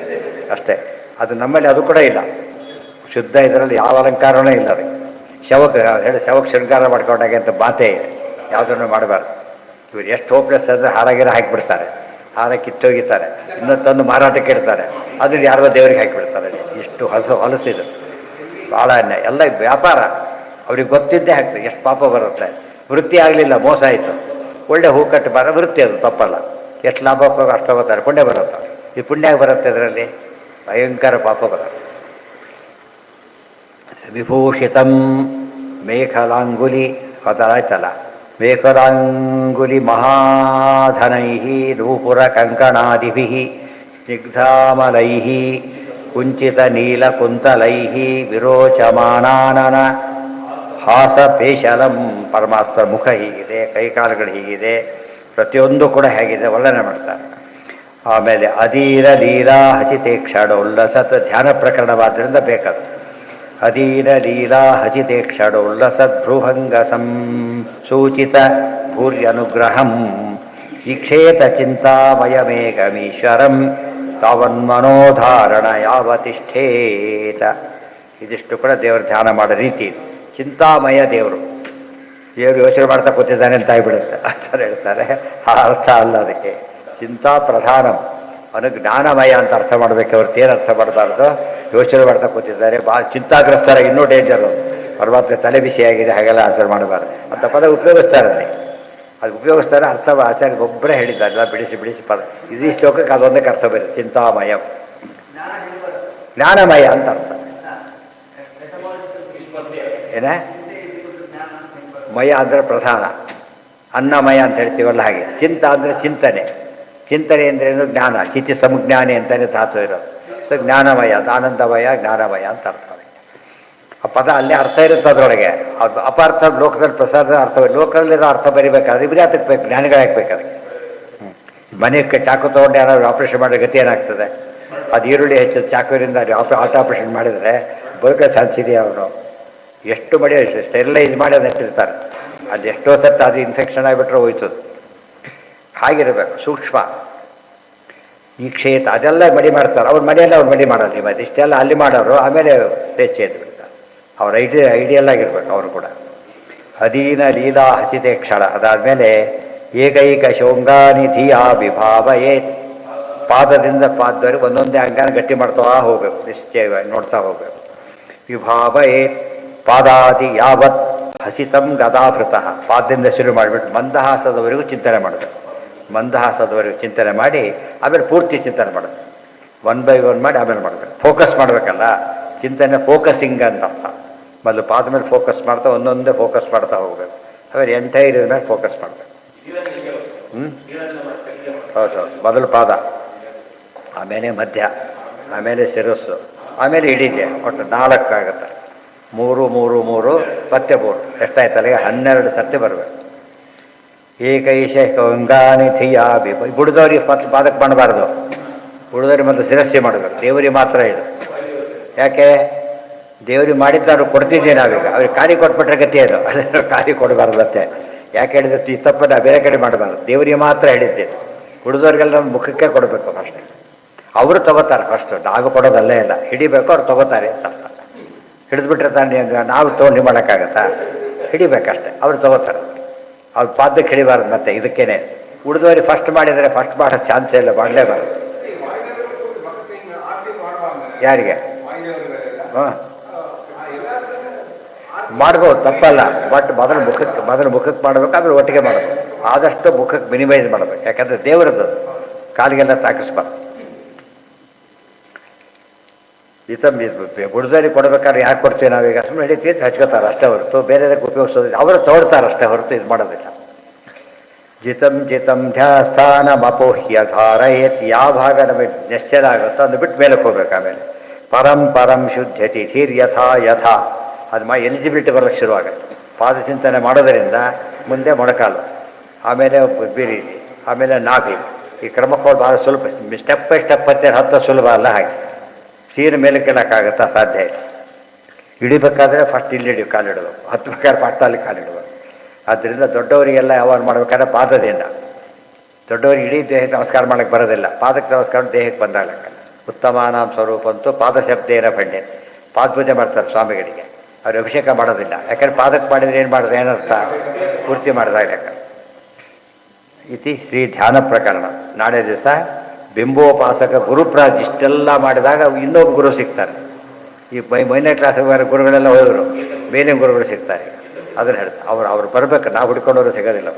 ಅಷ್ಟೇ. ಅದು ನಮ್ಮಲ್ಲಿ ಅದು ಕೂಡ ಇಲ್ಲ. ಶುದ್ಧ ಇದರಲ್ಲಿ ಯಾವ ಅಲಂಕಾರವೂ ಇಲ್ಲ. ಅದಕ್ಕೆ ಶವಕ್ಕೆ ಶೃಂಗಾರ ಮಾಡ್ಕೊಂಡಾಗೆ ಅಂತ ಮಾತೇ ಇದೆ. ಯಾವುದನ್ನು ಮಾಡಬಾರ್ದು. ಇವ್ರು ಎಷ್ಟು ಹೋಪ್ಲೆಸ್ ಅಂದರೆ ಹಾರಾಗಿರ ಹಾಕಿಬಿಡ್ತಾರೆ, ಹಾರ ಕಿತ್ತೋಗಿತಾರೆ, ಇನ್ನೊಂದು ತಂದು ಮಾರಾಟಕ್ಕೆ ಇಡ್ತಾರೆ. ಅದ್ರ ಯಾರೋ ದೇವರಿಗೆ ಹಾಕಿಬಿಡ್ತಾರೆ. ಇಷ್ಟು ಹೊಲಸಿದು ಭಾಳ ಅನ್ಯಾಯ. ಎಲ್ಲ ವ್ಯಾಪಾರ. ಅವ್ರಿಗೆ ಗೊತ್ತಿದ್ದೇ ಹಾಕ್ತಾರೆ. ಎಷ್ಟು ಪಾಪ ಬರುತ್ತೆ. ವೃತ್ತಿ ಆಗಲಿಲ್ಲ, ಮೋಸ ಆಯಿತು. ಒಳ್ಳೆ ಹೂ ಕಟ್ಟಬಾರ ವೃತ್ತಿ, ಅದು ತಪ್ಪಲ್ಲ. ಎಷ್ಟು ಲಾಭ ಅಷ್ಟು ತಗೋತಾರೆ, ಪುಣ್ಯ ಬರುತ್ತೆ. ಈ ಪುಣ್ಯ ಬರುತ್ತೆ ಇದರಲ್ಲಿ, ಭಯಂಕರ ಪಾಪ ಬರುತ್ತೆ. ವಿಭೂಷಿತಂ ಮೇಖಲಾಂಗುಲಿ ಅದಾಯ್ತಲ್ಲ. ಮೇಖಲಾಂಗುಲಿ ಮಹಾಧನೈ ನೂಪುರ ಕಂಕಣಾದಿಭಿ ಸ್ನಿಗ್ಧಾಮಲೈ ಕುಂಚಿತ ನೀಲಕುಂತಲೈ ವಿರೋಚಮಾನಾನನ ಹಾಸಪೇಶಲಂ. ಪರಮಾತ್ಮ ಮುಖ ಹೀಗಿದೆ, ಕೈಕಾಲುಗಳು ಹೀಗಿದೆ, ಪ್ರತಿಯೊಂದು ಕೂಡ ಹೇಗಿದೆ ವರ್ಣನೆ ಮಾಡ್ತಾರೆ. ಆಮೇಲೆ ಅಧೀರ ಲೀಲಾ ಹಸಿತೇಕ್ಷಣ ಉಲ್ಲಸತ್. ಧ್ಯಾನ ಪ್ರಕರಣವಾದ್ದರಿಂದ ಬೇಕಾದ ಅಧೀರ ಲೀಲಾ ಹಸಿತೇಕ್ಷಣ ಉಲ್ಲಸತ್ ಭ್ರೂಭಂಗ ಸೂಚಿತ ಭೂರ್ಯನುಗ್ರಹಂ ಈಕ್ಷೇತ ಚಿಂತಾಮಯಮೇಕಮೀಶ್ವರಂ ತಾವನ್ಮನೋಧಾರಣ ಯಾವತಿಷ್ಠೇತ. ಇದಿಷ್ಟು ಕೂಡ ದೇವರ ಧ್ಯಾನ ಮಾಡೋ ರೀತಿ. ಚಿಂತಾಮಯ ದೇವರು ಯೋಚನೆ ಮಾಡ್ತಾ ಕೂತಿದ್ದಾನೆ ಅಂತ ಆಗಿಬಿಡುತ್ತೆ ಆ ಥರ ಹೇಳ್ತಾರೆ. ಆ ಅರ್ಥ ಅಲ್ಲ ಅದಕ್ಕೆ. ಚಿಂತಾ ಪ್ರಧಾನಂ, ಜ್ಞಾನಮಯ ಅಂತ ಅರ್ಥ ಮಾಡಬೇಕು. ಅವ್ರದ್ದು ಏನು ಅರ್ಥ ಮಾಡಬಾರ್ದು. ಯೋಚನೆ ಮಾಡ್ತಾ ಕೂತಿದ್ದಾರೆ, ಭಾಳ ಚಿಂತಾಗ್ರಸ್ತರ, ಇನ್ನೂ ಡೇಂಜರು. ಪರಮಾತ್ಮ ತಲೆ ಬಿಸಿಯಾಗಿದೆ, ಹಾಗೆಲ್ಲ ಆನ್ಸರ್ ಮಾಡಬಾರ್ದು ಅಂತ ಪದ ಉಪಯೋಗಿಸ್ತಾರೆ. ಅದು ಉಪಯೋಗಿಸ್ತಾರೆ. ಅರ್ಥ ಆಚಾರ್ಯ ಒಬ್ಬರೇ ಹೇಳಿದ್ದಾರೆ, ಬಿಡಿಸಿ ಪದ. ಇಡೀ ಶ್ಲೋಕಕ್ಕೆ ಅದೊಂದಕ್ಕೆ ಅರ್ಥ ಬರುತ್ತೆ. ಚಿಂತಾಮಯ ಜ್ಞಾನಮಯ ಅಂತ ಅರ್ಥ. ಏನ ಮಯ ಅಂದರೆ ಪ್ರಧಾನ, ಅನ್ನಮಯ ಅಂತ ಹೇಳ್ತೀವಲ್ಲ ಹಾಗೆ. ಚಿಂತ ಅಂದರೆ ಚಿಂತನೆ, ಚಿಂತನೆ ಅಂದ್ರೇನು ಜ್ಞಾನ, ಚಿತಿ ಸಂಜ್ಞಾನಿ ಅಂತಲೇ ಧಾತು ಇರೋದು. ಸೊ ಜ್ಞಾನಮಯ, ಆನಂದಮಯ, ಜ್ಞಾನಮಯ ಅಂತ ಅರ್ಥ. ಆ ಪದ ಅಲ್ಲೇ ಅರ್ಥ ಇರುತ್ತೆ ಅದರೊಳಗೆ. ಅದು ಅಪಾರ್ಥ ಲೋಕದಲ್ಲಿ ಪ್ರಸಾದ ಅರ್ಥ, ಲೋಕದಲ್ಲಿರೋ ಅರ್ಥ ಬರಿಬೇಕಾದ್ರೆ ಇಬ್ಬರೇ ಹತ್ತಬೇಕು, ಜ್ಞಾನಿಗಳು ಹಾಕ್ಬೇಕು ಅದಕ್ಕೆ. ಮನೆಗೆ ಚಾಕು ತೊಗೊಂಡು ಯಾರಾದ್ರು ಆಪ್ರೇಷನ್ ಮಾಡೋ ಗತಿ ಏನಾಗ್ತದೆ? ಅದು ಈರುಳ್ಳಿ ಹೆಚ್ಚು ಚಾಕುವಿನಿಂದ ಆಟ ಆಪ್ರೇಷನ್ ಮಾಡಿದರೆ ಬದುಕೋ ಚಾನ್ಸ್ ಇದೆಯಾ? ಅವರು ಎಷ್ಟು ಮಡಿ ಸ್ಟೆರಿಲೈಸ್ ಮಾಡಿ ಅದು ಇಟ್ಟಿರ್ತಾರೆ. ಅಲ್ಲಿ ಎಷ್ಟೋ ಸತ್ತು ಅದು ಇನ್ಫೆಕ್ಷನ್ ಆಗಿಬಿಟ್ರೆ ಹೋಯ್ತದೆ. ಹಾಗಿರಬೇಕು ಸೂಕ್ಷ್ಮ. ಈ ಕ್ಷೇತ್ರ ಅದೆಲ್ಲ ಮಡಿ ಮಾಡ್ತಾರೆ. ಅವ್ರ ಮನೆಯಲ್ಲ ಅವ್ರು ಮಡಿ ಮಾಡೋದು. ಮತ್ತು ಇಷ್ಟೆಲ್ಲ ಅಲ್ಲಿ ಮಾಡೋರು ಆಮೇಲೆ ಸ್ವೇಚ್ಛೆ ಎದ್ದು ಬಿಡ್ತಾರೆ. ಅವ್ರ ಐಡಿಯಲ್ ಆಗಿರ್ಬೇಕು ಅವರು ಕೂಡ. ಅಧೀನ ಲೀಲಾ ಹಸಿತೆ ಕ್ಷಣ. ಅದಾದಮೇಲೆ ಏಕೈಕ ಶೋಂಗಾನಿಧಿಯ ವಿಭಾವಯೇ. ಪಾದದಿಂದ ಪಾದದವರೆಗೆ ಒಂದೊಂದೇ ಅಂಗಾನ ಗಟ್ಟಿ ಮಾಡ್ತಾ ಹೋಗ್ಬೇಕು, ನಿಶ್ಚಯವಾಗಿ ನೋಡ್ತಾ ಹೋಗ್ಬೇಕು. ವಿಭಾವಯೇ ಪಾದಾದಿ ಯಾವತ್ ಹಸಿತಂ ಗದಾಭೃತಃ. ಪಾದದಿಂದ ಶುರು ಮಾಡಿಬಿಟ್ಟು ಮಂದಹಾಸದವರೆಗೂ ಚಿಂತನೆ ಮಾಡಬೇಕು. ಮಂದಹಾಸದವರೆಗೂ ಚಿಂತನೆ ಮಾಡಿ ಆಮೇಲೆ ಪೂರ್ತಿ ಚಿಂತನೆ ಮಾಡಬೇಕು. 1 by 1 ಮಾಡಿ ಆಮೇಲೆ ಮಾಡಬೇಕು. ಫೋಕಸ್ ಮಾಡಬೇಕಲ್ಲ, ಚಿಂತನೆ ಫೋಕಸಿಂಗ್ ಅಂತ ಅರ್ಥ. ಮೊದಲು ಪಾದ ಮೇಲೆ ಫೋಕಸ್ ಮಾಡ್ತಾ ಒಂದೊಂದೇ ಫೋಕಸ್ ಮಾಡ್ತಾ ಹೋಗ್ಬೇಕು. ಆಮೇಲೆ ಎಂಟೈರ್ ಮೇಲೆ ಫೋಕಸ್ ಮಾಡಬೇಕು. ಹೌದು, ಮೊದಲು ಪಾದ, ಆಮೇಲೆ ಮಧ್ಯ, ಆಮೇಲೆ ಶಿರಸ್ಸು, ಆಮೇಲೆ ಇಡೀಗೆ. ಒಟ್ಟು 4 ಆಗುತ್ತೆ. 3 3 3 ಮತ್ತೆ 3 ಎಷ್ಟಾಯ್ತಲ್ಲ? 12 ಸರ್ತಿ ಬರಬೇಕು. ಏಕೈಷ ಕಂಗಾನಿಧಿಯ ಬುಡದವ್ರಿಗೆ ಫಸ್ಟ್ ಪಾದಕ್ಕೆ ಮಾಡಬಾರ್ದು. ಬುಡದವ್ರಿಗೆ ಮೊದಲು ಶಿರಸ್ಸೆ ಮಾಡಬೇಕು. ದೇವರಿಗೆ ಮಾತ್ರ ಇದು. ಯಾಕೆ? ದೇವರಿಗೆ ಮಾಡಿದ್ದಾರು ಕೊಡ್ತಿದ್ದೆ ನಾವೀಗ. ಅವ್ರಿಗೆ ಖಾಲಿ ಕೊಟ್ಬಿಟ್ರೆ ಗತಿ ಅದು. ಅದೇ ಖಾಲಿ ಕೊಡಬಾರ್ದು ಮತ್ತೆ. ಯಾಕೆ ಹೇಳಿದ್ರೆ ಈ ತಪ್ಪನ್ನು ಬೇರೆ ಕಡೆ ಮಾಡಬಾರ್ದು. ದೇವರಿಗೆ ಮಾತ್ರ ಹೇಳಿದ್ದೆ. ಉಳಿದವ್ರಿಗೆಲ್ಲ ಮುಖಕ್ಕೆ ಕೊಡಬೇಕು ಫಸ್ಟ್. ಅವರು ತಗೋತಾರೆ ಫಸ್ಟ್, ನಾವು ಕೊಡೋದಲ್ಲೇ ಇಲ್ಲ. ಹಿಡಿಬೇಕು, ಅವ್ರು ತಗೋತಾರೆ ಅಂತ. ಹಿಡಿದ್ಬಿಟ್ರೆ ತಾನೇ ನಾವು ತೊಗೊಂಡು ಮಾಡೋಕ್ಕಾಗತ್ತಾ? ಹಿಡಿಬೇಕಷ್ಟೆ, ಅವ್ರು ತಗೋತಾರೆ. ಅವ್ರು ಪಾದಕ್ಕೆ ಹಿಡಿಬಾರ್ದು. ಮತ್ತೆ ಇದಕ್ಕೇನೆ ಉಳಿದವ್ರಿಗೆ ಫಸ್ಟ್ ಮಾಡಿದರೆ ಫಸ್ಟ್ ಮಾಡೋ ಚಾನ್ಸೇ ಇಲ್ಲ, ಮಾಡಲೇಬಾರ್ದು. ಯಾರಿಗೆ? ಹಾಂ, ಮಾಡ್ಬೋದು, ತಪ್ಪಲ್ಲ. ಬಟ್ ಮೊದಲು ಮುಖಕ್ಕೆ ಮಾಡಬೇಕು, ಆಮೇಲೆ ಒಟ್ಟಿಗೆ ಮಾಡಬೇಕು. ಆದಷ್ಟು ಮುಖಕ್ಕೆ ಮಿನಿಮೈಸ್ ಮಾಡಬೇಕು. ಯಾಕಂದರೆ ದೇವರದ್ದು ಕಾಲಿಗೆಲ್ಲ ತಾಕಿಸ್ಬಾರ್ದು. ಬುಡದಲ್ಲಿ ಕೊಡಬೇಕಾದ್ರೆ ಯಾಕೆ ಕೊಡ್ತೀವಿ ನಾವೀಗ? ಸುಮ್ಮನೆ ಹಿಡಿತೀವಿ ಹಚ್ಕೋತಾರೆ ಅಷ್ಟೇ ಹೊರತು ಬೇರೆದಕ್ಕೆ ಉಪಯೋಗಿಸೋದಿಲ್ಲ. ಅವರು ತೋಡ್ತಾರೆ ಅಷ್ಟೇ ಹೊರತು ಇದು ಮಾಡೋದಿಲ್ಲ. ಜಿತಂ ಜಿತಂ ಧ್ಯಾಸ್ಥಾನ ಮಪೋಹ್ಯ ಧಾರಯತ್. ಯಾವ ಭಾಗ ನಮಗೆ ನಿಶ್ಚಯ ಆಗುತ್ತೋ ಅದು ಬಿಟ್ಟು ಮೇಲಕ್ಕೆ ಹೋಗ್ಬೇಕು. ಆಮೇಲೆ ಪರಂ ಪರಂ ಶುದ್ಧತಿ ಧೀರ್ ಯಥಾ ಯಥಾ. ಅದು ಎಲಿಜಿಬಿಲಿಟಿ ಬರೋಕ್ಕೆ ಶುರುವಾಗುತ್ತೆ. ಪಾದ ಚಿಂತನೆ ಮಾಡೋದರಿಂದ ಮುಂದೆ ಮೊಣಕಾಲು, ಆಮೇಲೆ ಬೀರಿ, ಆಮೇಲೆ ನಾಭಿ. ಈ ಕ್ರಮಕ್ಕೆ ಭಾಳ ಸುಲಭ. ಸ್ಟೆಪ್ ಬೈ ಸ್ಟೆಪ್ ಹತ್ತೋ ಸುಲಭ ಅಲ್ಲ. ಹಾಗೆ ಸೀರೆ ಮೇಲೆ ಕೇಳೋಕ್ಕಾಗತ್ತಾ? ಸಾಧ್ಯ ಇಲ್ಲ. ಹಿಡಿಬೇಕಾದ್ರೆ ಫಸ್ಟ್ ಇಲ್ಲಿ ಹಿಡಿಯೋ ಕಾಲಿಡೋದು, ಹತ್ತಬೇಕಾದ್ರೆ ಫಸ್ಟ್ ಅಲ್ಲಿ ಕಾಲಿಡೋದು. ಆದ್ದರಿಂದ ದೊಡ್ಡವರಿಗೆಲ್ಲ ಯಾವಾಗ ಮಾಡ್ಬೇಕಾದ್ರೆ ಪಾದದಿಂದ. ದೊಡ್ಡವರಿಗೆ ಇಡೀ ದೇಹಕ್ಕೆ ನಮಸ್ಕಾರ ಮಾಡೋಕ್ಕೆ ಬರೋದಿಲ್ಲ. ಪಾದಕ್ಕೆ ನಮಸ್ಕಾರ ದೇಹಕ್ಕೆ ಬಂದಾಗಲ್ಲ. ಉತ್ತಮಾನಾಂ ಸ್ವರೂಪ ಅಂತೂ ಪಾದ ಶಬ್ದೇನ ಪಂಡೆ. ಪಾದಪೂಜೆ ಮಾಡ್ತಾರೆ ಸ್ವಾಮಿಗಳಿಗೆ. ಅವ್ರು ಅಭಿಷೇಕ ಮಾಡೋದಿಲ್ಲ. ಯಾಕಂದ್ರೆ ಪಾದಕ್ಕೆ ಮಾಡಿದರೆ ಏನು ಮಾಡಿದ್ರೆ ಏನರ್ಥ? ಪೂರ್ತಿ ಮಾಡಿದಾಗ ಲೆಕ್ಕ. ಇತಿ ಶ್ರೀ ಧ್ಯಾನ ಪ್ರಕರಣ. ನಾಳೆ ದಿವಸ ಬಿಂಬೋಪಾಸಕ ಗುರುಪ್ರಾಜ್. ಇಷ್ಟೆಲ್ಲ ಮಾಡಿದಾಗ ಇನ್ನೊಬ್ಬ ಗುರು ಸಿಗ್ತಾರೆ. ಈ ಮೈನೇ ಕ್ಲಾಸ್ ಗುರುಗಳೆಲ್ಲ ಹೋದರು, ಮೇಲಿನ ಗುರುಗಳು ಸಿಗ್ತಾರೆ. ಅದನ್ನು ಹೇಳ್ತಾರೆ. ಅವ್ರು ಬರಬೇಕು, ನಾವು ಹುಡ್ಕೊಂಡವರು ಸಿಗೋದಿಲ್ಲ.